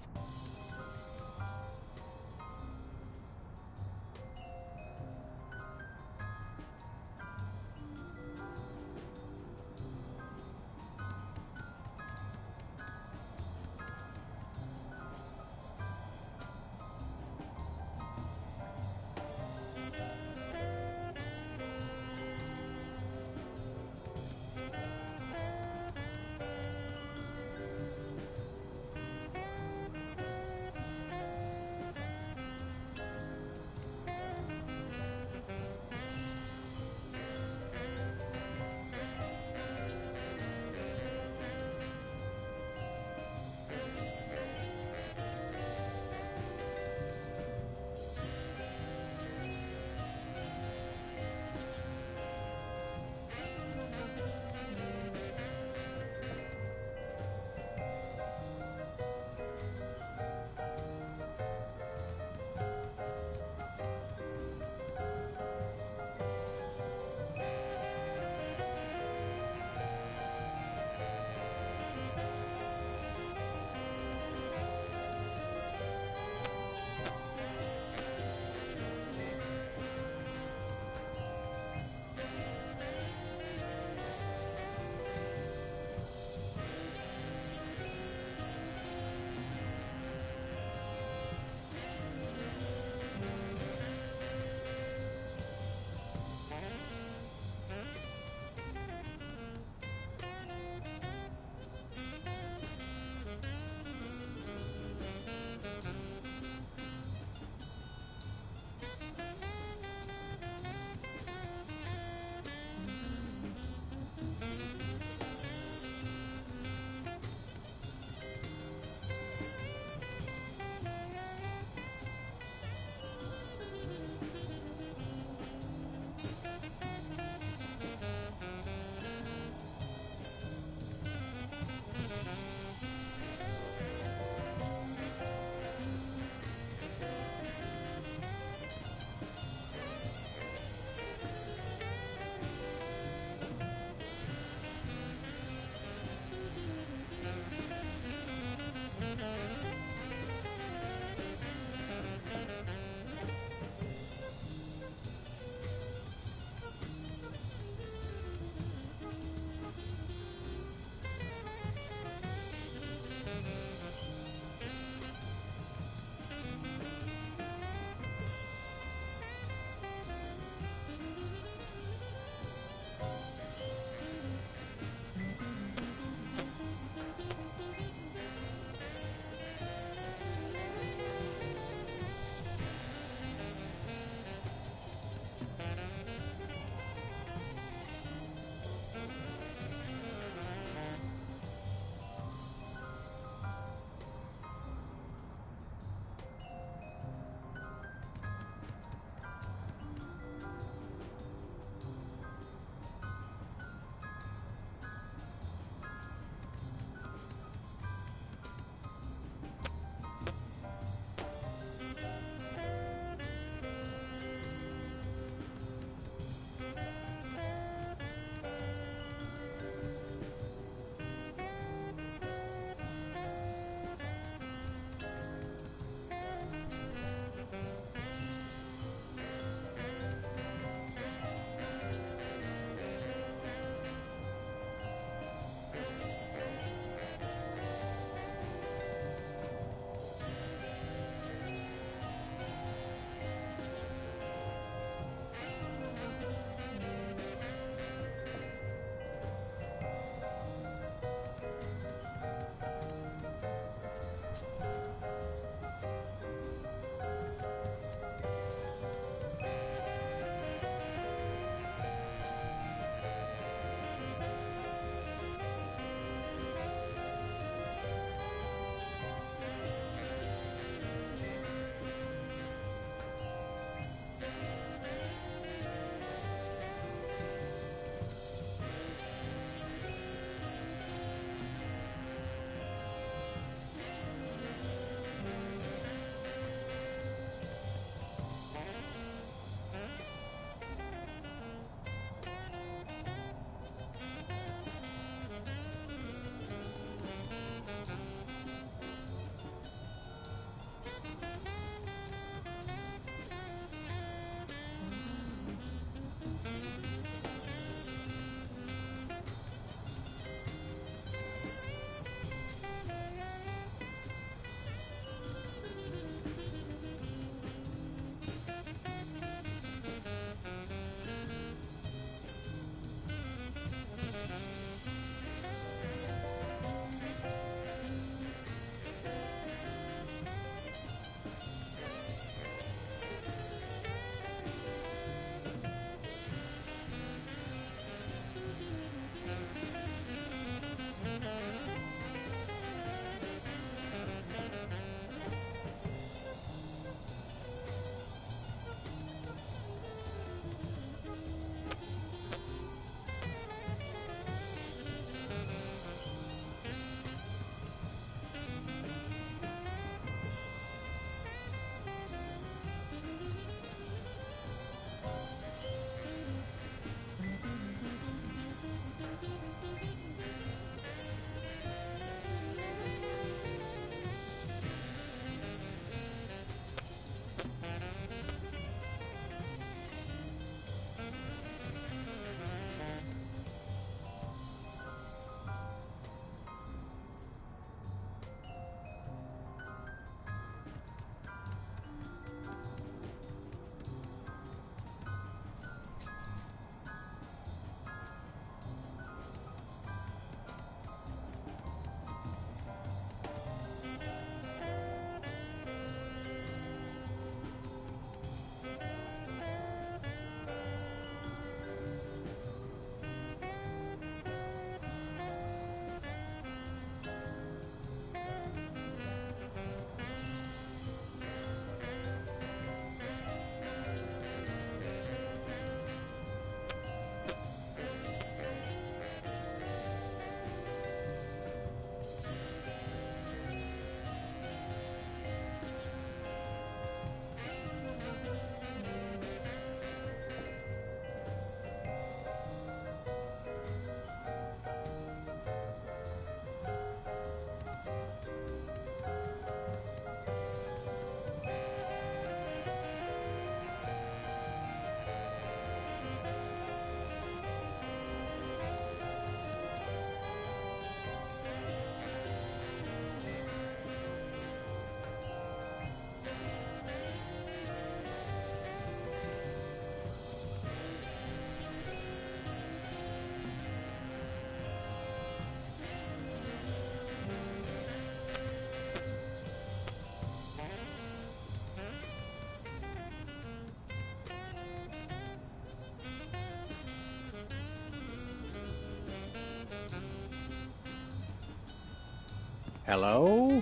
Hello?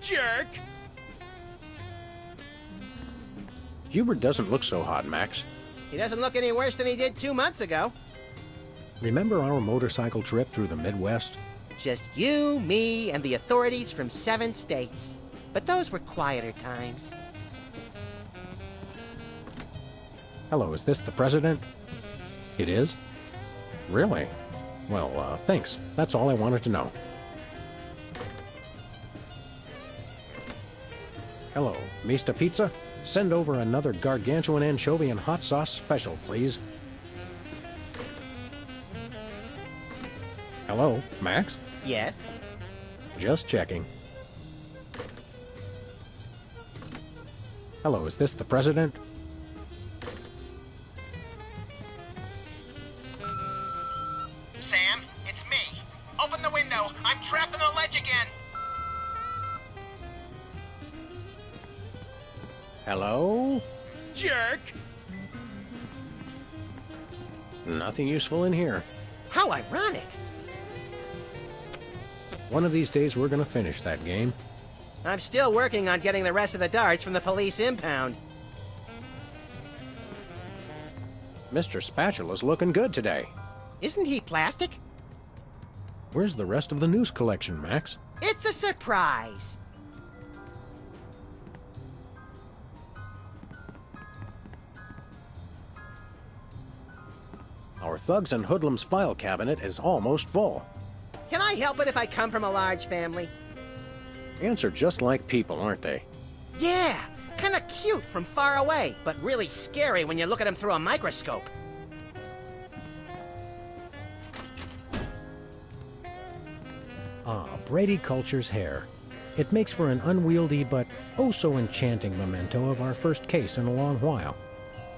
Jerk! Hubert doesn't look so hot, Max. He doesn't look any worse than he did 2 months ago. Remember our motorcycle trip through the Midwest? Just you, me, and the authorities from 7 states. But those were quieter times. Hello, is this the president? It is? Really? Well, thanks. That's all I wanted to know. Hello, Mr. Pizza? Send over another gargantuan anchovy and hot sauce special, please. Hello, Max? Yes? Just checking. Hello, is this the president? Sam, it's me. Open the window. I'm trapped in the ledge again. Hello? Jerk! Nothing useful in here. How ironic. One of these days we're gonna finish that game. I'm still working on getting the rest of the darts from the police impound. Mr. Spatula's looking good today. Isn't he plastic? Where's the rest of the news collection, Max? It's a surprise. Our Thugs and Hoodlums file cabinet is almost full. Can I help it if I come from a large family? Ants are just like people, aren't they? Yeah, kinda cute from far away, but really scary when you look at them through a microscope. Ah, Brady Culture's hair. It makes for an unwieldy but oh-so-enchanting memento of our first case in a long while.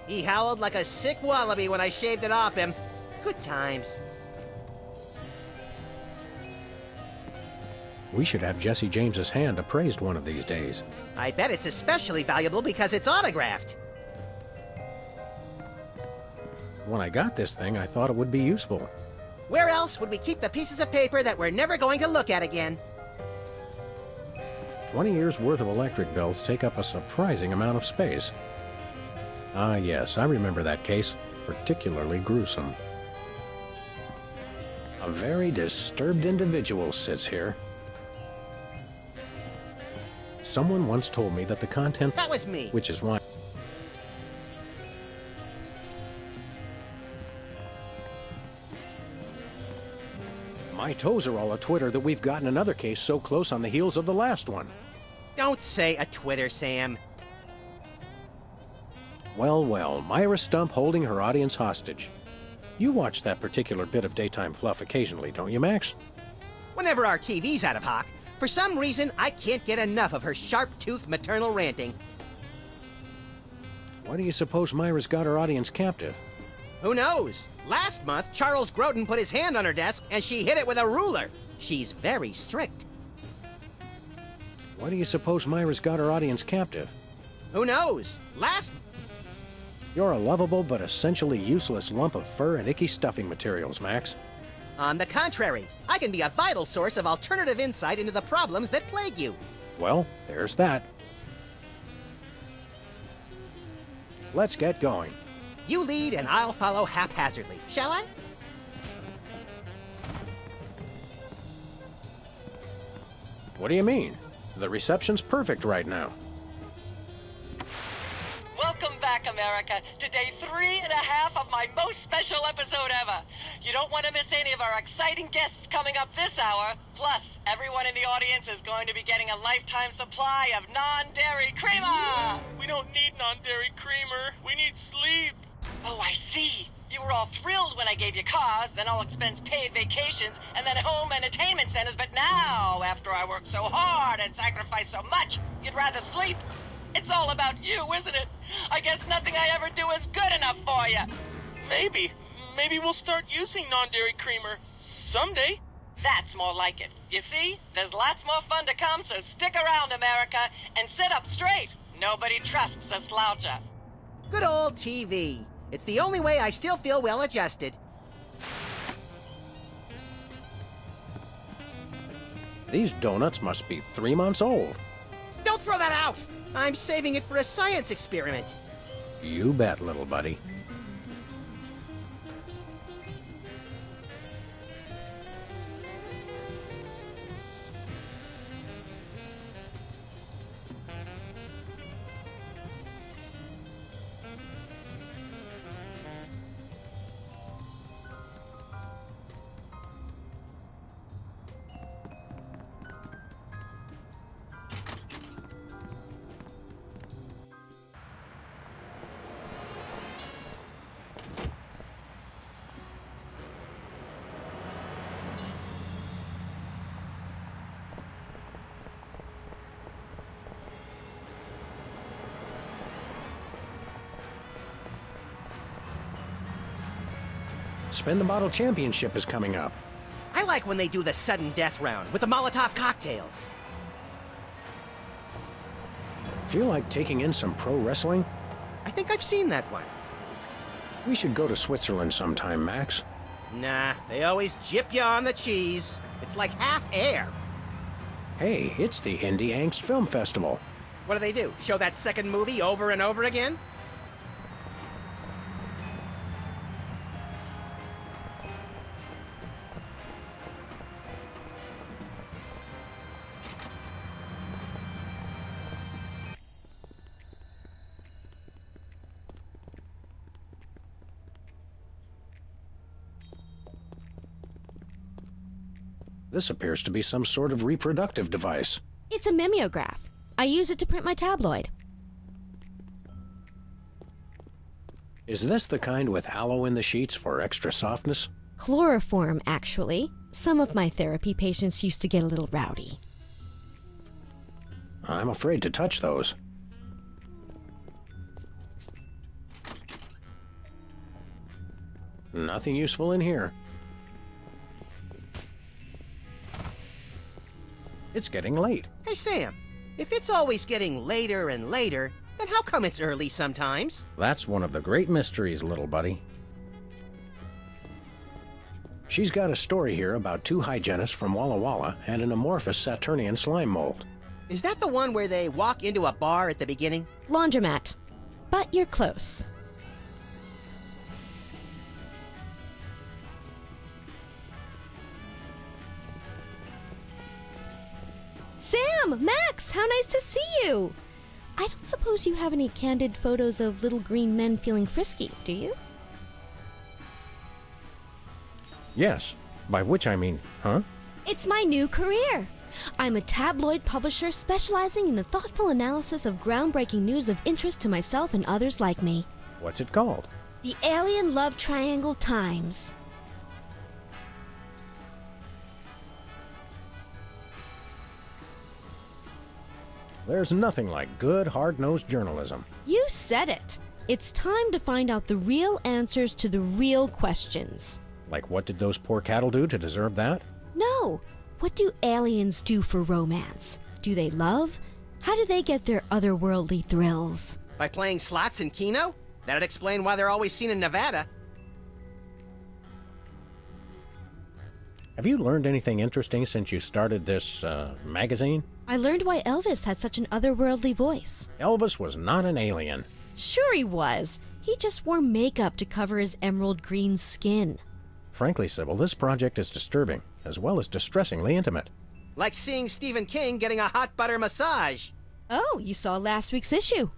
He howled like a sick wallaby when I shaved it off him. Good times. We should have Jesse James's hand appraised one of these days. I bet it's especially valuable because it's autographed. When I got this thing, I thought it would be useful. Where else would we keep the pieces of paper that we're never going to look at again? 20 years' worth of electric bills take up a surprising amount of space. Ah, yes, I remember that case. Particularly gruesome. A very disturbed individual sits here. Someone once told me that the content... That was me. Which is why... My toes are all a-twitter that we've gotten another case so close on the heels of the last one. Don't say a Twitter, Sam. Well, well, Myra Stump holding her audience hostage. You watch that particular bit of daytime fluff occasionally, don't you, Max? Whenever our TV's out of hock, for some reason, I can't get enough of her sharp-toothed maternal ranting. Why do you suppose Myra's got her audience captive? Who knows? Last month, Charles Grodin put his hand on her desk and she hit it with a ruler. She's very strict. Why do you suppose Myra's got her audience captive? Who knows? You're a lovable but essentially useless lump of fur and icky stuffing materials, Max. On the contrary, I can be a vital source of alternative insight into the problems that plague you. Well, there's that. Let's get going. You lead and I'll follow haphazardly, shall I? What do you mean? The reception's perfect right now. Welcome back, America, to day 3.5 of my most special episode ever. You don't want to miss any of our exciting guests coming up this hour. Plus, everyone in the audience is going to be getting a lifetime supply of non-dairy creamer. We don't need non-dairy creamer. We need sleep. Oh, I see. You were all thrilled when I gave you cars, then all-expense-paid vacations, and then home entertainment centers. But now, after I worked so hard and sacrificed so much, you'd rather sleep. It's all about you, isn't it? I guess nothing I ever do is good enough for you. Maybe we'll start using non-dairy creamer someday. That's more like it. You see, there's lots more fun to come, so stick around, America, and sit up straight. Nobody trusts a sloucher. Good old TV. It's the only way I still feel well-adjusted. These donuts must be 3 months old. Don't throw that out! I'm saving it for a science experiment. You bet, little buddy. Spin the Bottle Championship is coming up. I like when they do the sudden death round with the Molotov cocktails. Feel like taking in some pro wrestling? I think I've seen that one. We should go to Switzerland sometime, Max. Nah, they always jip you on the cheese. It's like half air. Hey, it's the Indie Angst Film Festival. What do they do? Show that second movie over and over again? This appears to be some sort of reproductive device. It's a mimeograph. I use it to print my tabloid. Is this the kind with aloe in the sheets for extra softness? Chloroform, actually. Some of my therapy patients used to get a little rowdy. I'm afraid to touch those. Nothing useful in here. It's getting late. Hey, Sam, if it's always getting later and later, then how come it's early sometimes? That's one of the great mysteries, little buddy. She's got a story here about 2 hygienists from Walla Walla and an amorphous Saturnian slime mold. Is that the one where they walk into a bar at the beginning? Laundromat. But you're close. Sam! Max! How nice to see you! I don't suppose you have any candid photos of little green men feeling frisky, do you? Yes, by which I mean, huh? It's my new career. I'm a tabloid publisher specializing in the thoughtful analysis of groundbreaking news of interest to myself and others like me. What's it called? The Alien Love Triangle Times. There's nothing like good, hard-nosed journalism. You said it. It's time to find out the real answers to the real questions. Like, what did those poor cattle do to deserve that? No. What do aliens do for romance? Do they love? How do they get their otherworldly thrills? By playing slots in Keno? That'd explain why they're always seen in Nevada. Have you learned anything interesting since you started this, magazine? I learned why Elvis had such an otherworldly voice. Elvis was not an alien. Sure he was. He just wore makeup to cover his emerald green skin. Frankly, Sybil, this project is disturbing, as well as distressingly intimate. Like seeing Stephen King getting a hot butter massage. Oh, you saw last week's issue.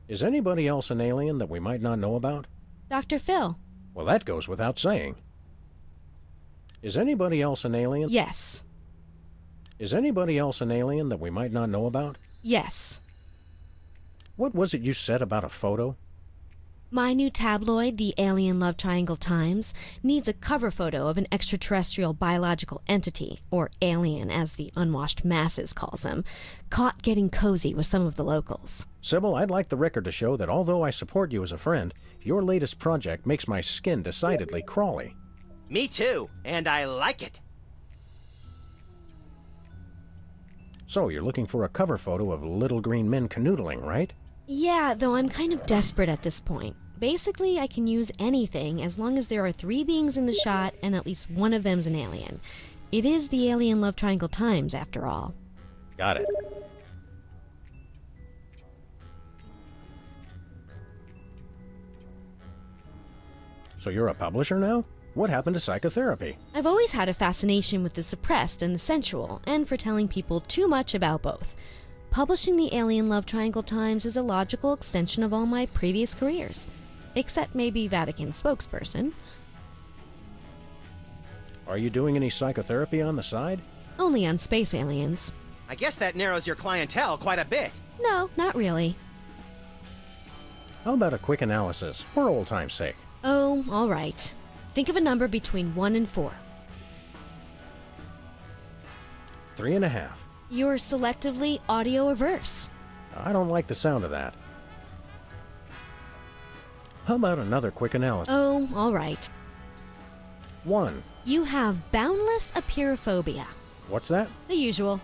Is anybody else an alien that we might not know about? Dr. Phil. Well, that goes without saying. Is anybody else an alien? Yes. Is anybody else an alien that we might not know about? Yes. What was it you said about a photo? My new tabloid, the Alien Love Triangle Times, needs a cover photo of an extraterrestrial biological entity, or alien as the unwashed masses calls them, caught getting cozy with some of the locals. Sybil, I'd like the record to show that although I support you as a friend, your latest project makes my skin decidedly crawly. Me too, and I like it. So, you're looking for a cover photo of little green men canoodling, right? Yeah, though I'm kind of desperate at this point. Basically, I can use anything as long as there are 3 beings in the shot and at least one of them's an alien. It is the alien love triangle times, after all. Got it. So you're a publisher now? What happened to psychotherapy? I've always had a fascination with the suppressed and the sensual, and for telling people too much about both. Publishing the Alien Love Triangle Times is a logical extension of all my previous careers. Except maybe Vatican spokesperson. Are you doing any psychotherapy on the side? Only on space aliens. I guess that narrows your clientele quite a bit. No, not really. How about a quick analysis, for old time's sake? Oh, all right. Think of a number between 1 and 4. 3.5. You're selectively audio averse. I don't like the sound of that. How about another quick analysis? Oh, all right. 1. You have boundless apeirophobia. What's that? The usual.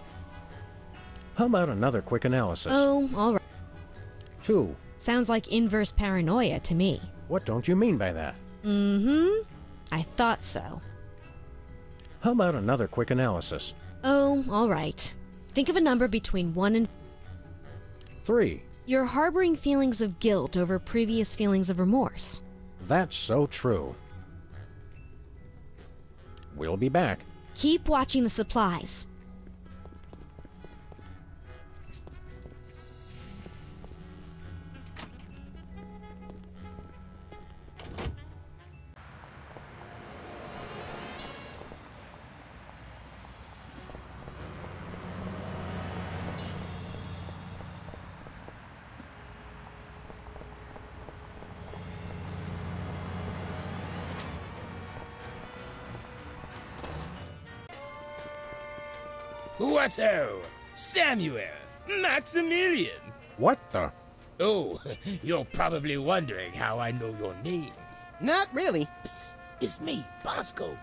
How about another quick analysis? Oh, all right. 2. Sounds like inverse paranoia to me. What don't you mean by that? Mm-hmm. I thought so. How about another quick analysis? Oh, all right. Think of a number between 1 and 3. You're harboring feelings of guilt over previous feelings of remorse. That's so true. We'll be back. Keep watching the supplies. What-ho? Samuel! Maximilian! What the? Oh, you're probably wondering how I know your names. Not really. Psst, it's me, Bosco.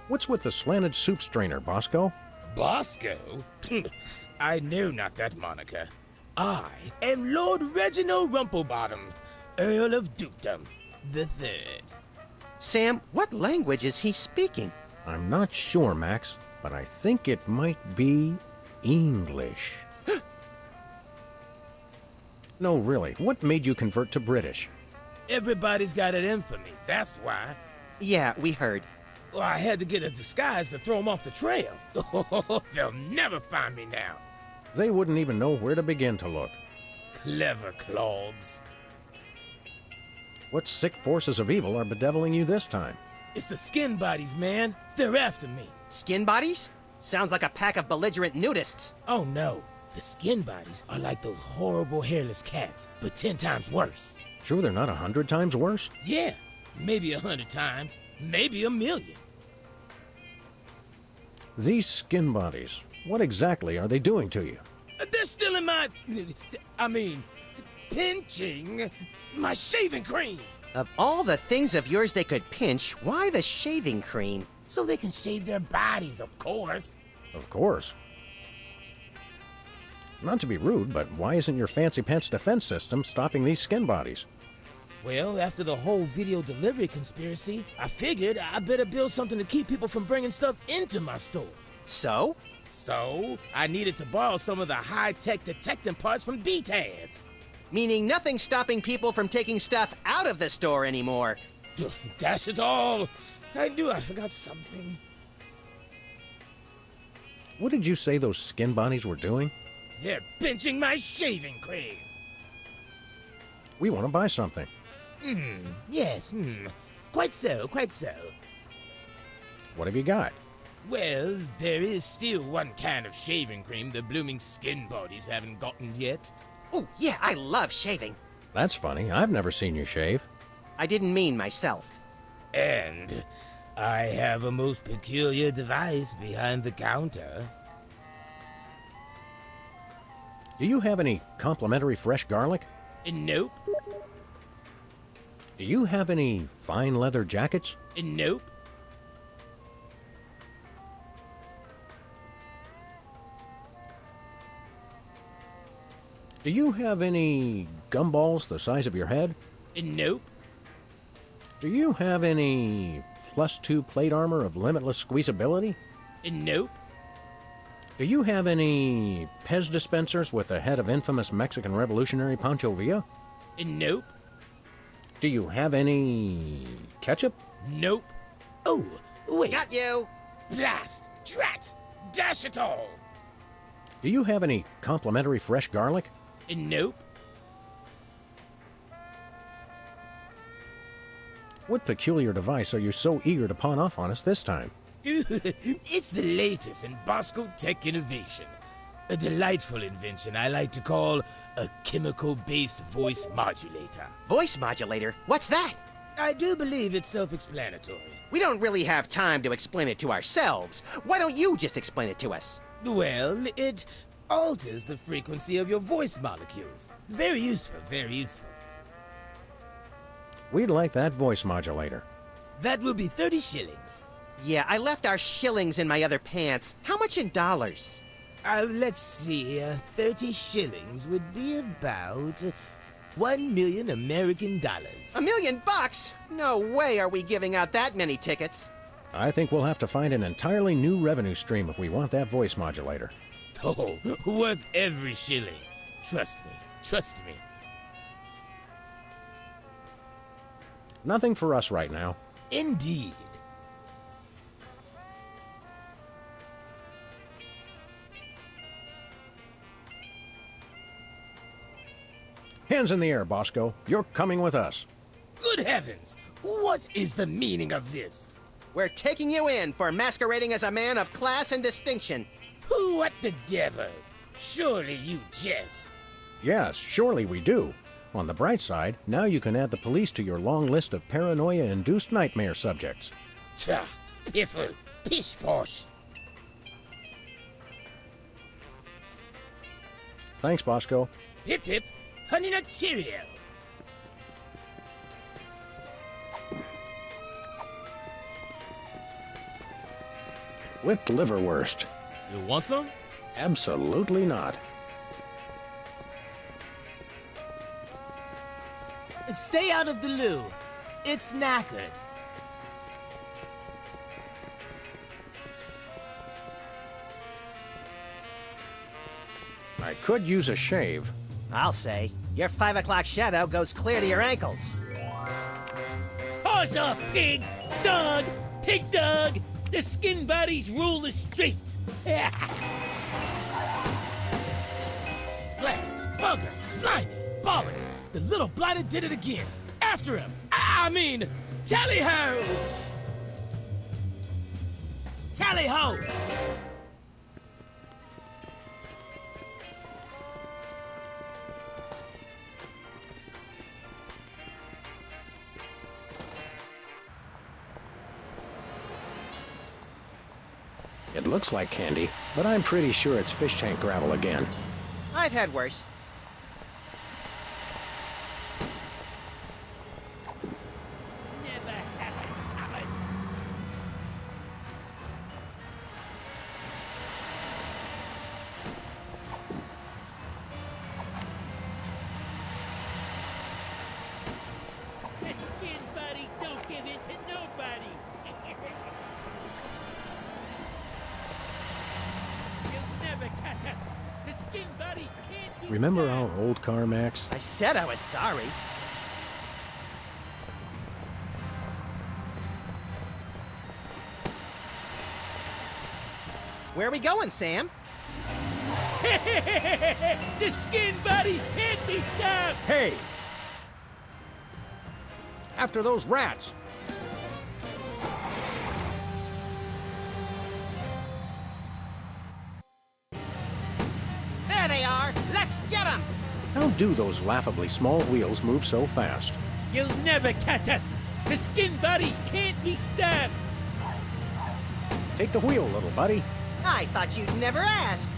What's with the slanted soup strainer, Bosco? Bosco? I know not that moniker. I am Lord Reginald Rumplebottom, Earl of Dukedom the Third. Sam, what language is he speaking? I'm not sure, Max, but I think it might be English. No, really, what made you convert to British? Everybody's got it in for me, that's why. Yeah, we heard. Well, I had to get a disguise to throw them off the trail. They'll never find me now. They wouldn't even know where to begin to look. Clever clogs. What sick forces of evil are bedeviling you this time? It's the skin bodies, man. They're after me. Skin bodies? Sounds like a pack of belligerent nudists. Oh no, the skin bodies are like those horrible hairless cats, but 10 times worse. True, they're not 100 times worse? Yeah, maybe 100 times, maybe 1,000,000. These skin bodies, what exactly are they doing to you? They're still in my... pinching my shaving cream. Of all the things of yours they could pinch, why the shaving cream? So they can shave their bodies, of course. Of course. Not to be rude, but why isn't your fancy pants defense system stopping these skin bodies? Well, after the whole video delivery conspiracy, I figured I better build something to keep people from bringing stuff into my store. So? So, I needed to borrow some of the high-tech detecting parts from BTADs. Meaning nothing's stopping people from taking stuff out of the store anymore. Dash it all! I knew I forgot something. What did you say those skin bodies were doing? They're pinching my shaving cream. We want to buy something. Yes, Quite so, quite so. What have you got? Well, there is still one kind of shaving cream the blooming skin bodies haven't gotten yet. Oh, yeah, I love shaving. That's funny. I've never seen you shave. I didn't mean myself. And I have a most peculiar device behind the counter. Do you have any complimentary fresh garlic? Nope. Do you have any fine leather jackets? Nope. Do you have any gumballs the size of your head? Nope. Do you have any +2 plate armor of limitless squeezability? Nope. Do you have any Pez dispensers with the head of infamous Mexican revolutionary Pancho Villa? Nope. Do you have any ketchup? Nope. Oh, wait. Got you! Blast! Drat! Dash it all! Do you have any complimentary fresh garlic? Nope. What peculiar device are you so eager to pawn off on us this time? It's the latest in Bosco tech innovation. A delightful invention I like to call a chemical-based voice modulator. Voice modulator? What's that? I do believe it's self-explanatory. We don't really have time to explain it to ourselves. Why don't you just explain it to us? Well, it alters the frequency of your voice molecules. Very useful, very useful. We'd like that voice modulator. That will be 30 shillings. Yeah, I left our shillings in my other pants. How much in dollars? Let's see. 30 shillings would be about 1 million American dollars. $1 million? No way are we giving out that many tickets. I think we'll have to find an entirely new revenue stream if we want that voice modulator. Oh, worth every shilling. Trust me. Trust me. Nothing for us right now. Indeed. Hands in the air, Bosco. You're coming with us. Good heavens! What is the meaning of this? We're taking you in for masquerading as a man of class and distinction. What the devil? Surely you jest. Yes, surely we do. On the bright side, now you can add the police to your long list of paranoia-induced nightmare subjects. Tch, piffle, pish-posh. Thanks, Bosco. Pip-pip, honey nut Cheerio. Whipped liverwurst. You want some? Absolutely not. Stay out of the loo. It's knackered. I could use a shave. I'll say. Your 5 o'clock shadow goes clear to your ankles. Paws off, pig! Dog! Pig dog! The skin bodies rule the streets! Blast, bugger, blimey, bollocks. The little blighter did it again. After him. I mean, tally-ho! Tally-ho! It looks like candy, but I'm pretty sure it's fish tank gravel again. I've had worse. Never happened. The skin bodies don't give in to nobody! You'll never catch us! The skin bodies can't be Remember stopped. our old car, Max? I said I was sorry. Where are we going, Sam? The skin bodies can't be stopped! Hey! After those rats! There they are! Let's get them! How do those laughably small wheels move so fast? You'll never catch us! The skin bodies can't be stopped! Take the wheel, little buddy. I thought you'd never ask.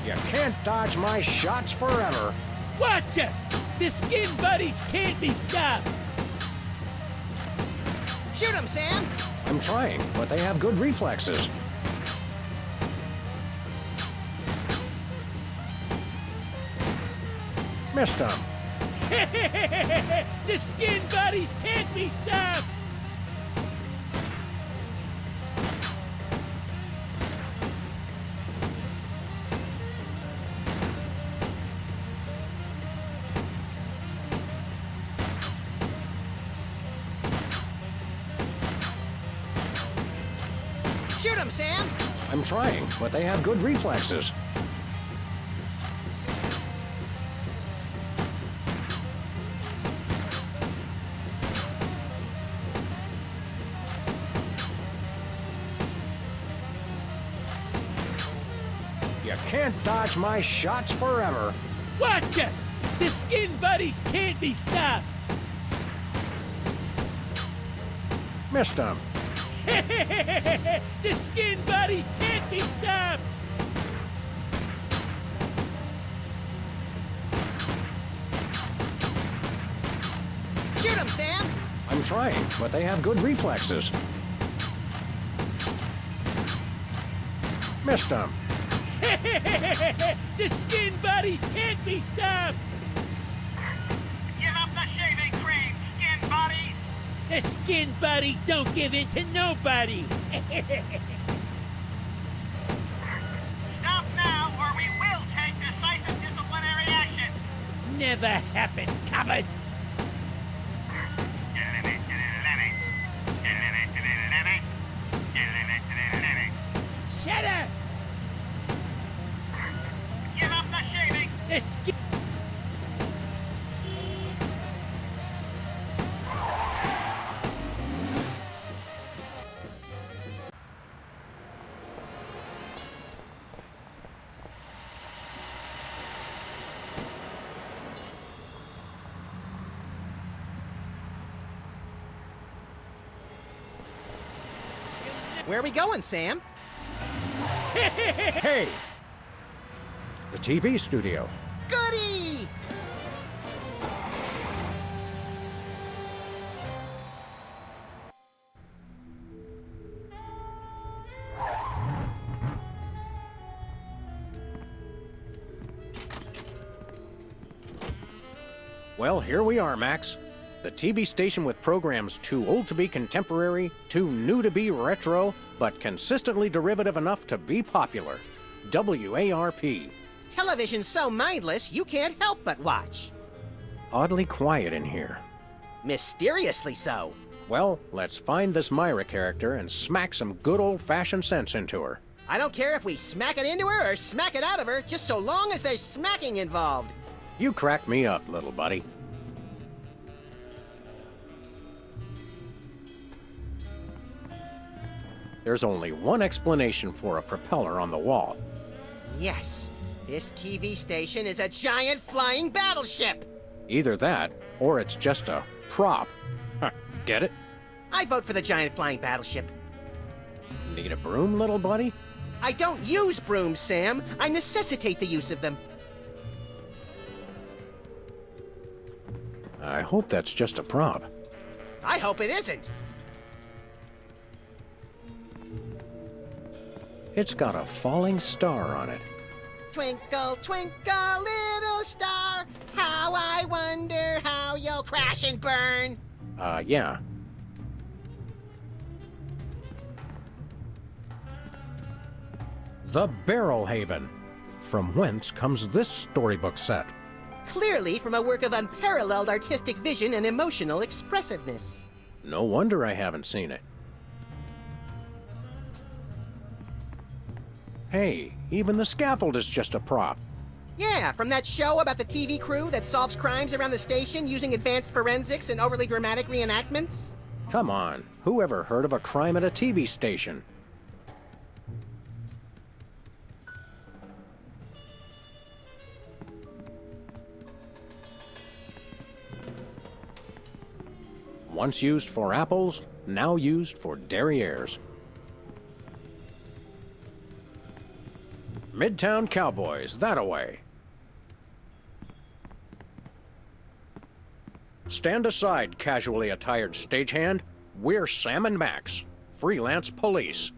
You can't dodge my shots forever. Watch us! The skin buddies can't be stopped! Shoot him, Sam! I'm trying, but they have good reflexes. Missed them. The skin buddies can't be stopped! Shoot him, Sam! I'm trying, but they have good reflexes. You can't dodge my shots forever. Watch us! The skin buddies can't be stopped! Missed them. The skin buddies can't be stopped! Shoot him, Sam! I'm trying, but they have good reflexes. Missed them. The skin buddies can't be stopped! Give up the shaving cream, skin bodies! The skin buddies don't give in to nobody! Stop now, or we will take decisive disciplinary action! Never happened, covered! Shut up! Give up the shaving! The skin... Where are we going, Sam? Hey! The TV studio. Goody! Well, here we are, Max. The TV station with programs too old to be contemporary, too new to be retro, but consistently derivative enough to be popular. WARP. Television's so mindless, you can't help but watch. Oddly quiet in here. Mysteriously so. Well, let's find this Myra character and smack some good old-fashioned sense into her. I don't care if we smack it into her or smack it out of her, just so long as there's smacking involved. You crack me up, little buddy. There's only one explanation for a propeller on the wall. Yes, this TV station is a giant flying battleship! Either that, or it's just a prop. Huh, get it? I vote for the giant flying battleship. Need a broom, little buddy? I don't use brooms, Sam. I necessitate the use of them. I hope that's just a prop. I hope it isn't. It's got a falling star on it. Twinkle, twinkle, little star, how I wonder how you'll crash and burn. Yeah. The Barrel Haven. From whence comes this storybook set? Clearly from a work of unparalleled artistic vision and emotional expressiveness. No wonder I haven't seen it. Hey, even the scaffold is just a prop. Yeah, from that show about the TV crew that solves crimes around the station using advanced forensics and overly dramatic reenactments. Come on, who ever heard of a crime at a TV station? Once used for apples, now used for derrieres. Midtown Cowboys, that-a-way. Stand aside, casually attired stagehand. We're Sam and Max, freelance police.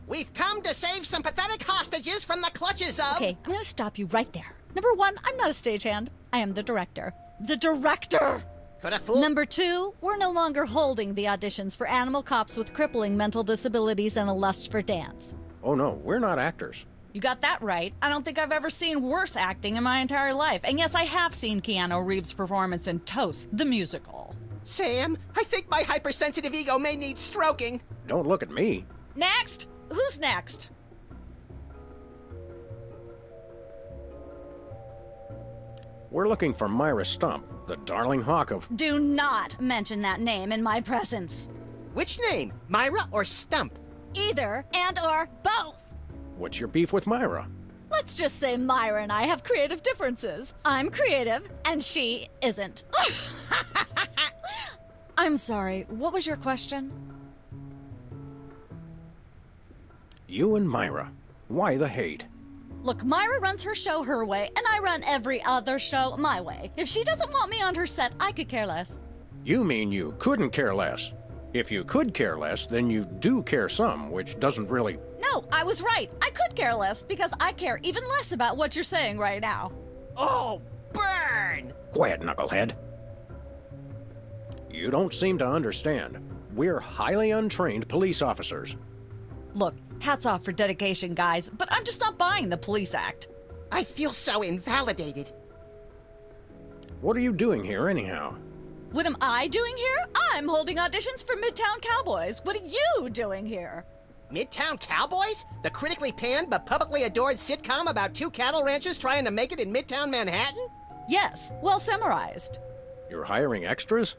We've come to save some pathetic hostages from the clutches of... Okay, I'm gonna stop you right there. Number one, I'm not a stagehand. I am the director. The director! Could a fool... Number two, we're no longer holding the auditions for animal cops with crippling mental disabilities and a lust for dance. Oh no, we're not actors. You got that right. I don't think I've ever seen worse acting in my entire life. And yes, I have seen Keanu Reeves' performance in Toast, the musical. Sam, I think my hypersensitive ego may need stroking. Don't look at me. Next! Who's next? We're looking for Myra Stump, the darling hawk of... Do not mention that name in my presence. Which name? Myra or Stump? Either and or both. What's your beef with Myra? Let's just say Myra and I have creative differences. I'm creative, and she isn't. I'm sorry, what was your question? You and Myra. Why the hate? Look, Myra runs her show her way, and I run every other show my way. If she doesn't want me on her set, I could care less. You mean you couldn't care less? If you could care less, then you do care some, which doesn't really... No, I was right. I could care less, because I care even less about what you're saying right now. Oh, burn! Quiet, knucklehead. You don't seem to understand. We're highly untrained police officers. Look, hats off for dedication, guys, but I'm just not buying the police act. I feel so invalidated. What are you doing here, anyhow? What am I doing here? I'm holding auditions for Midtown Cowboys. What are you doing here? Midtown Cowboys? The critically panned but publicly adored sitcom about two cattle ranchers trying to make it in Midtown Manhattan? Yes, well summarized. You're hiring extras?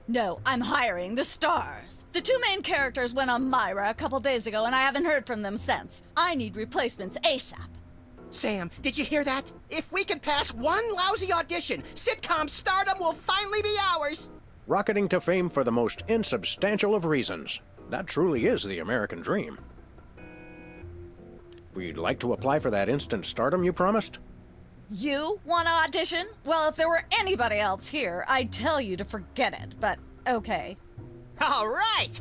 No, I'm hiring the stars. The two main characters went on Myra a couple days ago, and I haven't heard from them since. I need replacements ASAP. Sam, did you hear that? If we can pass one lousy audition, sitcom stardom will finally be ours! Rocketing to fame for the most insubstantial of reasons. That truly is the American dream. We'd like to apply for that instant stardom you promised? You want to audition? Well, if there were anybody else here, I'd tell you to forget it, but okay. All right!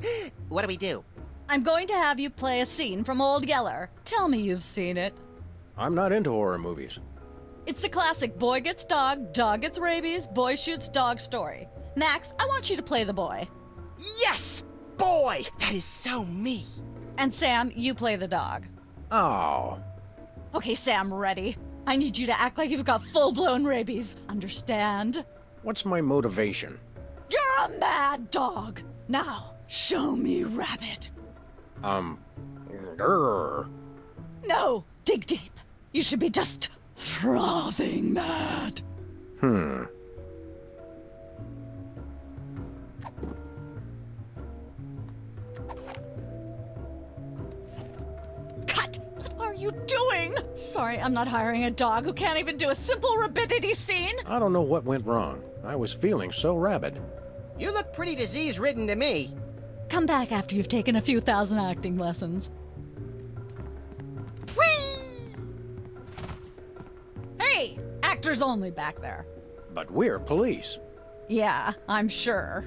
What do we do? I'm going to have you play a scene from Old Yeller. Tell me you've seen it. I'm not into horror movies. It's the classic boy gets dog gets rabies, boy shoots dog story. Max, I want you to play the boy. Yes! Boy! That is so me! And Sam, you play the dog. Oh. Okay, Sam, ready? I need you to act like you've got full-blown rabies. Understand? What's my motivation? You're a mad dog. Now, show me rabbit. Grr. No, dig deep. You should be just frothing mad. Cut! What are you doing? Sorry, I'm not hiring a dog who can't even do a simple rabidity scene. I don't know what went wrong. I was feeling so rabid. You look pretty disease-ridden to me. Come back after you've taken a few thousand acting lessons. Whee! Hey! Actors only back there. But we're police. Yeah, I'm sure.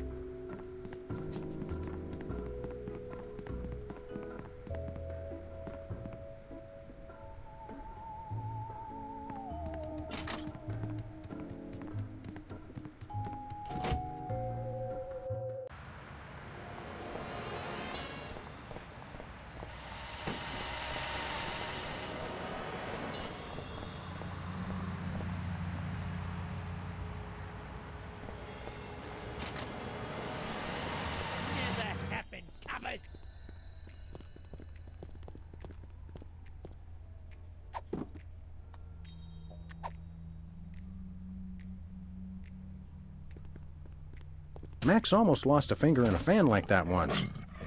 Max almost lost a finger in a fan like that once.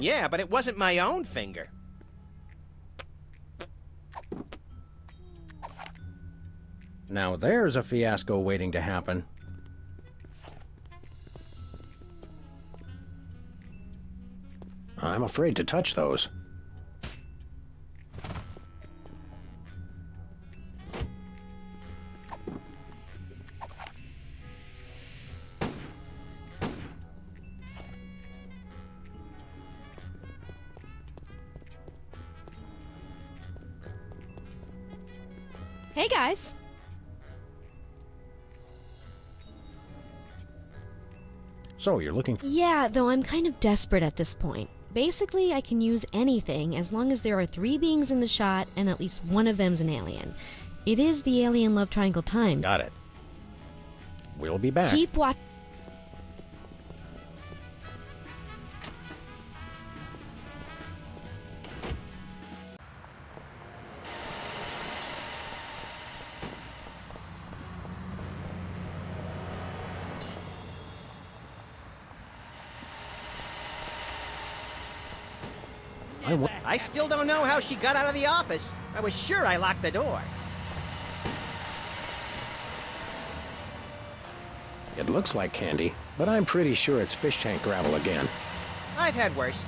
Yeah, but it wasn't my own finger. Now there's a fiasco waiting to happen. I'm afraid to touch those. Hey, guys. So, you're looking for... Yeah, though I'm kind of desperate at this point. Basically, I can use anything as long as there are 3 beings in the shot and at least one of them's an alien. It is the alien love triangle time. Got it. We'll be back. Keep watching. I still don't know how she got out of the office. I was sure I locked the door. It looks like candy, but I'm pretty sure it's fish tank gravel again. I've had worse.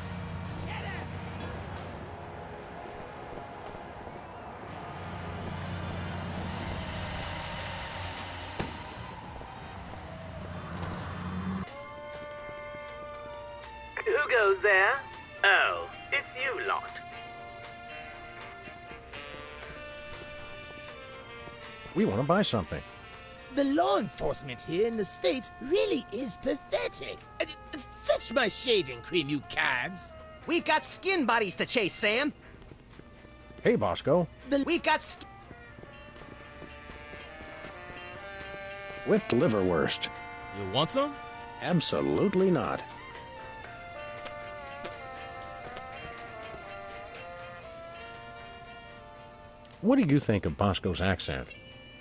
Who goes there? Oh, it's you lot. We want to buy something. The law enforcement here in the States really is pathetic. Fetch my shaving cream, you cads. We've got skin bodies to chase, Sam. Hey, Bosco. We've got Whipped liverwurst. You want some? Absolutely not. What do you think of Bosco's accent?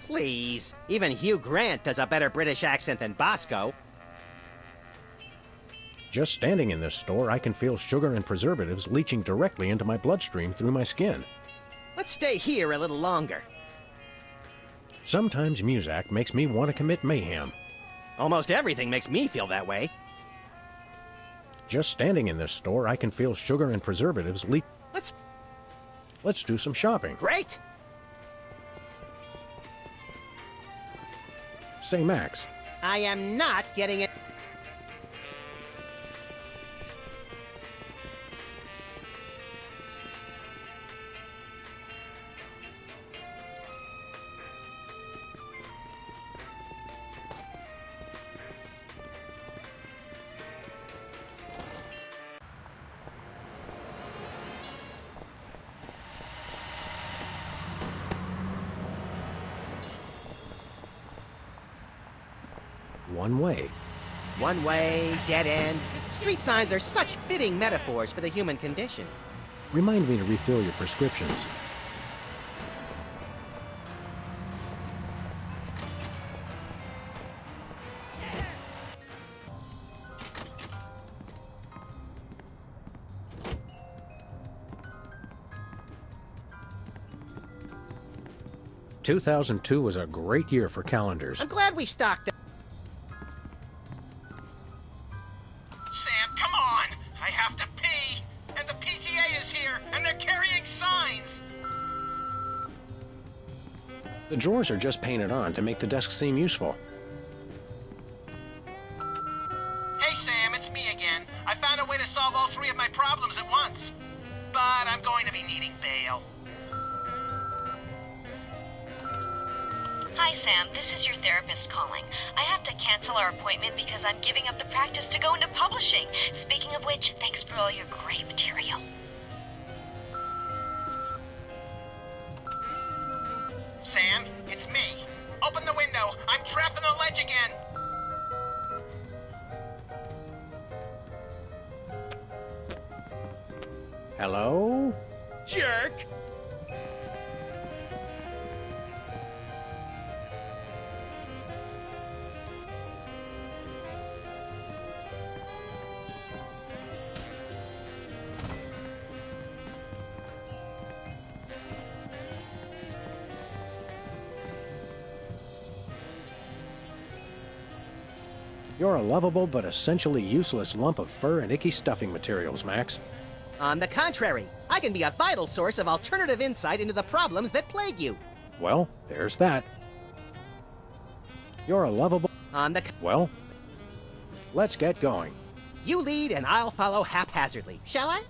Please. Even Hugh Grant does a better British accent than Bosco. Just standing in this store, I can feel sugar and preservatives leaching directly into my bloodstream through my skin. Let's stay here a little longer. Sometimes Muzak makes me want to commit mayhem. Almost everything makes me feel that way. Just standing in this store, I can feel sugar and preservatives leak. Let's do some shopping. Great! Say, Max. I am not getting it. One way. One way, dead end. Street signs are such fitting metaphors for the human condition. Remind me to refill your prescriptions. ...2002 was a great year for calendars. I'm glad we stocked up. Sam, come on! I have to pee! And the PTA is here, and they're carrying signs! The drawers are just painted on to make the desk seem useful. Hey, Sam, it's me again. I found a way to solve all 3 of my problems at once. But I'm going to be needing bail. Hi, Sam. This is your therapist calling. I have to cancel our appointment because I'm giving up the practice to go into publishing. Speaking of which, thanks for all your great material. Sam, it's me. Open the window. I'm trapped on the ledge again. Hello? Jerk! You're a lovable but essentially useless lump of fur and icky stuffing materials, Max. On the contrary, I can be a vital source of alternative insight into the problems that plague you. Well, there's that. You're a lovable... Well, let's get going. You lead and I'll follow haphazardly, shall I?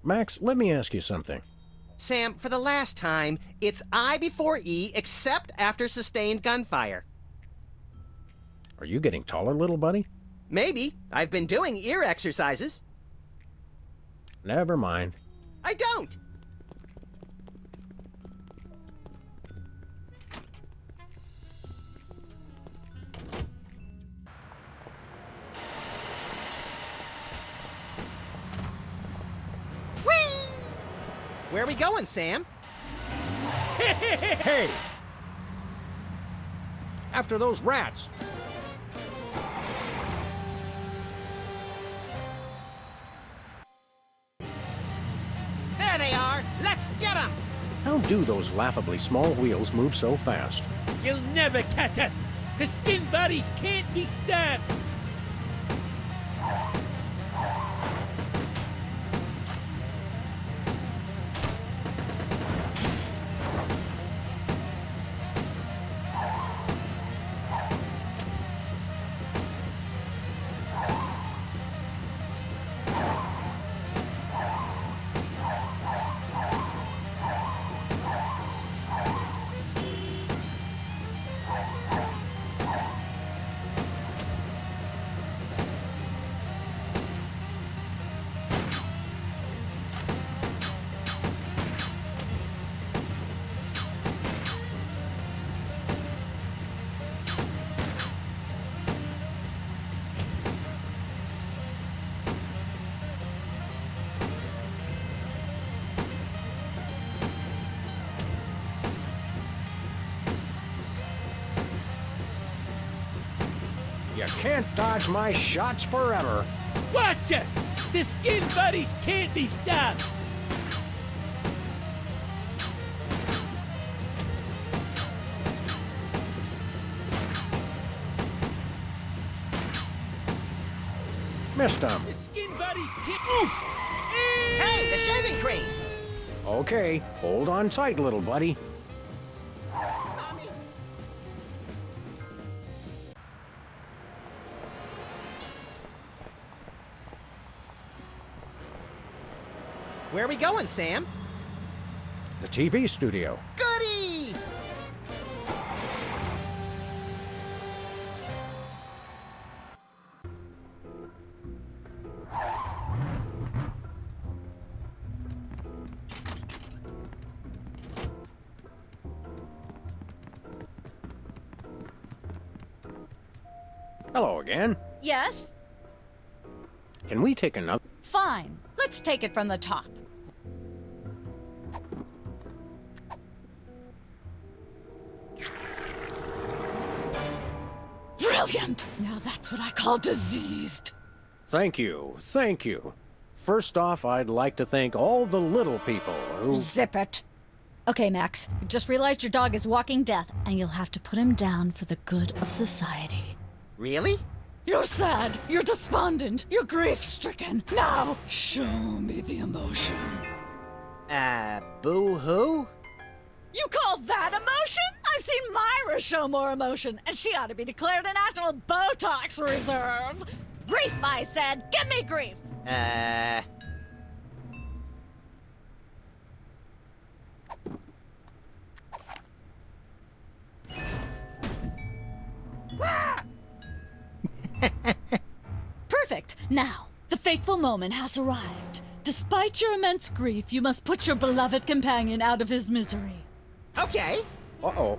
Max, let me ask you something. Sam, for the last time, it's I before E except after sustained gunfire. Are you getting taller, little buddy? Maybe. I've been doing ear exercises. Never mind. I don't! Whee! Where are we going, Sam? Hey! After those rats! There they are! Let's get them! How do those laughably small wheels move so fast? You'll never catch us! The skin bodies can't be stopped! You can't dodge my shots forever. Watch us! The skin buddies can't be stopped! Missed them. The skin buddies can't... Oof! Hey, the shaving cream! Okay, hold on tight, little buddy. Where are we going, Sam? The TV studio. Goody! Hello again. Yes? Can we take another? Fine. Let's take it from the top. Brilliant! Now that's what I call diseased. Thank you, thank you. First off, I'd like to thank all the little people who... Zip it. Okay, Max, you've just realized your dog is walking death, and you'll have to put him down for the good of society. Really? You're sad, you're despondent, you're grief-stricken. Now, show me the emotion. Boo-hoo? You call that emotion? I've seen Myra show more emotion, and she ought to be declared a national Botox reserve. Grief, I said. Give me grief. Perfect. Now, the fateful moment has arrived. Despite your immense grief, you must put your beloved companion out of his misery. Okay. Uh-oh.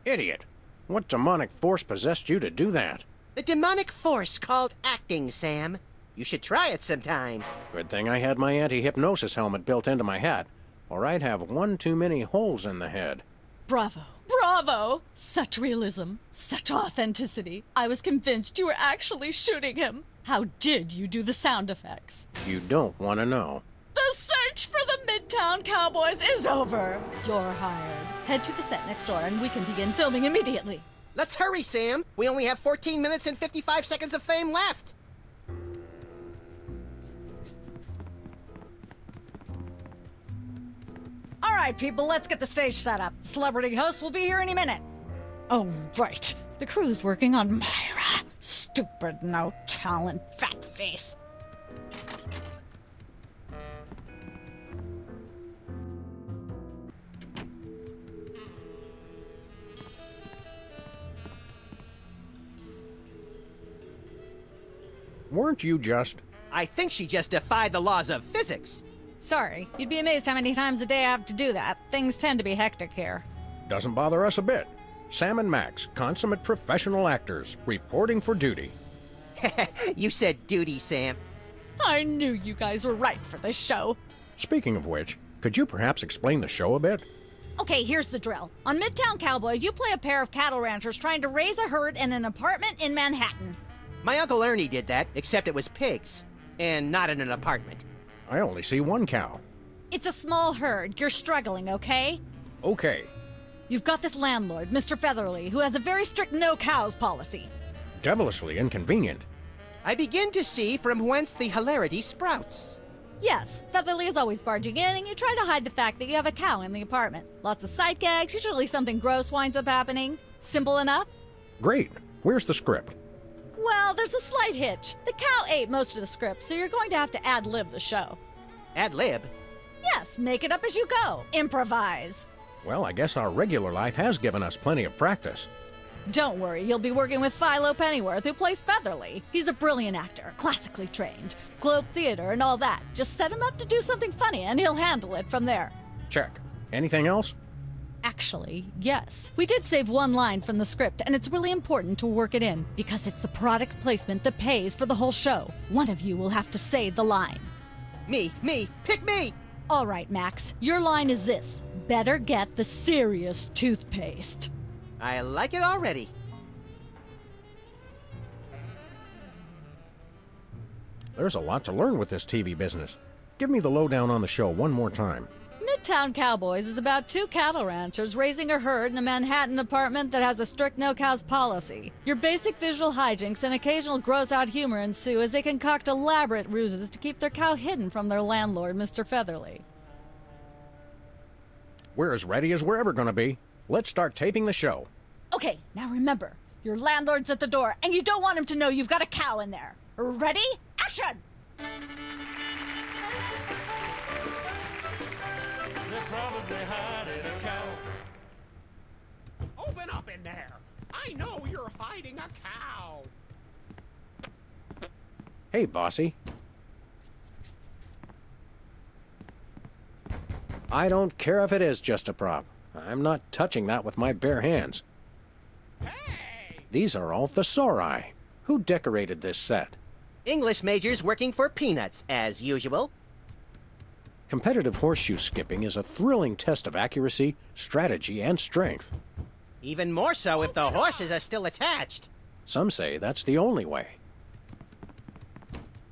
Idiot. What demonic force possessed you to do that? The demonic force called acting, Sam. You should try it sometime. Good thing I had my anti-hypnosis helmet built into my head, or I'd have one too many holes in the head. Bravo. Bravo! Such realism, such authenticity. I was convinced you were actually shooting him. How did you do the sound effects? You don't want to know. The search for the Midtown Cowboys is over. You're hired. Head to the set next door and we can begin filming immediately. Let's hurry, Sam. We only have 14 minutes and 55 seconds of fame left. All right, people, let's get the stage set up. The celebrity host will be here any minute. Oh, right. The crew's working on Myra. Stupid, no-talent fat face. Weren't you just... I think she just defied the laws of physics. Sorry, you'd be amazed how many times a day I have to do that. Things tend to be hectic here. Doesn't bother us a bit. Sam and Max, consummate professional actors, reporting for duty. You said duty, Sam. I knew you guys were right for this show. Speaking of which, could you perhaps explain the show a bit? Okay, here's the drill. On Midtown Cowboys, you play a pair of cattle ranchers trying to raise a herd in an apartment in Manhattan. My Uncle Ernie did that, except it was pigs. And not in an apartment. I only see one cow. It's a small herd. You're struggling, okay? Okay. You've got this landlord, Mr. Featherly, who has a very strict no-cows policy. Devilishly inconvenient. I begin to see from whence the hilarity sprouts. Yes, Featherly is always barging in, and you try to hide the fact that you have a cow in the apartment. Lots of sight gags, usually something gross winds up happening. Simple enough? Great. Where's the script? Well, there's a slight hitch. The cow ate most of the script, so you're going to have to ad-lib the show. Ad-lib? Yes, make it up as you go. Improvise. Well, I guess our regular life has given us plenty of practice. Don't worry, you'll be working with Philo Pennyworth, who plays Featherly. He's a brilliant actor, classically trained, Globe Theater and all that. Just set him up to do something funny, and he'll handle it from there. Check. Anything else? Actually, yes. We did save one line from the script, and it's really important to work it in, because it's the product placement that pays for the whole show. One of you will have to say the line. Me, pick me! All right, Max, your line is this. Better get the serious toothpaste. I like it already. There's a lot to learn with this TV business. Give me the lowdown on the show one more time. Midtown Cowboys is about two cattle ranchers raising a herd in a Manhattan apartment that has a strict no-cows policy. Your basic visual hijinks and occasional gross-out humor ensue as they concoct elaborate ruses to keep their cow hidden from their landlord, Mr. Featherly. We're as ready as we're ever going to be. Let's start taping the show. Okay, now remember, your landlord's at the door, and you don't want him to know you've got a cow in there. Ready? Action! Probably hiding a cow. Open up in there! I know you're hiding a cow! Hey, bossy. I don't care if it is just a prop. I'm not touching that with my bare hands. Hey! These are all thesauri. Who decorated this set? English majors working for peanuts, as usual. Competitive horseshoe skipping is a thrilling test of accuracy, strategy, and strength. Even more so if the horses are still attached. Some say that's the only way.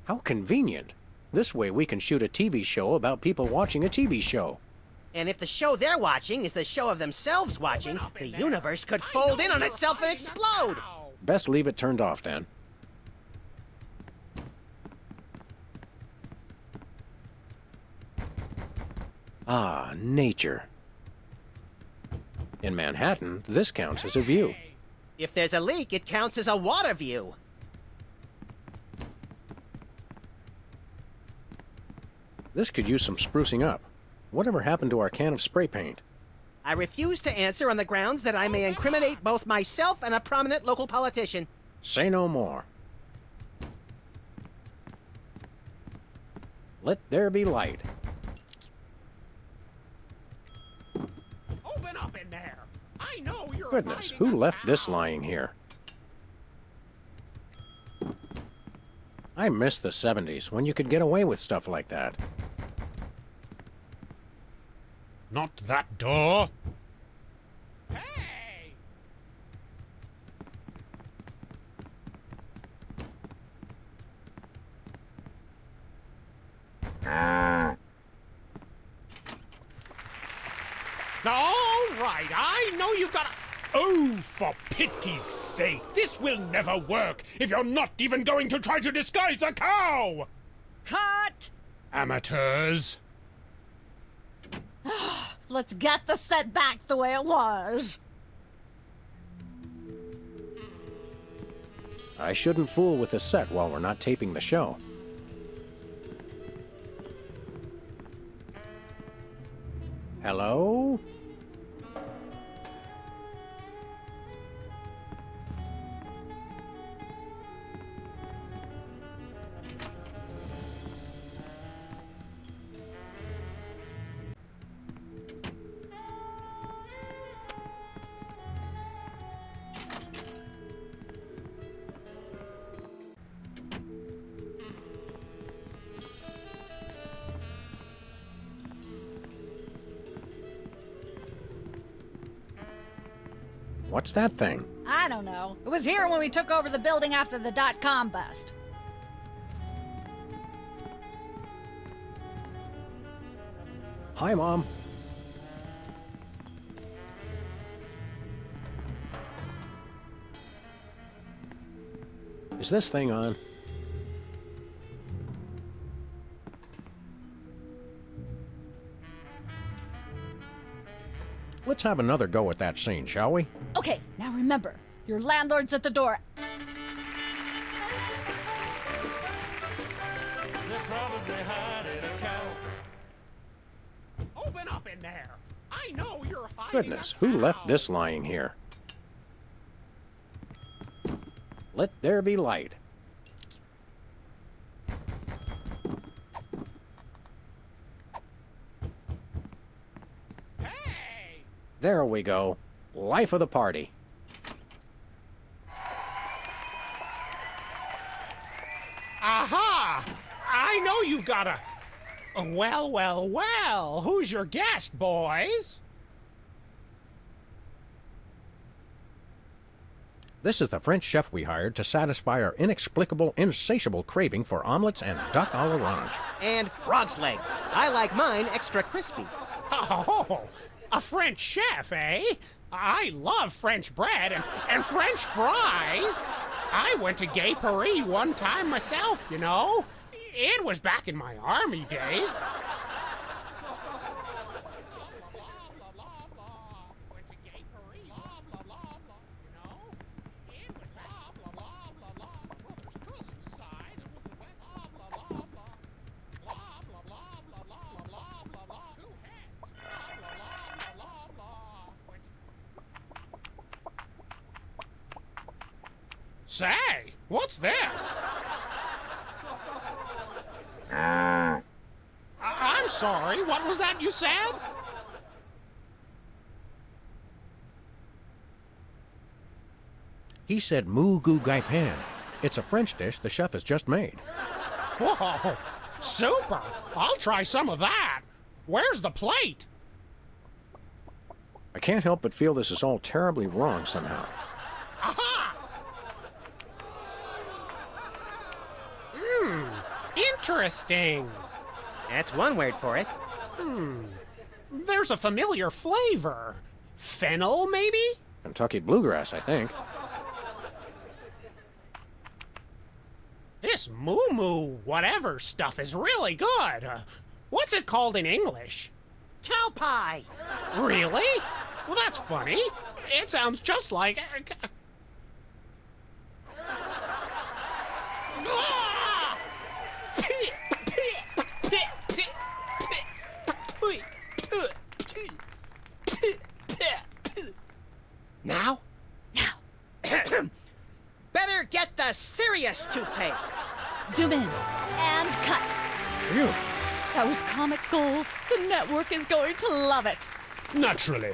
How convenient. This way we can shoot a TV show about people watching a TV show. And if the show they're watching is the show of themselves watching, the universe could fold in on itself and explode. Best leave it turned off then. Ah, nature. In Manhattan, this counts as a view. If there's a leak, it counts as a water view. This could use some sprucing up. Whatever happened to our can of spray paint? I refuse to answer on the grounds that I may incriminate both myself and a prominent local politician. Say no more. Let there be light. Open up in there! I know you're Goodness, hiding who a left cow. this lying here? I miss the 70s, when you could get away with stuff like that. Not that door. Hey! All right, I know you've got a... Oh, for pity's sake! This will never work if you're not even going to try to disguise the cow! Cut! Amateurs. Let's get the set back the way it was. I shouldn't fool with the set while we're not taping the show. Hello? What's that thing? I don't know. It was here when we took over the building after the .com bust. Hi, Mom. Is this thing on? Let's have another go at that scene, shall we? Okay, now remember, your landlord's at the door. Open up in there. I know you're hiding. Goodness, who left this lying here? Let there be light. There we go. Life of the party. Aha! I know you've got a... Well, well, well. Who's your guest, boys? This is the French chef we hired to satisfy our inexplicable, insatiable craving for omelets and duck à l'orange. And frog's legs. I like mine extra crispy. Oh, a French chef, eh? I love French bread and French fries. I went to Gay Paris one time myself, you know. It was back in my army days. Say, what's this? I'm sorry, what was that you said? He said moo goo gai pan. It's a French dish the chef has just made. Whoa, super! I'll try some of that. Where's the plate? I can't help but feel this is all terribly wrong somehow. Aha! Interesting. That's one word for it. There's a familiar flavor. Fennel, maybe? Kentucky bluegrass, I think. This moo-moo whatever stuff is really good. What's it called in English? Cow pie. Really? Well, that's funny. It sounds just like... Now? Better get the serious toothpaste. Zoom in and cut. Phew. That was comic gold. The network is going to love it. Naturally.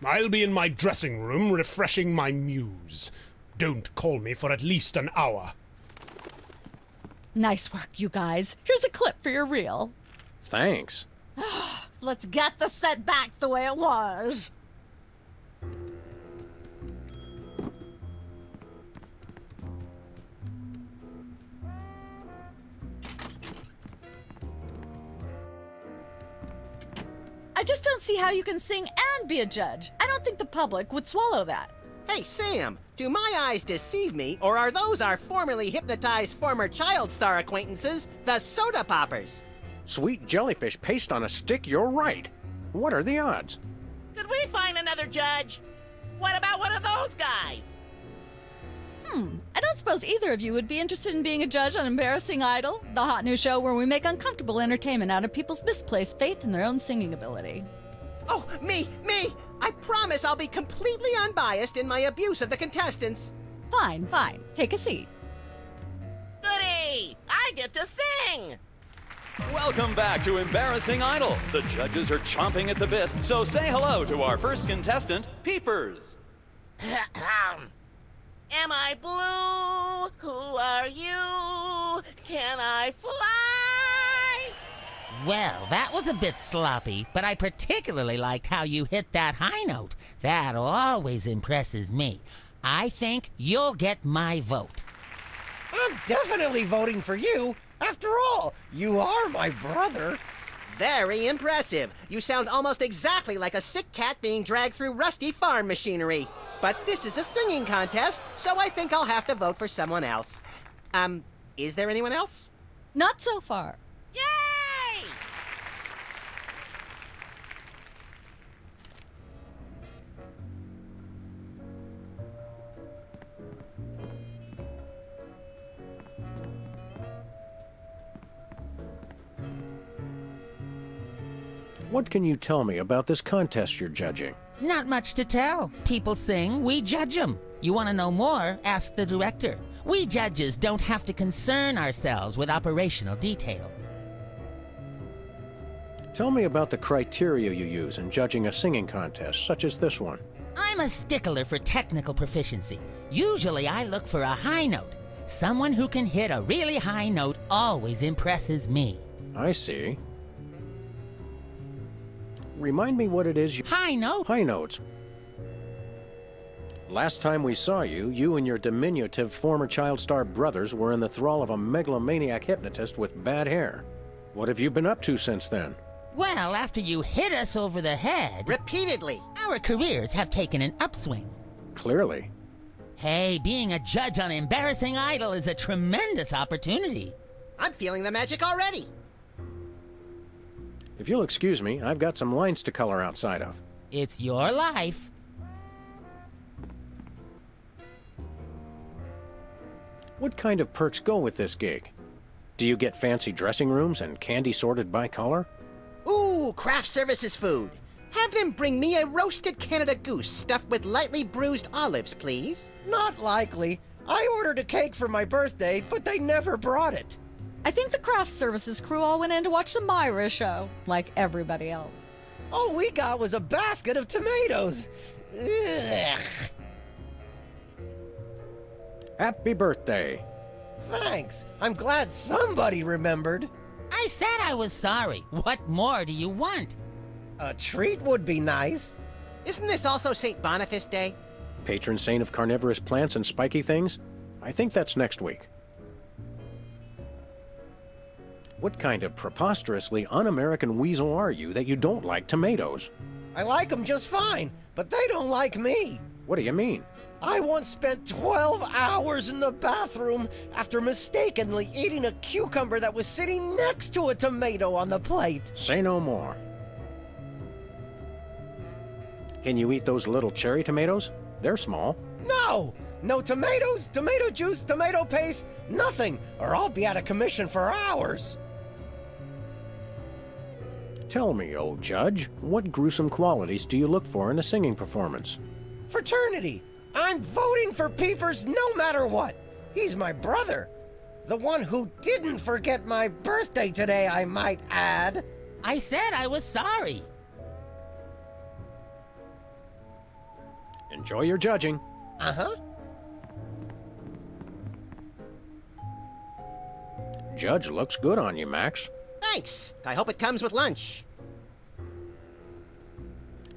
I'll be in my dressing room refreshing my muse. Don't call me for at least an hour. Nice work, you guys. Here's a clip for your reel. Thanks. Let's get the set back the way it was. I just don't see how you can sing and be a judge. I don't think the public would swallow that. Hey, Sam, do my eyes deceive me, or are those our formerly hypnotized former child star acquaintances, the Soda Poppers? Sweet jellyfish paste on a stick, you're right. What are the odds? Could we find another judge? What about one of those guys? I don't suppose either of you would be interested in being a judge on Embarrassing Idol, the hot new show where we make uncomfortable entertainment out of people's misplaced faith in their own singing ability. Oh, me! I promise I'll be completely unbiased in my abuse of the contestants. Fine. Take a seat. Goody! I get to sing! Welcome back to Embarrassing Idol. The judges are chomping at the bit, so say hello to our first contestant, Peepers. Am I blue? Who are you? Can I fly? Well, that was a bit sloppy, but I particularly liked how you hit that high note. That always impresses me. I think you'll get my vote. I'm definitely voting for you. After all, you are my brother. Very impressive. You sound almost exactly like a sick cat being dragged through rusty farm machinery. But this is a singing contest, so I think I'll have to vote for someone else. Is there anyone else? Not so far. Yay! What can you tell me about this contest you're judging? Not much to tell. People sing, we judge them. You want to know more? Ask the director. We judges don't have to concern ourselves with operational details. Tell me about the criteria you use in judging a singing contest, such as this one. I'm a stickler for technical proficiency. Usually I look for a high note. Someone who can hit a really high note always impresses me. I see. Remind me what it is you... High note? High notes. Last time we saw you, you and your diminutive former child star brothers were in the thrall of a megalomaniac hypnotist with bad hair. What have you been up to since then? Well, after you hit us over the head... Repeatedly. Our careers have taken an upswing. Clearly. Hey, being a judge on Embarrassing Idol is a tremendous opportunity. I'm feeling the magic already. If you'll excuse me, I've got some lines to color outside of. It's your life. What kind of perks go with this gig? Do you get fancy dressing rooms and candy sorted by color? Ooh, craft services food. Have them bring me a roasted Canada goose stuffed with lightly bruised olives, please. Not likely. I ordered a cake for my birthday, but they never brought it. I think the craft services crew all went in to watch the Myra show, like everybody else. All we got was a basket of tomatoes. Ugh. Happy birthday. Thanks. I'm glad somebody remembered. I said I was sorry. What more do you want? A treat would be nice. Isn't this also St. Boniface Day? Patron saint of carnivorous plants and spiky things? I think that's next week. What kind of preposterously un-American weasel are you that you don't like tomatoes? I like them just fine, but they don't like me. What do you mean? I once spent 12 hours in the bathroom after mistakenly eating a cucumber that was sitting next to a tomato on the plate. Say no more. Can you eat those little cherry tomatoes? They're small. No! No tomatoes, tomato juice, tomato paste, nothing, or I'll be out of commission for hours. Tell me, old judge, what gruesome qualities do you look for in a singing performance? Fraternity. I'm voting for Peepers no matter what. He's my brother. The one who didn't forget my birthday today, I might add. I said I was sorry. Enjoy your judging. Uh-huh. Judge looks good on you, Max. Thanks. I hope it comes with lunch.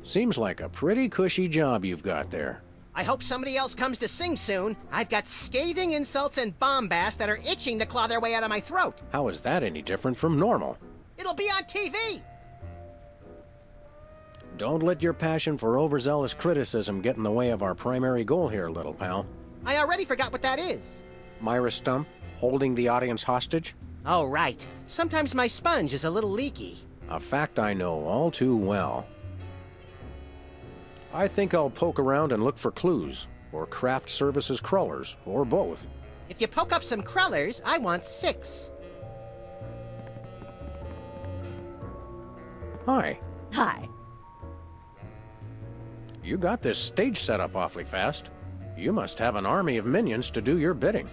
Seems like a pretty cushy job you've got there. I hope somebody else comes to sing soon. I've got scathing insults and bombast that are itching to claw their way out of my throat. How is that any different from normal? It'll be on TV. Don't let your passion for overzealous criticism get in the way of our primary goal here, little pal. I already forgot what that is. Myra Stump, holding the audience hostage? Oh, right. Sometimes my sponge is a little leaky. A fact I know all too well. I think I'll poke around and look for clues. or craft services crawlers, or both? If you poke up some crullers, I want 6. Hi. Hi. You got this stage set up awfully fast. You must have an army of minions to do your bidding.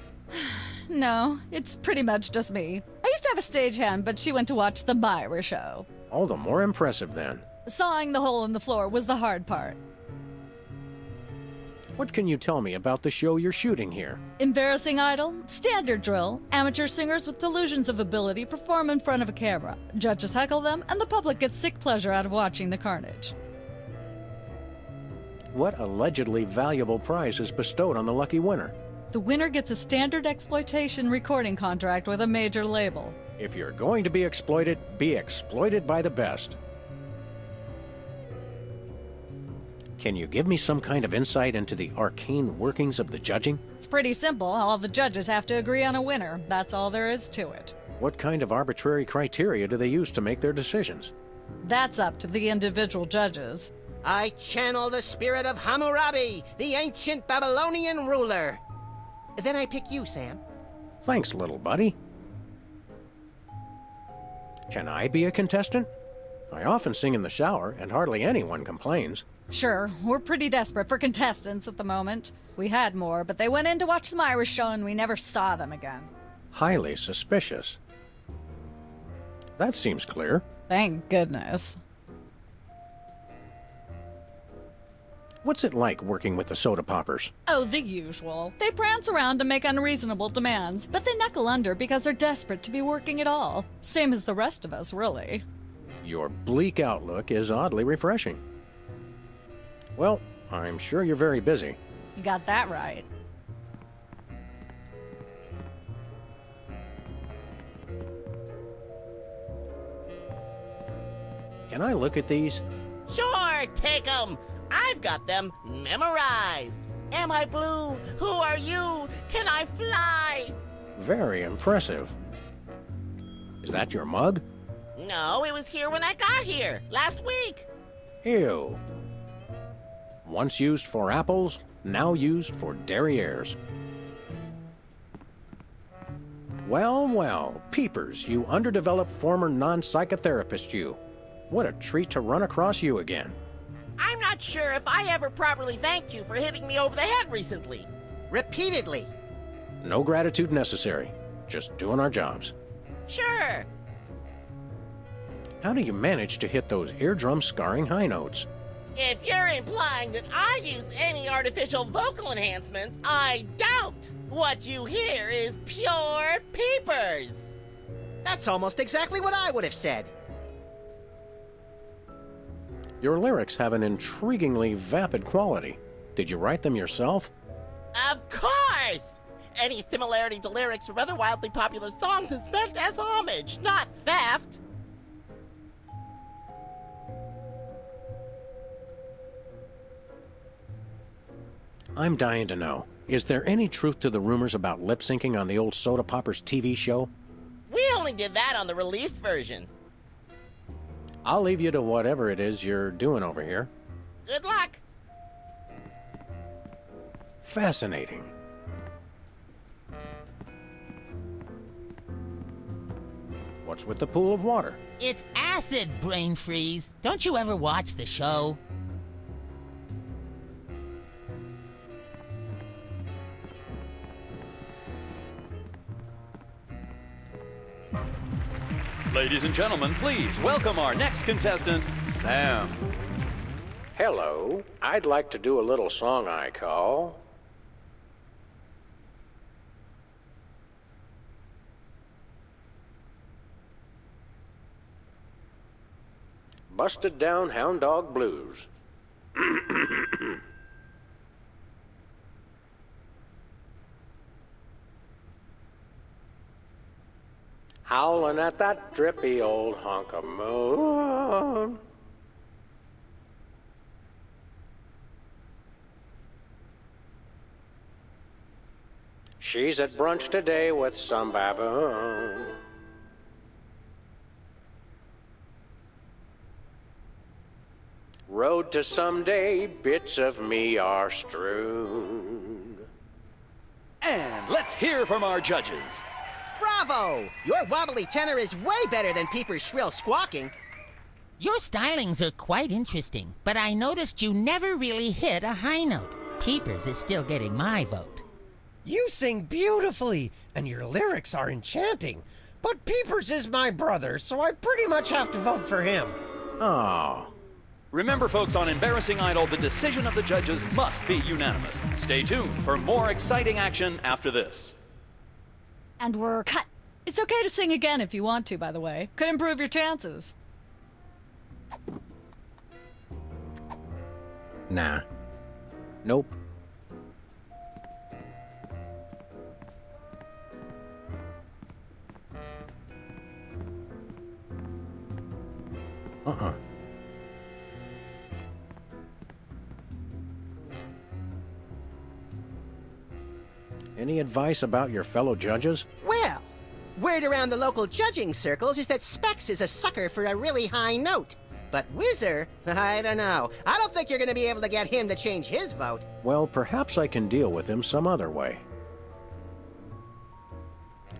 No, it's pretty much just me. I used to have a stagehand, but she went to watch the Myra show. All the more impressive then. Sawing the hole in the floor was the hard part. What can you tell me about the show you're shooting here? Embarrassing Idol, standard drill. Amateur singers with delusions of ability perform in front of a camera. Judges heckle them, and the public gets sick pleasure out of watching the carnage. What allegedly valuable prize is bestowed on the lucky winner? The winner gets a standard exploitation recording contract with a major label. If you're going to be exploited by the best. Can you give me some kind of insight into the arcane workings of the judging? It's pretty simple. All the judges have to agree on a winner. That's all there is to it. What kind of arbitrary criteria do they use to make their decisions? That's up to the individual judges. I channel the spirit of Hammurabi, the ancient Babylonian ruler. Then I pick you, Sam. Thanks, little buddy. Can I be a contestant? I often sing in the shower, and hardly anyone complains. Sure, we're pretty desperate for contestants at the moment. We had more, but they went in to watch the Myra show and we never saw them again. Highly suspicious. That seems clear. Thank goodness. What's it like working with the soda poppers? Oh, the usual. They prance around and make unreasonable demands, but they knuckle under because they're desperate to be working at all. Same as the rest of us, really. Your bleak outlook is oddly refreshing. Well, I'm sure you're very busy. You got that right. Can I look at these? Sure, take them. I've got them memorized. Am I blue? Who are you? Can I fly? Very impressive. Is that your mug? No, it was here when I got here, last week. Ew. Once used for apples, now used for derrieres. Well, well, peepers, you underdeveloped former non-psychotherapist you. What a treat to run across you again. I'm not sure if I ever properly thanked you for hitting me over the head recently. Repeatedly. No gratitude necessary. Just doing our jobs. Sure. How do you manage to hit those eardrum-scarring high notes? If you're implying that I use any artificial vocal enhancements, I doubt. What you hear is pure peepers. That's almost exactly what I would have said. Your lyrics have an intriguingly vapid quality. Did you write them yourself? Of course! Any similarity to lyrics from other wildly popular songs is meant as homage, not theft. I'm dying to know. Is there any truth to the rumors about lip-syncing on the old Soda Poppers TV show? We only did that on the released version. I'll leave you to whatever it is you're doing over here. Good luck. Fascinating. What's with the pool of water? It's acid, brain freeze. Don't you ever watch the show? Ladies and gentlemen, please welcome our next contestant, Sam. Hello. I'd like to do a little song I call... Busted Down Hound Dog Blues. Howling at that drippy old hunk of moon. She's at brunch today with some baboon. road to someday, bits of me are strewn. And let's hear from our judges. Bravo! Your wobbly tenor is way better than Peeper's shrill squawking. Your stylings are quite interesting, but I noticed you never really hit a high note. Peepers is still getting my vote. You sing beautifully, and your lyrics are enchanting. But Peepers is my brother, so I pretty much have to vote for him. Oh. Remember, folks, on Embarrassing Idol, the decision of the judges must be unanimous. Stay tuned for more exciting action after this. And we're cut. It's okay to sing again if you want to, by the way. Could improve your chances. Nah. Nope. Uh-uh. Any advice about your fellow judges? Well, word around the local judging circles is that Specs is a sucker for a really high note. But Whizzer, I don't know. I don't think you're going to be able to get him to change his vote. Well, perhaps I can deal with him some other way.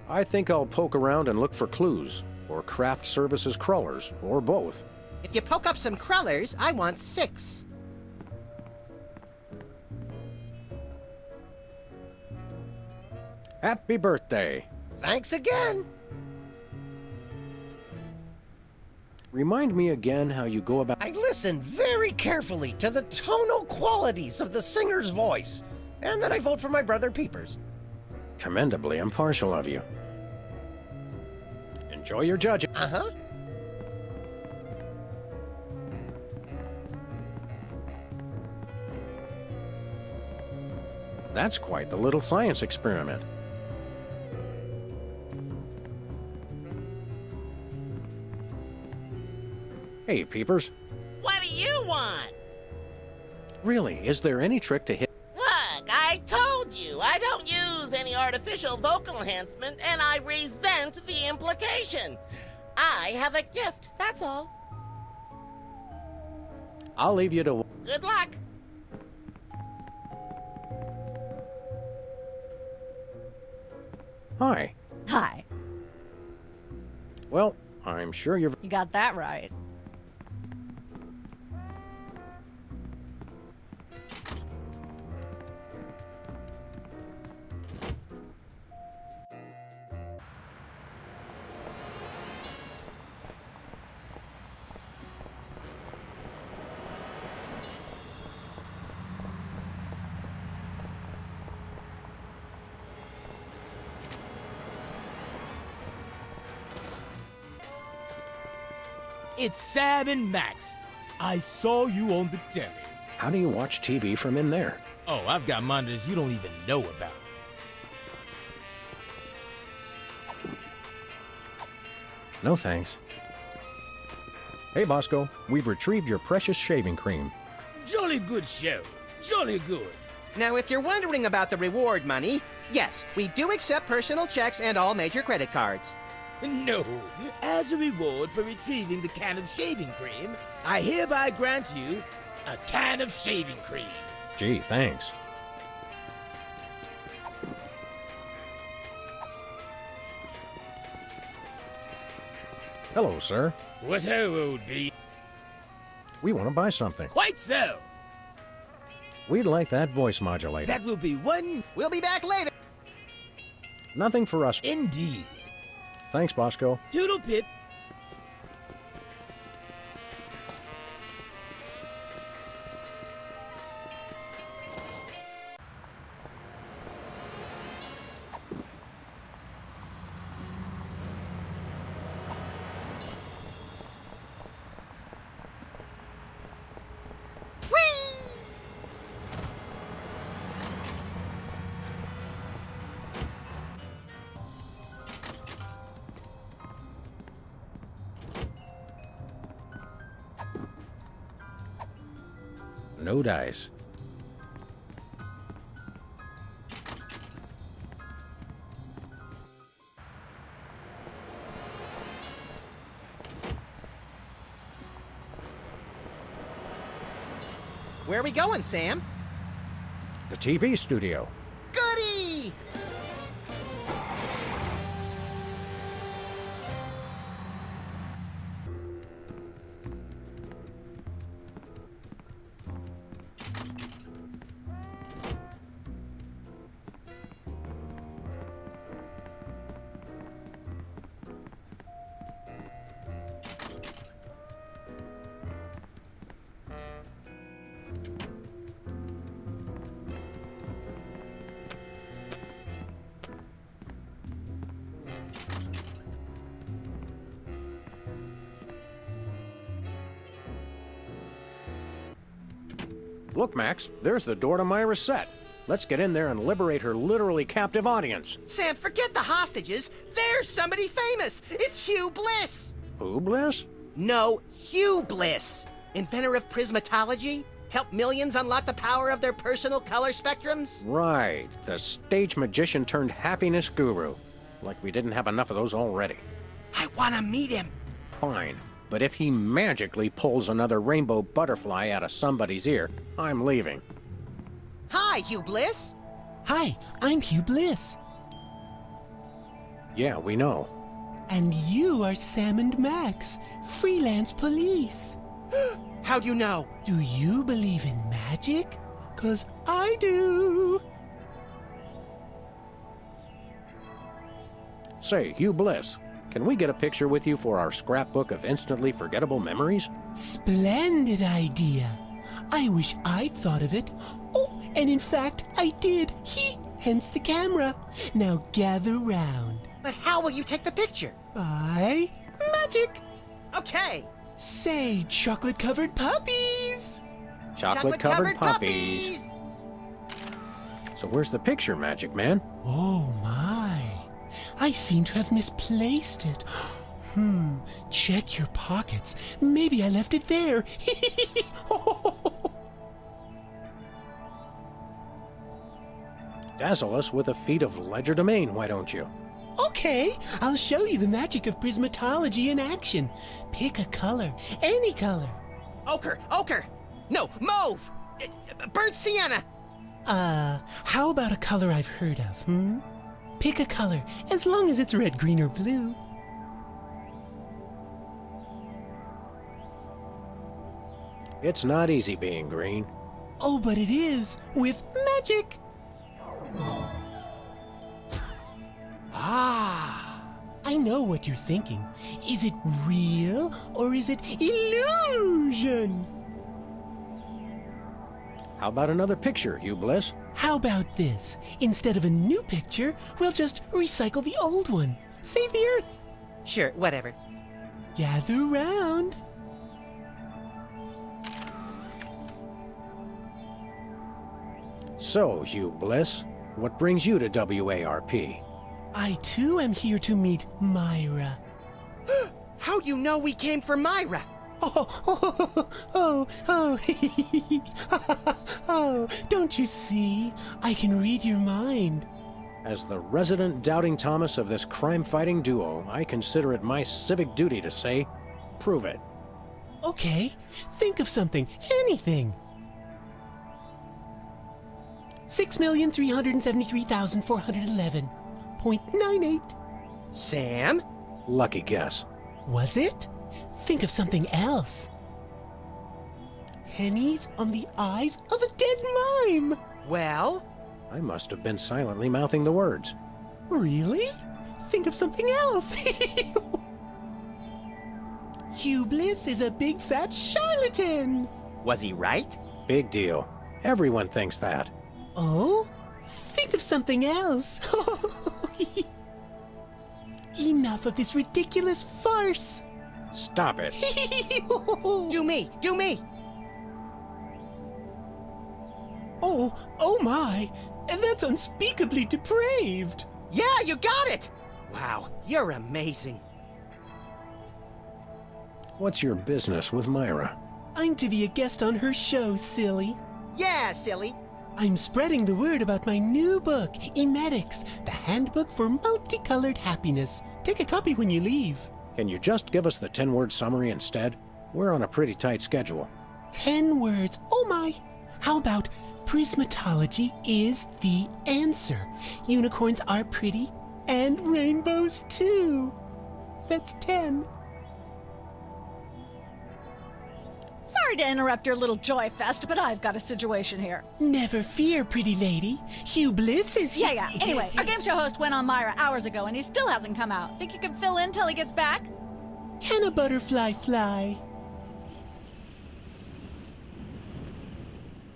I think I'll poke around and look for clues, or craft services crawlers, or both. If you poke up some crullers, I want 6. Happy birthday! Thanks again. Remind me again how you go about... I listen very carefully to the tonal qualities of the singer's voice, and then I vote for my brother Peepers. Commendably impartial of you. Enjoy your judging. Uh-huh. That's quite the little science experiment. Hey, Peepers. What do you want? Really, is there any trick to hit... Look, I told you, I don't use any artificial vocal enhancement, and I resent the implication. I have a gift, that's all. I'll leave you to... Good luck. Hi. Hi. Well, I'm sure you're... You got that right. It's Sam and Max. I saw you on the telly. How do you watch TV from in there? Oh, I've got monitors you don't even know about. No thanks. Hey, Bosco, we've retrieved your precious shaving cream. Jolly good show. Jolly good. Now, if you're wondering about the reward money, yes, we do accept personal checks and all major credit cards. No. As a reward for retrieving the can of shaving cream, I hereby grant you a can of shaving cream. Gee, thanks. Hello, sir. What ho, old bee? We want to buy something. Quite so. We'd like that voice modulator. That will be one. We'll be back later. Nothing for us. Indeed. Thanks, Bosco. Toodle pip. No dice. Where are we going, Sam? The TV studio. Goody! Look, Max, there's the door to Myra's set. Let's get in there and liberate her literally captive audience. Sam, forget the hostages. There's somebody famous. It's Hugh Bliss. Who, Bliss? No, Hugh Bliss. Inventor of prismatology. Help millions unlock the power of their personal color spectrums. Right, the stage magician turned happiness guru. Like we didn't have enough of those already. I want to meet him. Fine, but if he magically pulls another rainbow butterfly out of somebody's ear, I'm leaving. Hi, Hugh Bliss. Hi, I'm Hugh Bliss. Yeah, we know. And you are Sam and Max, freelance police. How'd you know? Do you believe in magic? 'Cause I do. Say, Hugh Bliss, can we get a picture with you for our scrapbook of instantly forgettable memories? Splendid idea. I wish I'd thought of it. Oh, and in fact, I did. Hence the camera. Now gather round. But how will you take the picture? By magic. Okay. Say, chocolate-covered puppies. Chocolate-covered puppies. So where's the picture, Magic Man? Oh, my. I seem to have misplaced it. Check your pockets. Maybe I left it there. Dazzle us with a feat of legerdemain, why don't you? Okay, I'll show you the magic of prismatology in action. Pick a color, any color. Ochre. No, mauve. Burnt sienna. How about a color I've heard of, Pick a color, as long as it's red, green, or blue. It's not easy being green. Oh, but it is, with magic. I know what you're thinking. Is it real or is it illusion? How about another picture, Hugh Bliss? How about this? Instead of a new picture, we'll just recycle the old one. Save the Earth. Sure, whatever. Gather round. So, Hugh Bliss, what brings you to WARP? I too am here to meet Myra. How do you know we came for Myra? Oh, don't you see? I can read your mind. As the resident doubting Thomas of this crime-fighting duo, I consider it my civic duty to say, prove it. Okay, think of something, anything. 6,373,411.98. Sam? Lucky guess. Was it? Think of something else. Pennies on the eyes of a dead mime. Well? I must have been silently mouthing the words. Really? Think of something else. Hugh Bliss is a big fat charlatan. Was he right? Big deal. Everyone thinks that. Oh? Think of something else. Enough of this ridiculous farce. Stop it. Do me. Oh my. That's unspeakably depraved. Yeah, you got it. Wow, you're amazing. What's your business with Myra? I'm to be a guest on her show, silly. Yeah, silly. I'm spreading the word about my new book, Emetics, the Handbook for Multicolored Happiness. Take a copy when you leave. Can you just give us the 10-word summary instead? We're on a pretty tight schedule. 10 words. Oh my. How about prismatology is the answer? Unicorns are pretty, and rainbows too. That's 10. Sorry to interrupt your little joy fest, but I've got a situation here. Never fear, pretty lady. Hugh Bliss is here. Yeah. Anyway, our game show host went on Myra hours ago, and he still hasn't come out. Think you can fill in till he gets back? Can a butterfly fly?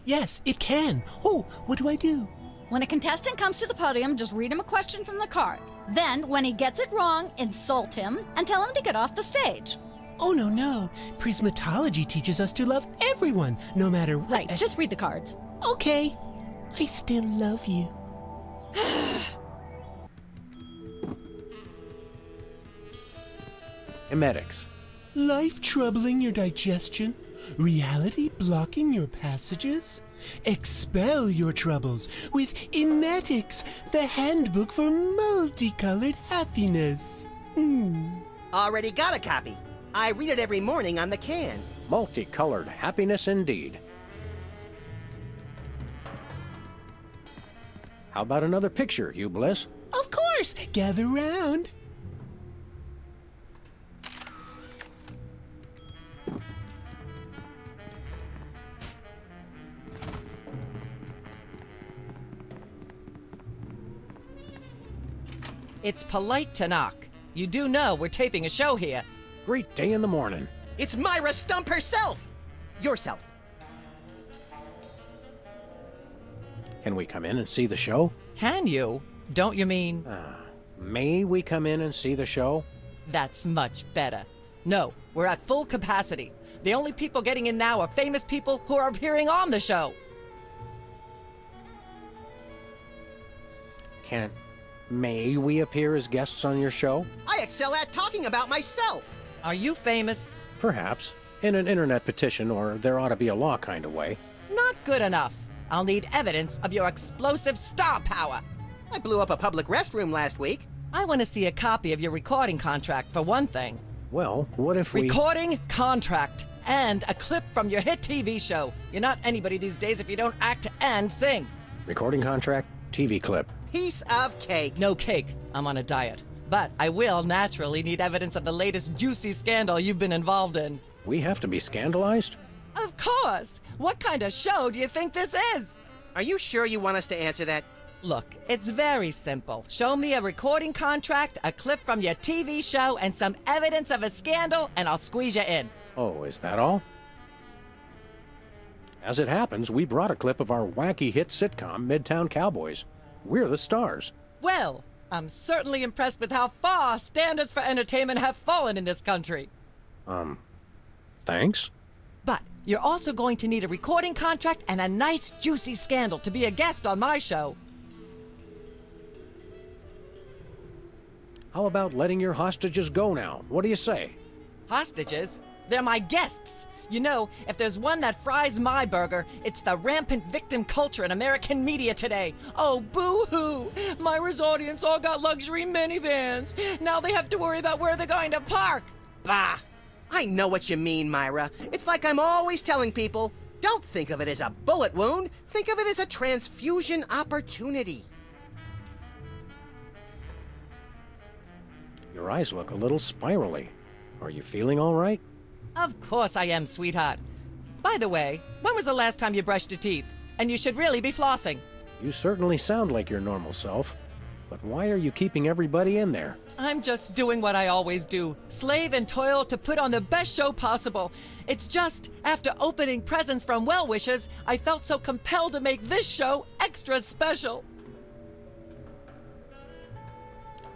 Yes, it can. Oh, what do I do? When a contestant comes to the podium, just read him a question from the card. Then, when he gets it wrong, insult him and tell him to get off the stage. Oh, no. Prismatology teaches us to love everyone, no matter what. Right, just read the cards. Okay. I still love you. Emetics. Life troubling your digestion? Reality blocking your passages? Expel your troubles with Emetics, the handbook for multicolored happiness. Already got a copy. I read it every morning on the can. Multicolored happiness indeed. How about another picture, Hugh Bliss? Of course! Gather round. It's polite to knock. You do know we're taping a show here. Great day in the morning. It's Myra Stump herself! Yourself. Can we come in and see the show? Can you? Don't you mean... May we come in and see the show? That's much better. No, we're at full capacity. The only people getting in now are famous people who are appearing on the show. May we appear as guests on your show? I excel at talking about myself. Are you famous? Perhaps. In an internet petition, or there ought to be a law kind of way. Not good enough. I'll need evidence of your explosive star power. I blew up a public restroom last week. I want to see a copy of your recording contract, for one thing. Well, what if we... Recording contract. And a clip from your hit TV show. You're not anybody these days if you don't act and sing. Recording contract, TV clip. Piece of cake. No cake. I'm on a diet. But I will naturally need evidence of the latest juicy scandal you've been involved in. We have to be scandalized? Of course! What kind of show do you think this is? Are you sure you want us to answer that? Look, it's very simple. Show me a recording contract, a clip from your TV show, and some evidence of a scandal, and I'll squeeze you in. Oh, is that all? As it happens, we brought a clip of our wacky hit sitcom, Midtown Cowboys. We're the stars. Well, I'm certainly impressed with how far standards for entertainment have fallen in this country. Thanks? But you're also going to need a recording contract and a nice juicy scandal to be a guest on my show. How about letting your hostages go now? What do you say? Hostages? They're my guests. You know, if there's one that fries my burger, it's the rampant victim culture in American media today. Oh, boo-hoo! Myra's audience all got luxury minivans. Now they have to worry about where they're going to park. Bah! I know what you mean, Myra. It's like I'm always telling people, don't think of it as a bullet wound. Think of it as a transfusion opportunity. Your eyes look a little spirally. Are you feeling all right? Of course I am, sweetheart. By the way, when was the last time you brushed your teeth? And you should really be flossing. You certainly sound like your normal self. But why are you keeping everybody in there? I'm just doing what I always do. Slave and toil to put on the best show possible. It's just, after opening presents from well-wishers, I felt so compelled to make this show extra special.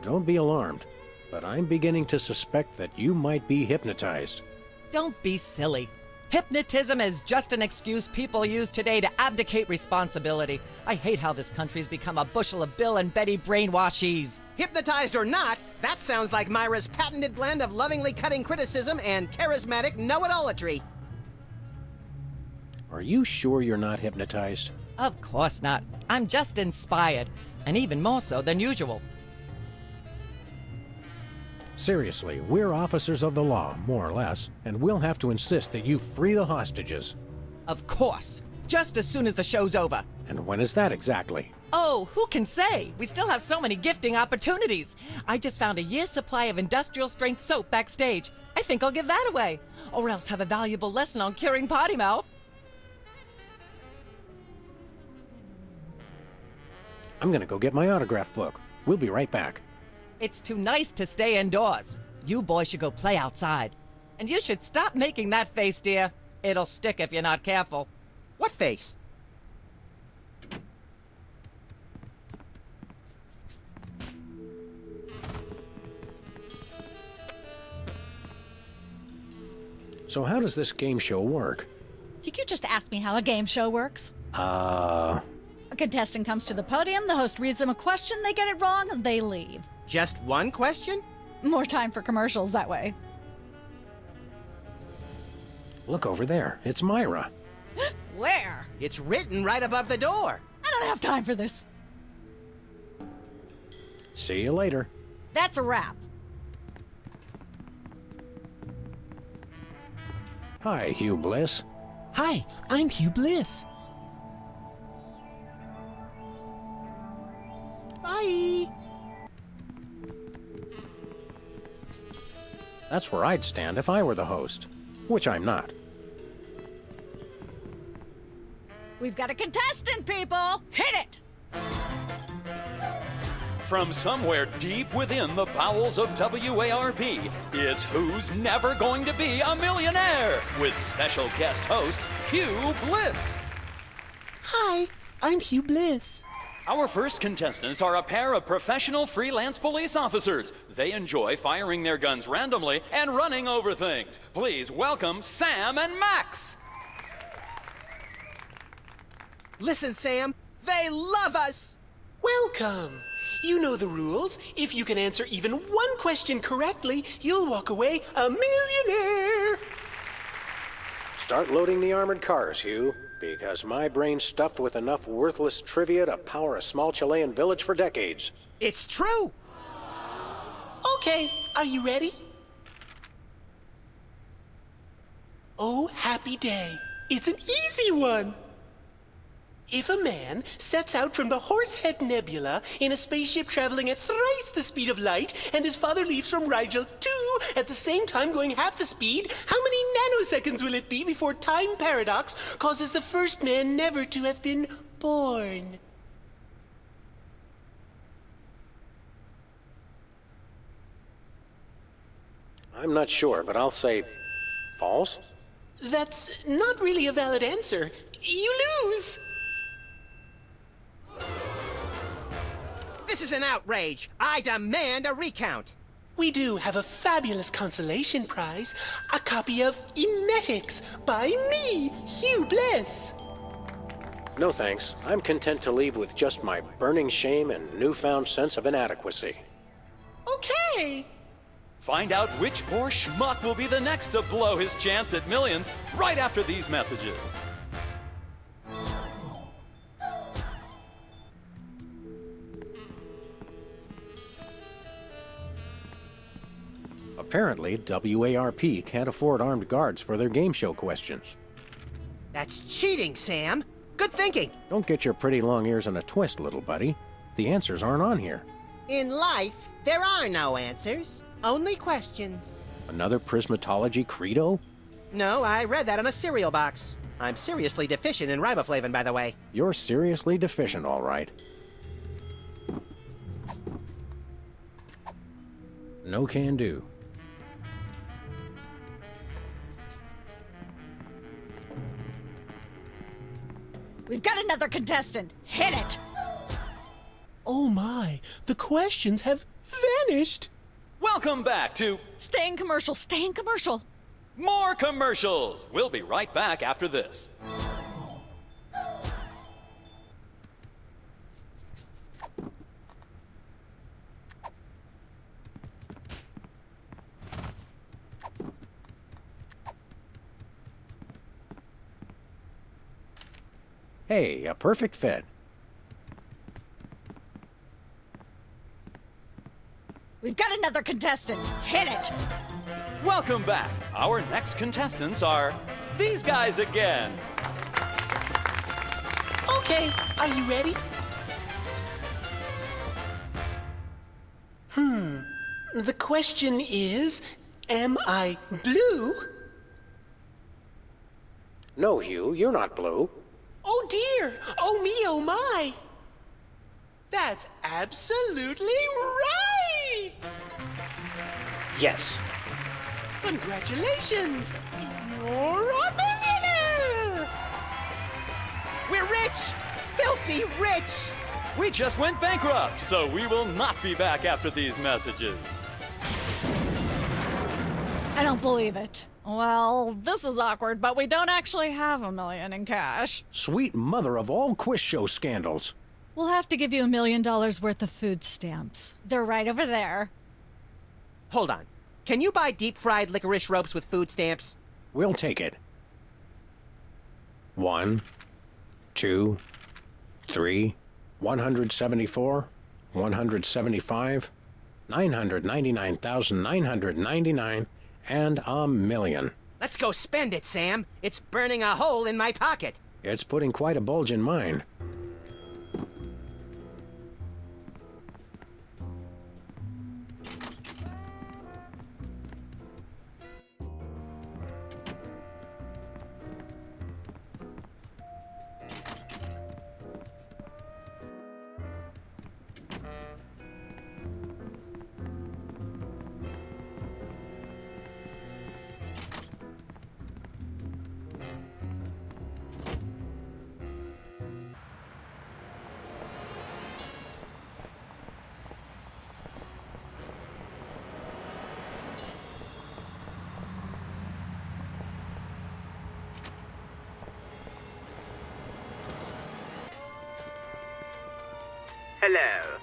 Don't be alarmed, but I'm beginning to suspect that you might be hypnotized. Don't be silly. Hypnotism is just an excuse people use today to abdicate responsibility. I hate how this country's become a bushel of Bill and Betty brainwashies. Hypnotized or not, that sounds like Myra's patented blend of lovingly cutting criticism and charismatic know-it-allatry. Are you sure you're not hypnotized? Of course not. I'm just inspired, and even more so than usual. Seriously, we're officers of the law, more or less, and we'll have to insist that you free the hostages. Of course. just as soon as the show's over. And when is that exactly? Oh, who can say? We still have so many gifting opportunities. I just found a year's supply of industrial strength soap backstage. I think I'll give that away. Or else have a valuable lesson on curing potty mouth. I'm gonna go get my autograph book. We'll be right back. It's too nice to stay indoors. You boys should go play outside. And you should stop making that face, dear. It'll stick if you're not careful. What face? So how does this game show work? Did you just ask me how a game show works? A contestant comes to the podium, the host reads them a question, they get it wrong, they leave. Just one question? More time for commercials that way. Look over there. It's Myra. Where? It's written right above the door. I don't have time for this. See you later. That's a wrap. Hi, Hugh Bliss. Hi, I'm Hugh Bliss. Bye. That's where I'd stand if I were the host. Which I'm not. We've got a contestant, people! Hit it! From somewhere deep within the bowels of WARP, it's Who's Never Going to Be a Millionaire? With special guest host, Hugh Bliss. Hi, I'm Hugh Bliss. Our first contestants are a pair of professional freelance police officers. They enjoy firing their guns randomly and running over things. Please welcome Sam and Max. Listen, Sam, they love us! Welcome. You know the rules. If you can answer even one question correctly, you'll walk away a millionaire. Start loading the armored cars, Hugh, because my brain's stuffed with enough worthless trivia to power a small Chilean village for decades. It's true! Okay, are you ready? Oh, happy day. It's an easy one. If a man sets out from the Horsehead Nebula in a spaceship traveling at thrice the speed of light, and his father leaves from Rigel too at the same time going half the speed, how many nanoseconds will it be before time paradox causes the first man never to have been born? I'm not sure, but I'll say false? That's not really a valid answer. You lose! This is an outrage. I demand a recount. We do have a fabulous consolation prize, a copy of Emetics by me, Hugh Bliss. No thanks. I'm content to leave with just my burning shame and newfound sense of inadequacy. Okay. Find out which poor schmuck will be the next to blow his chance at millions right after these messages. Apparently, WARP can't afford armed guards for their game show questions. That's cheating, Sam. Good thinking. Don't get your pretty long ears in a twist, little buddy. The answers aren't on here. In life, there are no answers, only questions. Another prismatology credo? No, I read that on a cereal box. I'm seriously deficient in riboflavin, by the way. You're seriously deficient, all right. No can do. We've got another contestant. Hit it! Oh my, the questions have vanished. Welcome back to Stay in commercial, stay in commercial. More Commercials. We'll be right back after this. Hey, a perfect fit. We've got another contestant. Hit it! Welcome back. Our next contestants are these guys again. Okay, are you ready? The question is, am I blue? No, Hugh, you're not blue. Oh dear! Oh me, oh my! That's absolutely right! Yes. Congratulations! You're a millionaire! We're rich! Filthy rich! We just went bankrupt, so we will not be back after these messages. I don't believe it. Well, this is awkward, but we don't actually have $1 million in cash. Sweet mother of all quiz show scandals. We'll have to give you $1 million worth of food stamps. They're right over there. Hold on. Can you buy deep-fried licorice ropes with food stamps? We'll take it. 1, 2, 3, 174, 175, 999,999, and $1 million. Let's go spend it, Sam. It's burning a hole in my pocket. It's putting quite a bulge in mine. Hello.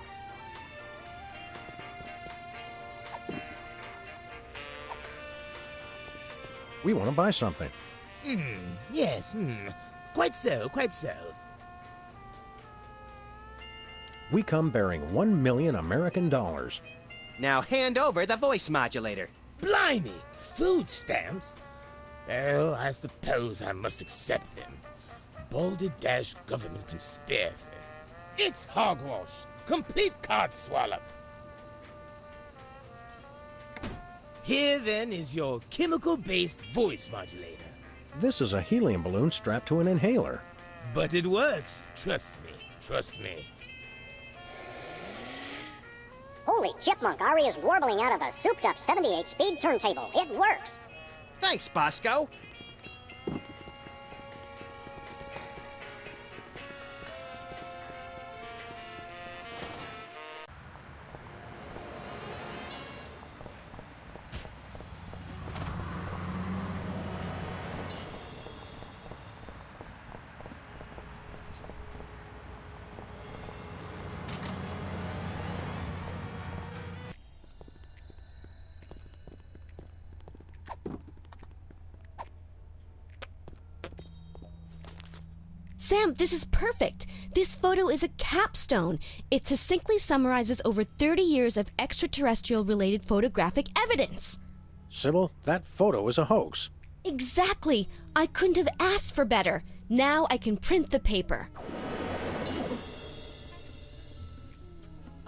We want to buy something. Yes, quite so, quite so. We come bearing 1 million American dollars. Now hand over the voice modulator. Blimey, food stamps? Well, I suppose I must accept them. Balderdash government conspiracy. It's hogwash. Complete card swallow. Here then is your chemical-based voice modulator. This is a helium balloon strapped to an inhaler. But it works. Trust me. Trust me. Holy chipmunk, Ari is warbling out of a souped-up 78-speed turntable. It works. Thanks, Bosco. Sam, this is perfect. This photo is a capstone. It succinctly summarizes over 30 years of extraterrestrial-related photographic evidence. Sybil, that photo is a hoax. Exactly. I couldn't have asked for better. Now I can print the paper.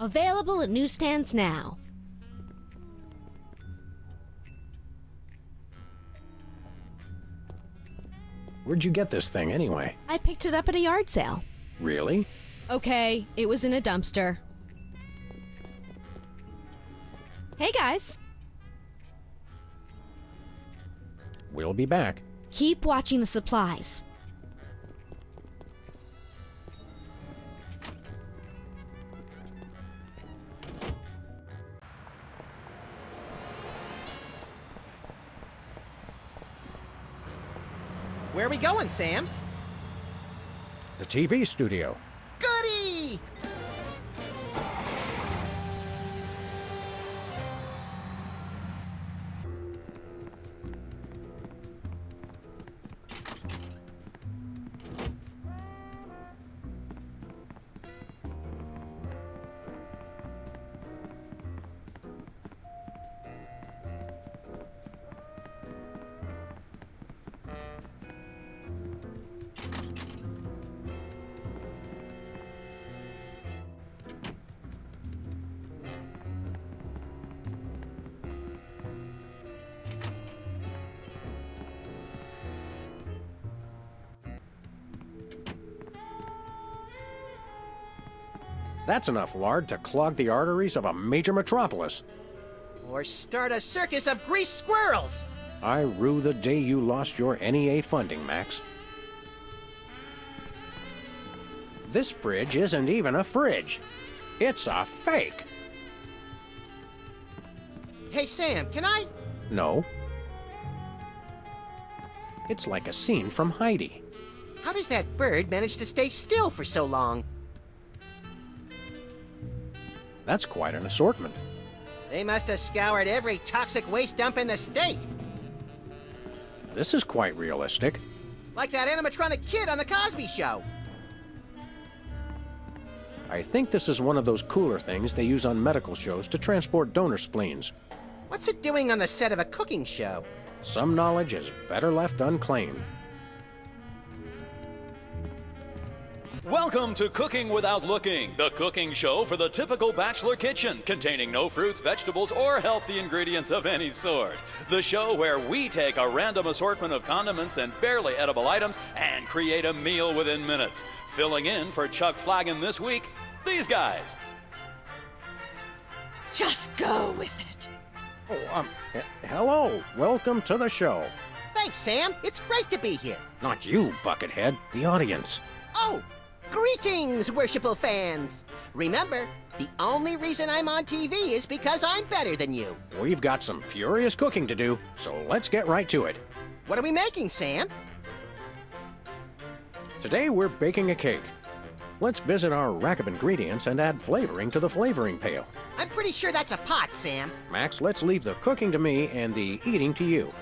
Available at newsstands now. Where'd you get this thing anyway? I picked it up at a yard sale. Really? Okay, it was in a dumpster. Hey guys. We'll be back. Keep watching the supplies. Where are we going, Sam? The TV studio. Goody! That's enough lard to clog the arteries of a major metropolis. Or start a circus of greased squirrels. I rue the day you lost your NEA funding, Max. This fridge isn't even a fridge. It's a fake. Hey, Sam, can I? No. It's like a scene from Heidi. How does that bird manage to stay still for so long? That's quite an assortment. They must have scoured every toxic waste dump in the state. This is quite realistic. Like that animatronic kid on The Cosby Show. I think this is one of those cooler things they use on medical shows to transport donor spleens. What's it doing on the set of a cooking show? Some knowledge is better left unclaimed. Welcome to Cooking Without Looking, the cooking show for the typical bachelor kitchen, containing no fruits, vegetables, or healthy ingredients of any sort. The show where we take a random assortment of condiments and barely edible items and create a meal within minutes. Filling in for Chuck Flagon this week, these guys. Just go with it. Oh, hello. Welcome to the show. Thanks, Sam. It's great to be here. Not you, Buckethead. The audience. Oh, greetings, worshipful fans. Remember, the only reason I'm on TV is because I'm better than you. We've got some furious cooking to do, so let's get right to it. What are we making, Sam? Today we're baking a cake. Let's visit our rack of ingredients and add flavoring to the flavoring pail. I'm pretty sure that's a pot, Sam. Max, let's leave the cooking to me and the eating to you.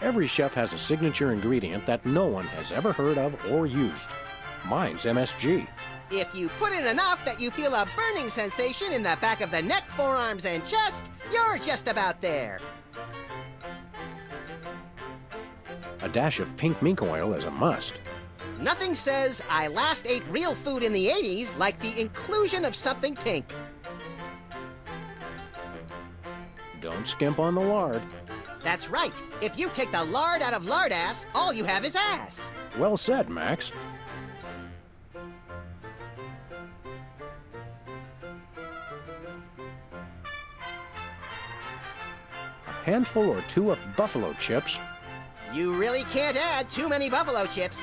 Every chef has a signature ingredient that no one has ever heard of or used. Mine's MSG. If you put in enough that you feel a burning sensation in the back of the neck, forearms, and chest, you're just about there. A dash of pink mink oil is a must. Nothing says I last ate real food in the 80s like the inclusion of something pink. Don't skimp on the lard. That's right. If you take the lard out of lardass, all you have is ass. Well said, Max. A handful or two of buffalo chips. You really can't add too many buffalo chips.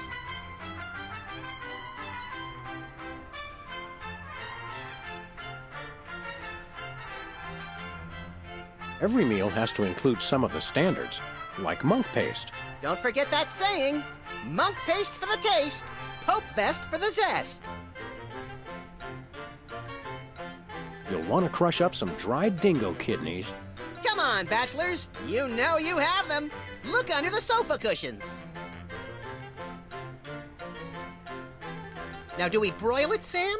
Every meal has to include some of the standards, like monk paste. Don't forget that saying, monk paste for the taste, pope vest for the zest. You'll want to crush up some dried dingo kidneys. Come on, bachelors, you know you have them. Look under the sofa cushions. Now, do we broil it, Sam?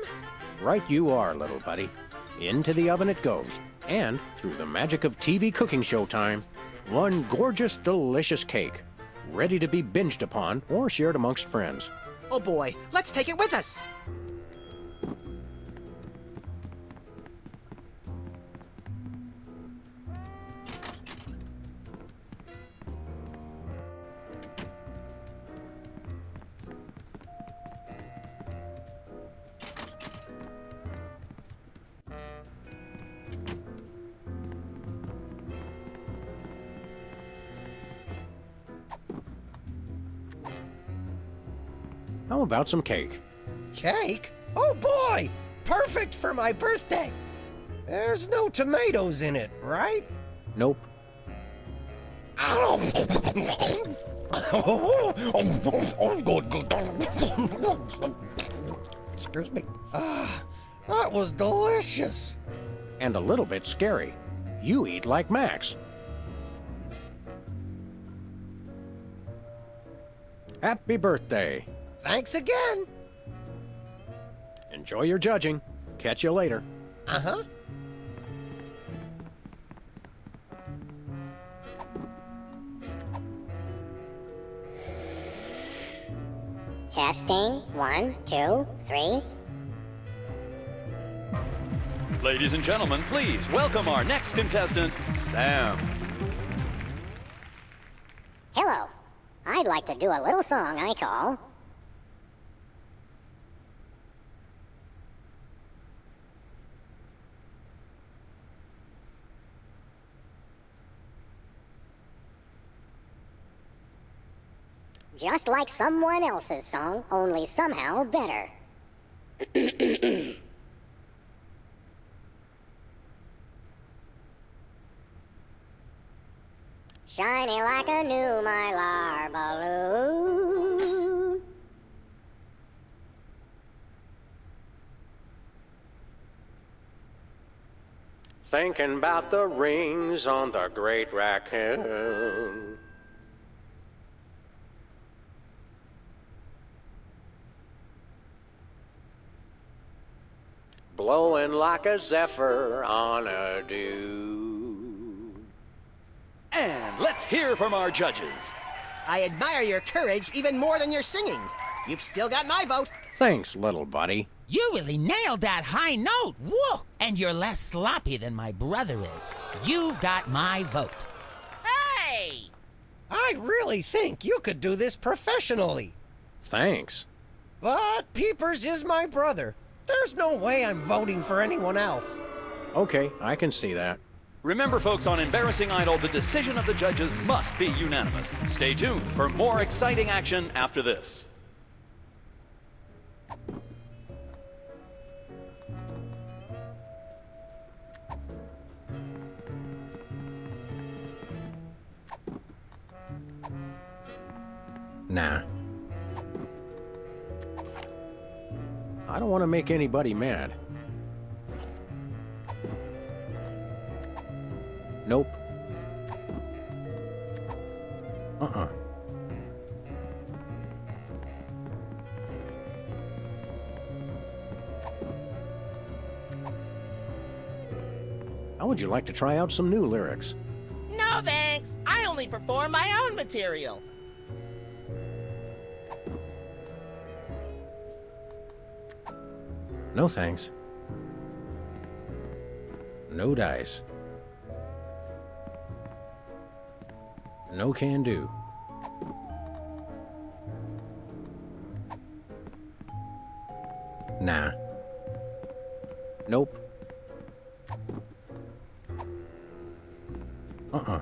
Right you are, little buddy. Into the oven it goes. And, through the magic of TV cooking show time, one gorgeous, delicious cake, ready to be binged upon or shared amongst friends. Oh boy, let's take it with us. How about some cake? Cake? Oh boy! Perfect for my birthday! There's no tomatoes in it, right? Nope. Excuse me. That was delicious. And a little bit scary. You eat like Max. Happy birthday. Thanks again. Enjoy your judging. Catch you later. Uh-huh. Testing. 1, 2, 3. Ladies and gentlemen, please welcome our next contestant, Sam. Hello. I'd like to do a little song I call just like someone else's song, only somehow better. Shiny like a new mylar balloon. Thinking about the rings on the great raccoon. Blowing like a zephyr on a dune. And let's hear from our judges. I admire your courage even more than your singing. You've still got my vote. Thanks, little buddy. You really nailed that high note. Whoa! And you're less sloppy than my brother is. You've got my vote. Hey! I really think you could do this professionally. Thanks. But Peepers is my brother. There's no way I'm voting for anyone else. Okay, I can see that. Remember, folks, on Embarrassing Idol, the decision of the judges must be unanimous. Stay tuned for more exciting action after this. Nah. I don't want to make anybody mad. Nope. Uh-uh. How would you like to try out some new lyrics? No thanks. I only perform my own material. No thanks. No dice. No can do. Nah. Nope. Uh-uh.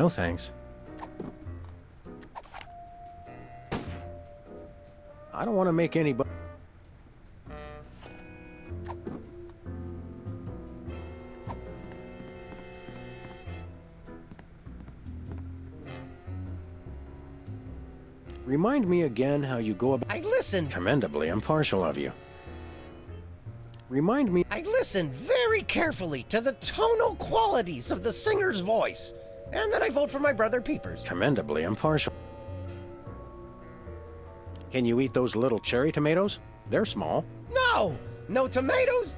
No thanks. I don't want to make anybody... Remind me again how you go about... I listened. Commendably impartial of you. Remind me... I listened very carefully to the tonal qualities of the singer's voice. And then I vote for my brother Peepers. Commendably impartial. Can you eat those little cherry tomatoes? They're small. No! No tomatoes,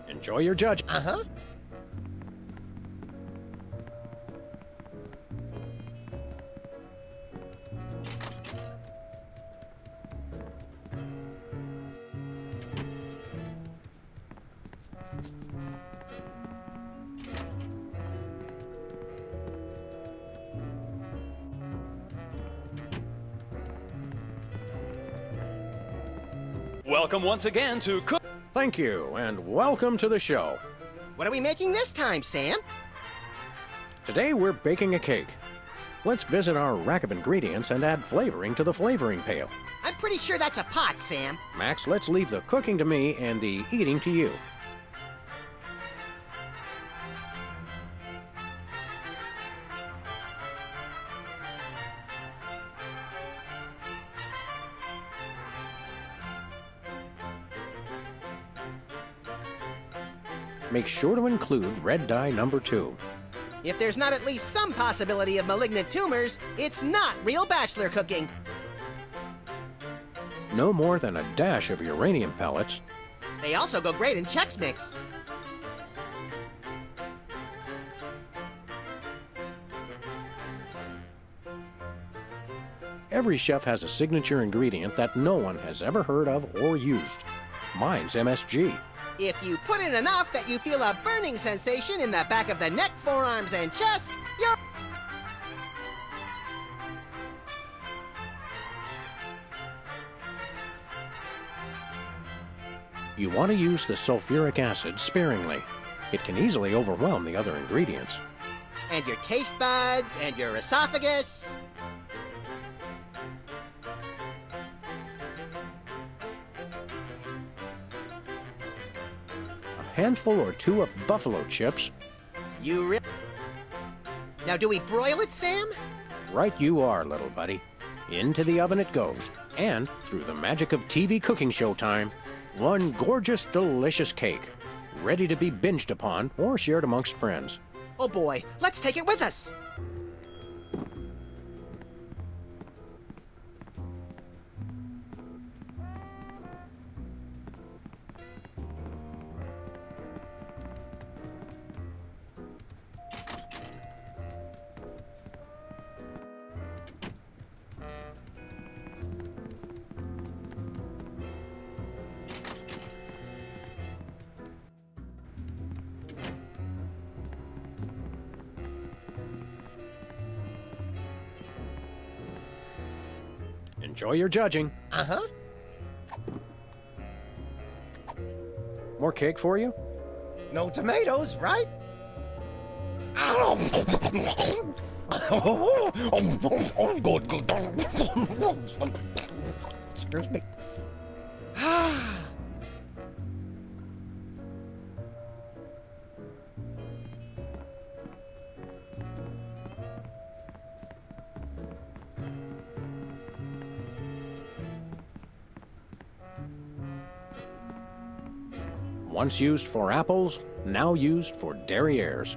Enjoy your judge. Uh-huh. Welcome once again to Cook. Thank you, and welcome to the show. What are we making this time, Sam? Today we're baking a cake. Let's visit our rack of ingredients and add flavoring to the flavoring pail. I'm pretty sure that's a pot, Sam. Max, let's leave the cooking to me and the eating to you. Make sure to include red dye number 2. If there's not at least some possibility of malignant tumors, it's not real bachelor cooking. No more than a dash of uranium pellets. They also go great in Chex Mix. Every chef has a signature ingredient that no one has ever heard of or used. Mine's MSG. If you put in enough that you feel a burning sensation in the back of the neck, forearms, and chest, you're... You want to use the sulfuric acid sparingly. It can easily overwhelm the other ingredients. And your taste buds, and your esophagus. A handful or two of buffalo chips. You really... Now, do we broil it, Sam? Right you are, little buddy. Into the oven it goes. And, through the magic of TV cooking show time, one gorgeous, delicious cake, ready to be binged upon or shared amongst friends. Oh boy, let's take it with us! Enjoy your judging. Uh-huh. More cake for you? No tomatoes, right? Excuse me. Once used for apples, now used for derrieres.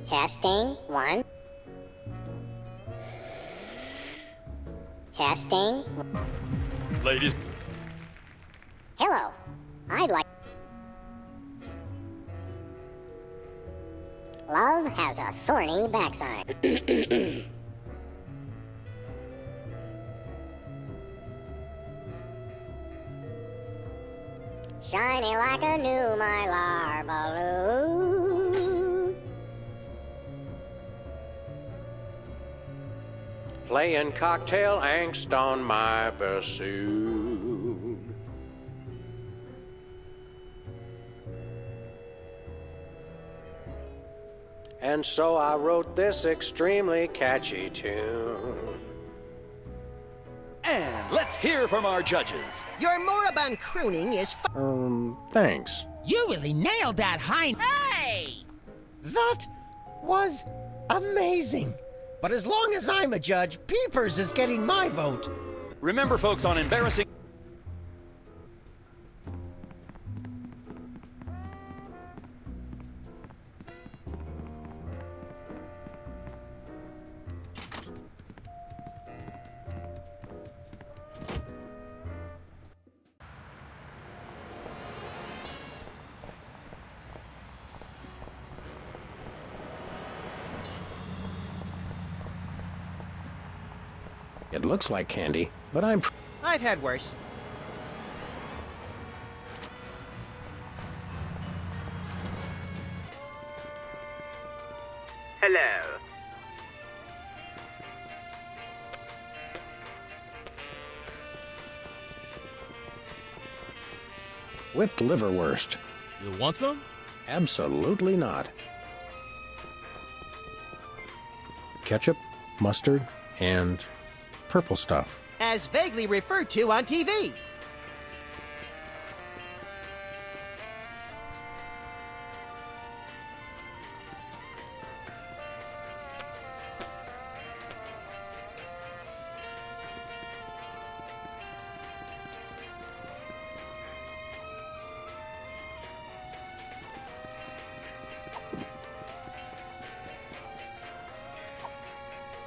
Testing, 1. Testing. Ladies. Hello. I'd like... Love has a thorny backside. Shiny like a new Mylar balloon. Playing cocktail angst on my bassoon. And so I wrote this extremely catchy tune. And let's hear from our judges. Your moribund crooning is Thanks. You really nailed that high. Hey! That was amazing. But as long as I'm a judge, Peepers is getting my vote. Remember, folks, on embarrassing... It looks like candy, but I've had worse. Hello. whipped liverwurst. You want some? Absolutely not. Ketchup, mustard, and purple stuff. As vaguely referred to on TV.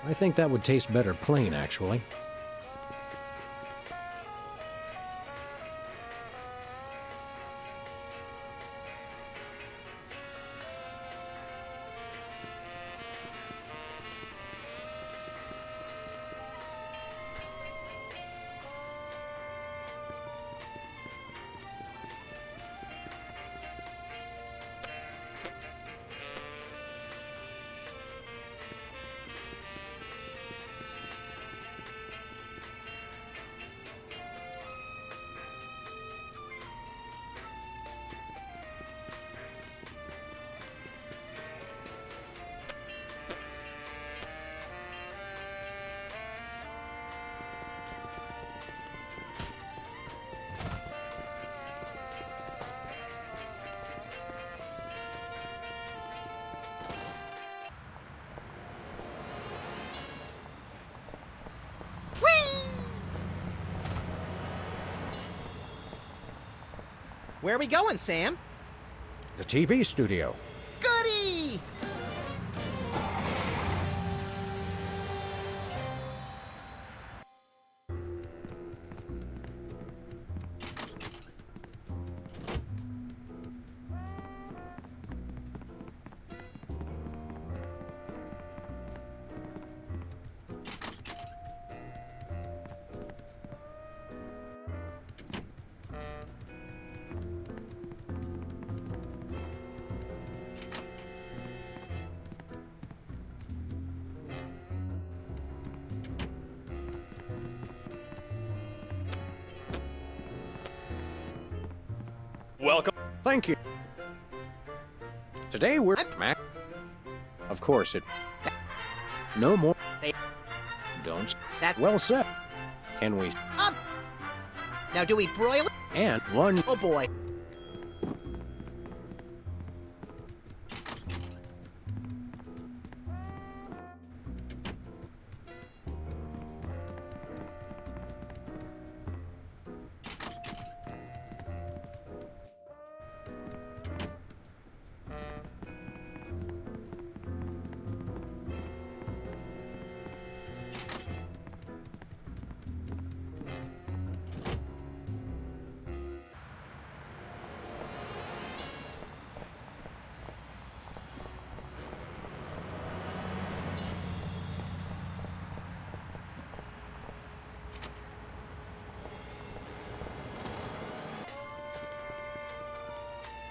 I think that would taste better plain, actually. Where are we going, Sam? The TV studio. Goody! Welcome. Thank you. Today we're Mac. Of course it. No more. Don't. Well said. Can we? Now do we broil it? And one. Oh boy.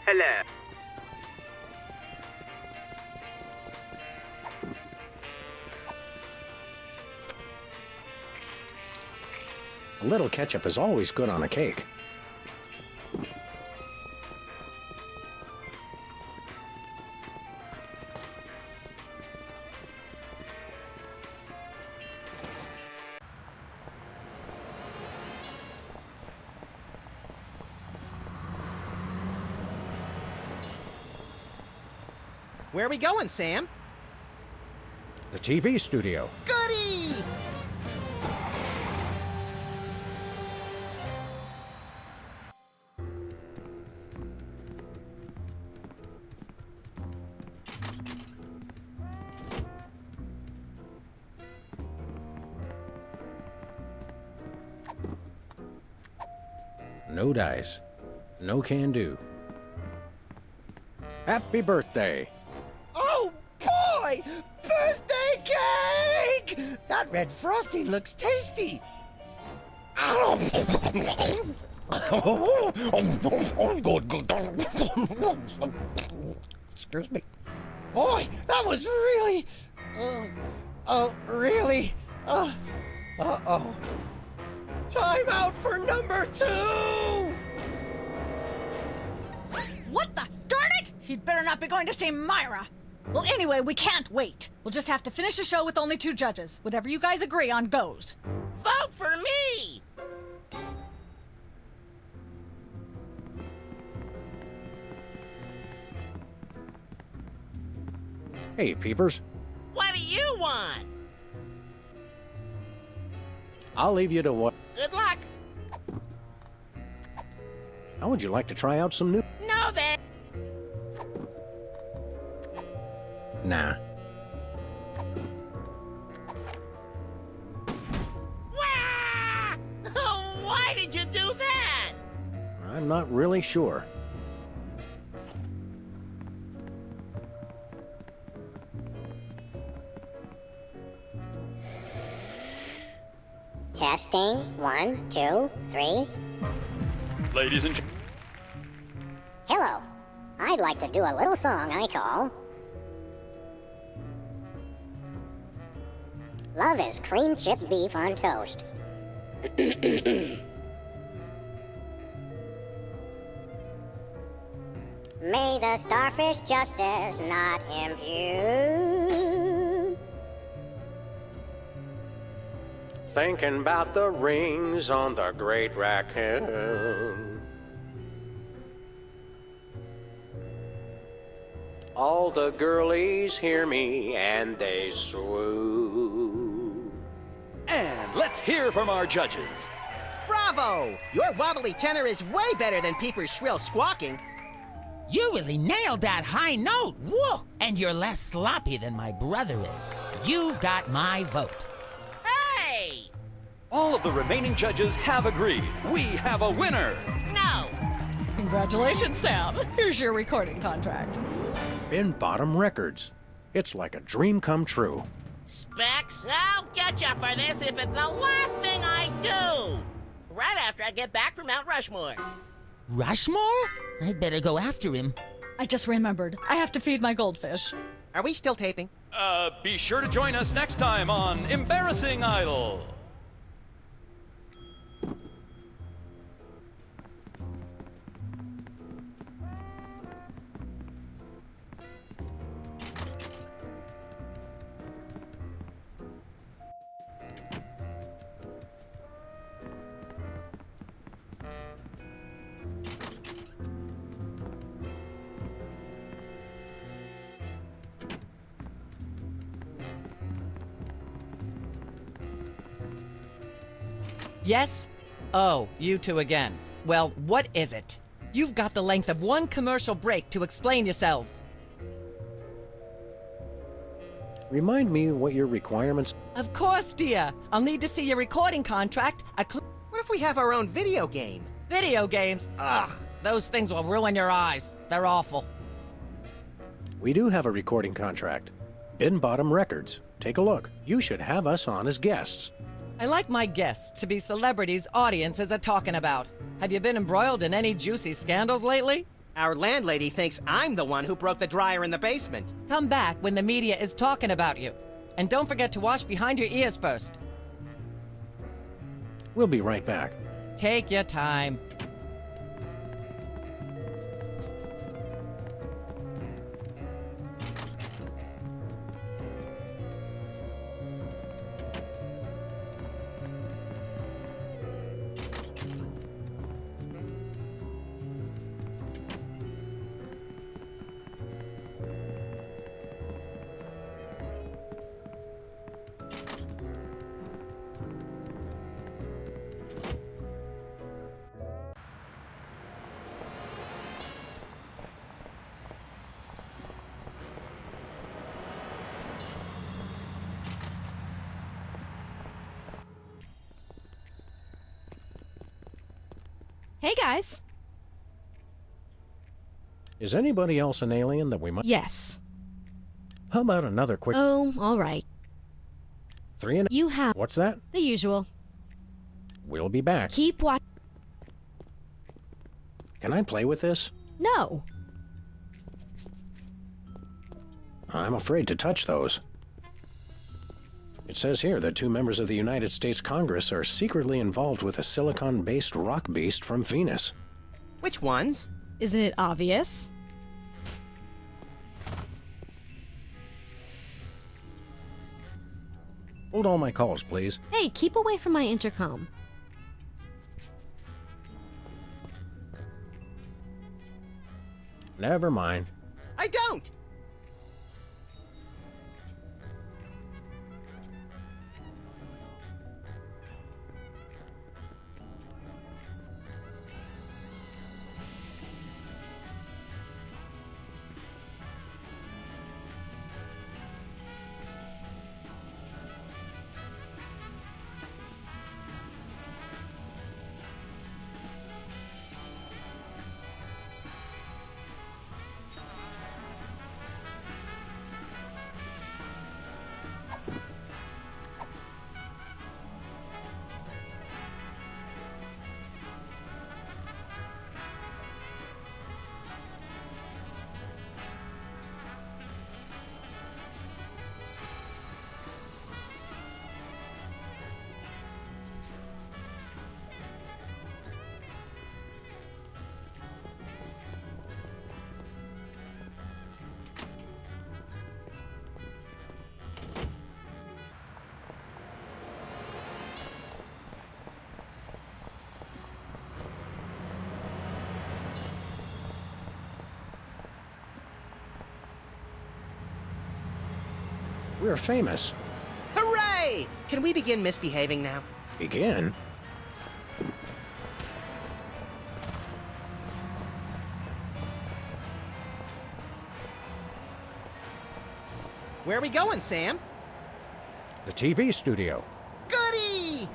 Hello. A little ketchup is always good on a cake. Where are we going, Sam? The TV studio. Goody! No dice. No can do. Happy birthday. Oh boy! Birthday cake! That red frosting looks tasty. Excuse me. Boy, that was really... really... Uh-oh. Time out for number 2! What the? Darn it! He'd better not be going to see Myra. Well, anyway, we can't wait. We'll just have to finish the show with only 2 judges. Whatever you guys agree on goes. Vote for me! Hey, Peepers. What do you want? I'll leave you to what? Good luck. How would you like to try out some new... No, then. Nah. Wah! Oh, why did you do that? I'm not really sure. Testing. 1, 2, 3. Ladies and Hello. I'd like to do a little song I call Love is Cream Chip Beef on Toast. May the starfish justice not impugn. Thinking about the rings on the great raccoon. All the girlies hear me and they swoon. And let's hear from our judges. Bravo! Your wobbly tenor is way better than Peeper's shrill squawking. You really nailed that high note. Whoa! And you're less sloppy than my brother is. You've got my vote. Hey! All of the remaining judges have agreed. We have a winner. No! Congratulations, Sam. Here's your recording contract. In Bottom Records. It's like a dream come true. Specs, I'll get you for this if it's the last thing I do! Right after I get back from Mount Rushmore. Rushmore? I'd better go after him. I just remembered. I have to feed my goldfish. Are we still taping? Be sure to join us next time on Embarrassing Idol. Yes? Oh, you two again. Well, what is it? You've got the length of one commercial break to explain yourselves. Remind me what your requirements... Of course, dear. I'll need to see your recording contract. What if we have our own video game? Video games? Ugh, those things will ruin your eyes. They're awful. We do have a recording contract. In Bottom Records. Take a look. You should have us on as guests. I like my guests to be celebrities audiences are talking about. Have you been embroiled in any juicy scandals lately? Our landlady thinks I'm the one who broke the dryer in the basement. Come back when the media is talking about you. And don't forget to wash behind your ears first. We'll be right back. Take your time. Hey, guys. Is anybody else an alien that we might... Yes. How about another quick... Oh, all right. 3 and... You have... What's that? The usual. We'll be back. Keep watch... Can I play with this? No. I'm afraid to touch those. It says here that 2 members of the United States Congress are secretly involved with a silicon-based rock beast from Venus. Which ones? Isn't it obvious? Hold all my calls, please. Hey, keep away from my intercom. Never mind. I don't! We're famous. Hooray! Can we begin misbehaving now? Begin? Where are we going, Sam? The TV studio. Goody!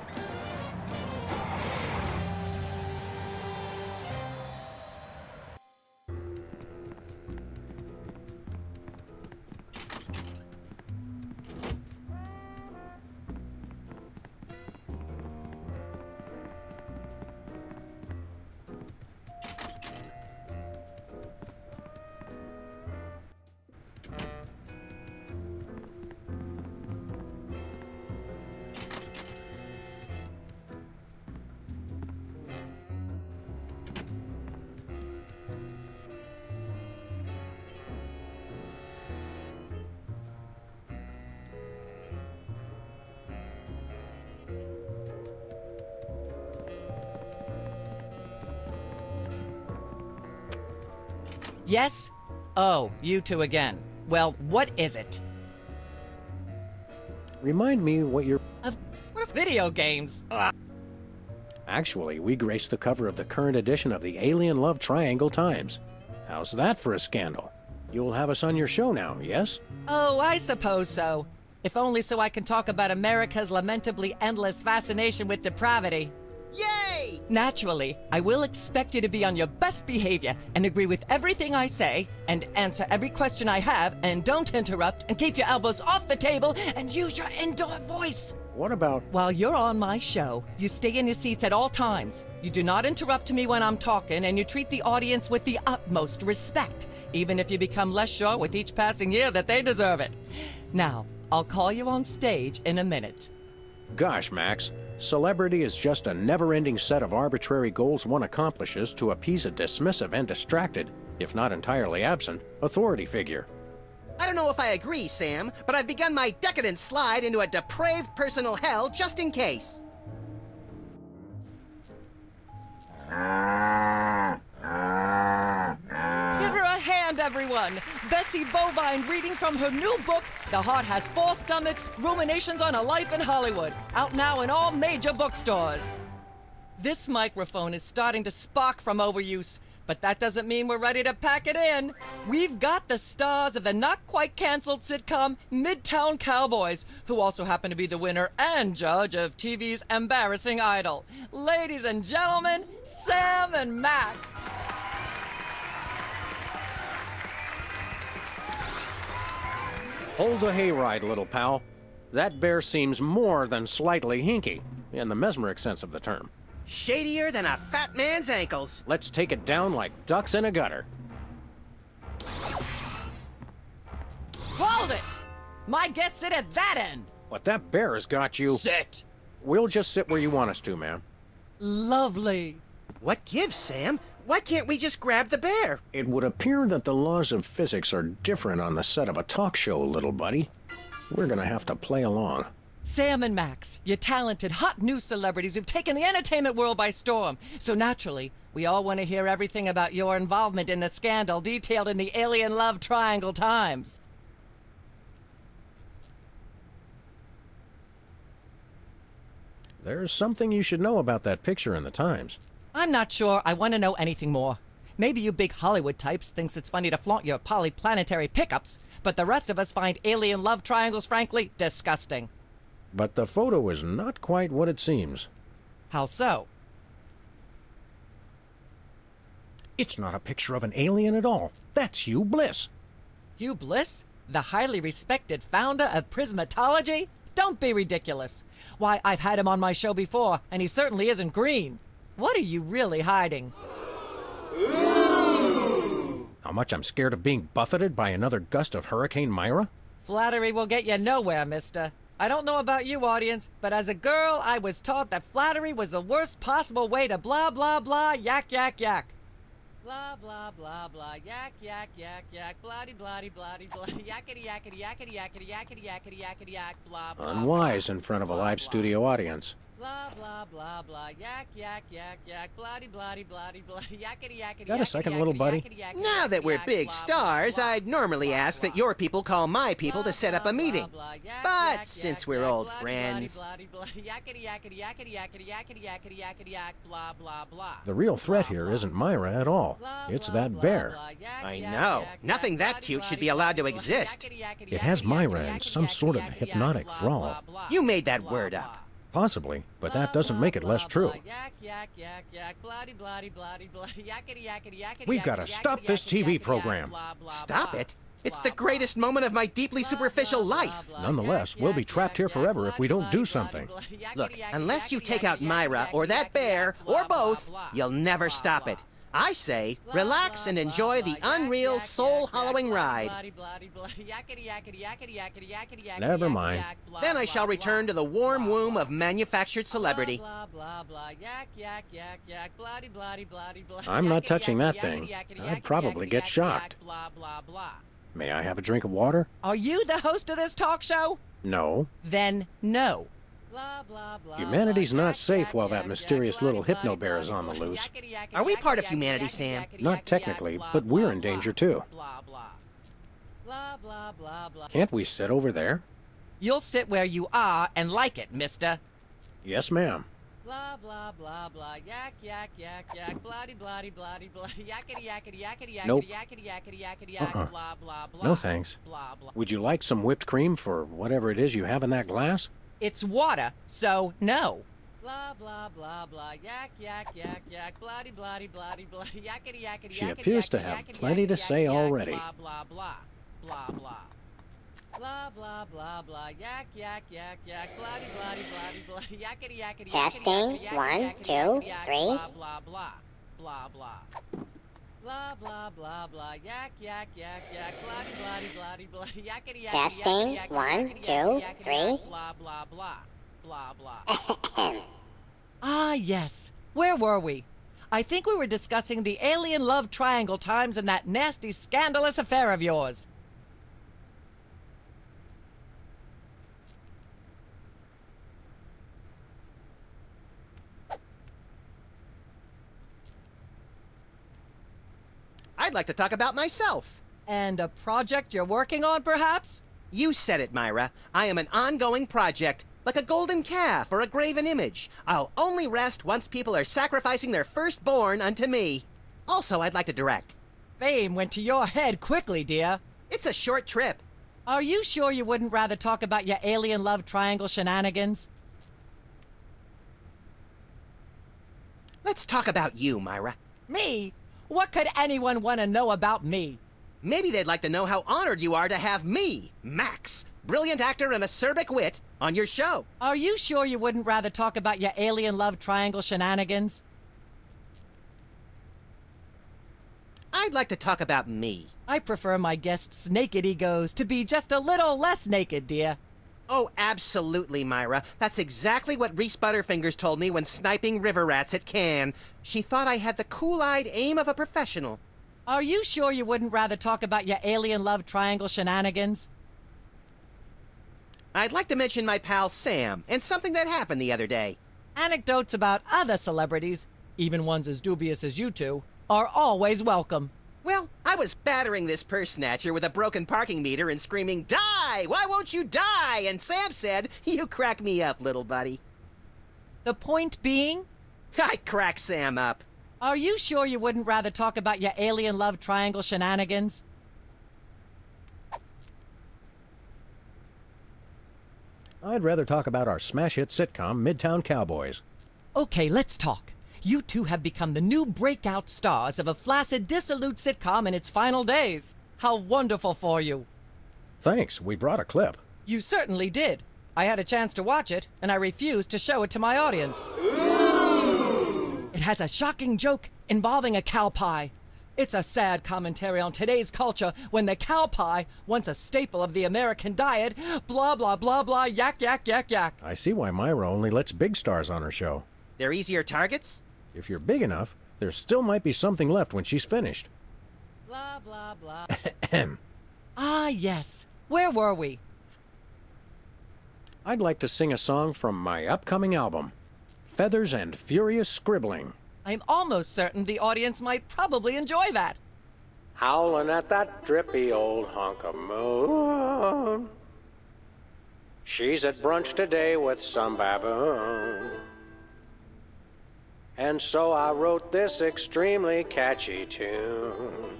Yes? Oh, you two again. Well, what is it? Remind me what you're... What video games? Ugh. Actually, we graced the cover of the current edition of the Alien Love Triangle Times. How's that for a scandal? You'll have us on your show now, yes? Oh, I suppose so. If only so I can talk about America's lamentably endless fascination with depravity. Yay! Naturally, I will expect you to be on your best behavior and agree with everything I say and answer every question I have and don't interrupt and keep your elbows off the table and use your indoor voice. What about... While you're on my show, you stay in your seats at all times. You do not interrupt me when I'm talking and you treat the audience with the utmost respect, even if you become less sure with each passing year that they deserve it. Now, I'll call you on stage in a minute. Gosh, Max. Celebrity is just a never-ending set of arbitrary goals one accomplishes to appease a dismissive and distracted, if not entirely absent, authority figure. I don't know if I agree, Sam, but I've begun my decadent slide into a depraved personal hell just in case. Give her a hand, everyone! Bessie Bovine reading from her new book, The Heart Has Four Stomachs, Ruminations on a Life in Hollywood, out now in all major bookstores. This microphone is starting to spark from overuse. But that doesn't mean we're ready to pack it in. We've got the stars of the not-quite-canceled sitcom Midtown Cowboys, who also happen to be the winner and judge of TV's Embarrassing Idol. Ladies and gentlemen, Sam and Mac. Hold the hayride, little pal. That bear seems more than slightly hinky, in the mesmeric sense of the term. Shadier than a fat man's ankles. Let's take it down like ducks in a gutter. Hold it! My guests sit at that end. But that bear has got you... Sit! We'll just sit where you want us to, ma'am. Lovely. What gives, Sam? Why can't we just grab the bear? It would appear that the laws of physics are different on the set of a talk show, little buddy. We're gonna have to play along. Sam and Max, you talented, hot new celebrities who've taken the entertainment world by storm. So naturally, we all want to hear everything about your involvement in the scandal detailed in the Alien Love Triangle Times. There's something you should know about that picture in the Times. I'm not sure I want to know anything more. Maybe you big Hollywood types thinks it's funny to flaunt your polyplanetary pickups, but the rest of us find alien love triangles, frankly, disgusting. But the photo is not quite what it seems. How so? It's not a picture of an alien at all. That's Hugh Bliss. Hugh Bliss? The highly respected founder of Prismatology? Don't be ridiculous. Why, I've had him on my show before, and he certainly isn't green. What are you really hiding? How much I'm scared of being buffeted by another gust of Hurricane Myra? Flattery will get you nowhere, mister. I don't know about you, audience, but as a girl, I was taught that flattery was the worst possible way to blah, blah, blah, yak, yak, yak. Blah, blah, blah, blah, yak, yak, yak, yak, blah-de, blah-de, blah-de, blah, yakety, yakety, yakety, yakety, yakety, yakety, yakety, yak, blah, blah. Unwise in front of a live studio audience. Blah, blah, blah, blah, yak, yak, yak, yak, blah-de, blah-de, blah-de, blah, yakety, yakety, Got a second, little buddy? Now that we're big stars, I'd normally ask that your people call my people to set up a meeting. But since we're old friends... The real threat here isn't Myra at all. It's that bear. I know. Nothing that cute should be allowed to exist. It has Myra in some sort of hypnotic thrall. You made that word up. Possibly, but that doesn't make it less true. We've got to stop this TV program. Stop it? It's the greatest moment of my deeply superficial life. Nonetheless, we'll be trapped here forever if we don't do something. Look, unless you take out Myra or that bear, or both, you'll never stop it. I say, relax and enjoy the unreal, soul-hollowing ride. Never mind. Then I shall return to the warm womb of manufactured celebrity. I'm not touching that thing. I'd probably get shocked. May I have a drink of water? Are you the host of this talk show? No. Then no. Humanity's not safe while that mysterious little hypno bear is on the loose. Are we part of humanity, Sam? Not technically, but we're in danger too. Can't we sit over there? You'll sit where you are and like it, mister. Yes, ma'am. Blah, blah, blah, blah, yak, yak, yak, yak, blah-de, blah-de, blah-de, blah, yakety, yakety, yakety, yakety, Nope. yakety, yakety, yakety, yak, blah, blah, blah. No thanks. Blah, blah. Would you like some whipped cream for whatever it is you have in that glass? It's water, so no. Blah, blah, blah, blah, yak, yak, yak, yak, blah-de, blah-de, blah-de, blah, yakety, yakety, She yakety, appears to yakety, have yakety, plenty to yakety, say yak, already. Blah, blah, blah, blah, blah. Blah, blah, blah, blah, yak, yak, yak, yak, blah-de, blah-de, blah-de, blah, yakety, yakety, Testing. yakety, yakety, 1, yakety, 2, yakety, yak, 3. Blah, blah, blah, blah, blah. Blah, blah, blah, blah, yak, yak, yak, yak, blah-de, blah-de, blah-de, blah, yakety, yakety, Testing. yakety, yakety, 1, yakety, 2, yakety, 3. yak, blah, blah, blah, blah, blah. Ah, yes. Where were we? I think we were discussing the alien love triangle times and that nasty, scandalous affair of yours. I'd like to talk about myself. And a project you're working on, perhaps? You said it, Myra. I am an ongoing project, like a golden calf or a graven image. I'll only rest once people are sacrificing their firstborn unto me. Also, I'd like to direct. Fame went to your head quickly, dear. It's a short trip. Are you sure you wouldn't rather talk about your alien love triangle shenanigans? Let's talk about you, Myra. Me? What could anyone want to know about me? Maybe they'd like to know how honored you are to have me, Max, brilliant actor and acerbic wit, on your show. Are you sure you wouldn't rather talk about your alien love triangle shenanigans? I'd like to talk about me. I prefer my guests' naked egos to be just a little less naked, dear. Oh, absolutely, Myra. That's exactly what Reese Butterfingers told me when sniping river rats at Cannes. She thought I had the cool-eyed aim of a professional. Are you sure you wouldn't rather talk about your alien love triangle shenanigans? I'd like to mention my pal Sam, and something that happened the other day. Anecdotes about other celebrities, even ones as dubious as you two, are always welcome. Well, I was battering this purse snatcher with a broken parking meter and screaming, "Die! Why won't you die?" And Sam said, "You crack me up, little buddy." The point being? I crack Sam up. Are you sure you wouldn't rather talk about your alien love triangle shenanigans? I'd rather talk about our smash hit sitcom, Midtown Cowboys. Okay, let's talk. You two have become the new breakout stars of a flaccid, dissolute sitcom in its final days. How wonderful for you. Thanks, we brought a clip. You certainly did. I had a chance to watch it, and I refused to show it to my audience. It has a shocking joke involving a cow pie. It's a sad commentary on today's culture when the cow pie, once a staple of the American diet, blah, blah, blah, blah, yak, yak, yak, yak. I see why Myra only lets big stars on her show. They're easier targets? If you're big enough, there still might be something left when she's finished. Blah, blah, blah. Ah, yes. Where were we? I'd like to sing a song from my upcoming album, Feathers and Furious Scribbling. I'm almost certain the audience might probably enjoy that. Howling at that drippy old hunk of moon. She's at brunch today with some baboon. And so I wrote this extremely catchy tune.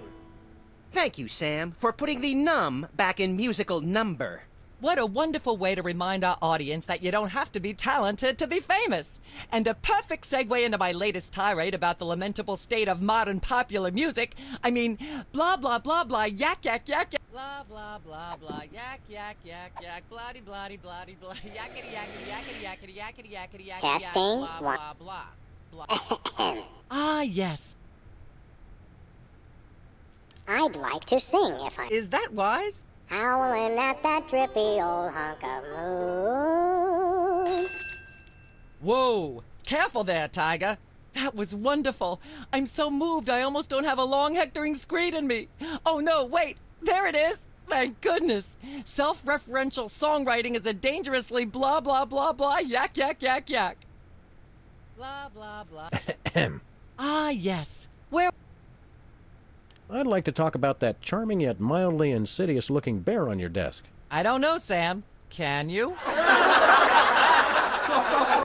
Thank you, Sam, for putting the num back in musical number. What a wonderful way to remind our audience that you don't have to be talented to be famous. And a perfect segue into my latest tirade about the lamentable state of modern popular music. I mean, blah, blah, blah, blah, yak, yak, yak, yak. Blah, blah, blah, blah, yak, yak, yak, yak, bloody, bloody, bloody, bloody, yakety, yakety, yakety, yakety, yakety, yakety, yakety, Testing. blah, blah, blah, blah. Ah, yes. I'd like to sing if I... Is that wise? Howling at that drippy old hunk of moon. Whoa! Careful there, Tiger. That was wonderful. I'm so moved I almost don't have a long hectoring screed in me. Oh no, wait! There it is! Thank goodness! Self-referential songwriting is a dangerously blah blah blah blah yak yak yak yak. Blah blah blah. Ah, yes. Where... I'd like to talk about that charming yet mildly insidious-looking bear on your desk. I don't know, Sam. Can you?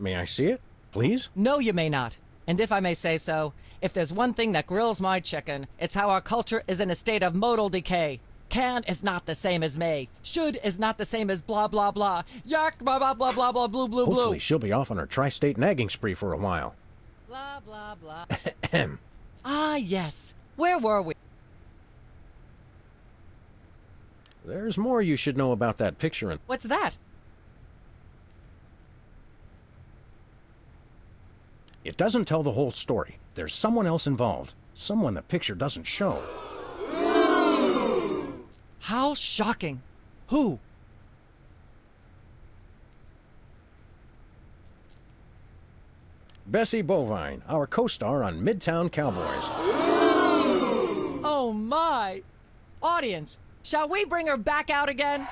May I see it, please? No, you may not. And if I may say so, if there's one thing that grills my chicken, it's how our culture is in a state of modal decay. Can is not the same as may. Should is not the same as blah blah blah. Yak blah blah blah blah blah blue blue blue. Hopefully she'll be off on her tri-state nagging spree for a while. Blah blah blah. Ah, yes. Where were we? There's more you should know about that picture. What's that? It doesn't tell the whole story. There's someone else involved. Someone the picture doesn't show. How shocking. Who? Bessie Bovine, our co-star on Midtown Cowboys. Oh my! Audience, shall we bring her back out again?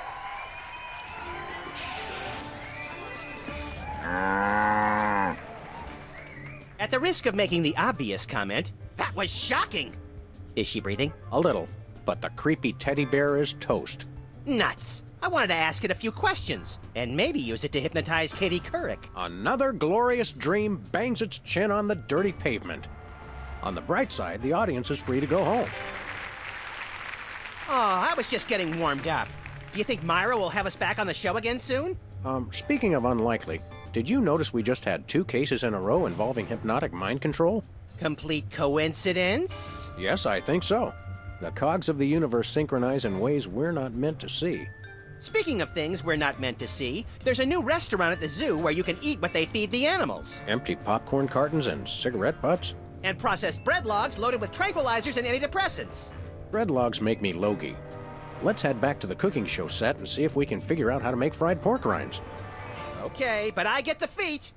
At the risk of making the obvious comment, that was shocking! Is she breathing? A little, but the creepy teddy bear is toast. Nuts! I wanted to ask it a few questions, and maybe use it to hypnotize Katie Couric. Another glorious dream bangs its chin on the dirty pavement. On the bright side, the audience is free to go home. Oh, I was just getting warmed up. Do you think Myra will have us back on the show again soon? Speaking of unlikely, did you notice we just had 2 cases in a row involving hypnotic mind control? Complete coincidence? Yes, I think so. The cogs of the universe synchronize in ways we're not meant to see. Speaking of things we're not meant to see, there's a new restaurant at the zoo where you can eat what they feed the animals. Empty popcorn cartons and cigarette butts? And processed bread logs loaded with tranquilizers and antidepressants. Bread logs make me logy. Let's head back to the cooking show set and see if we can figure out how to make fried pork rinds. Okay, but I get the feet.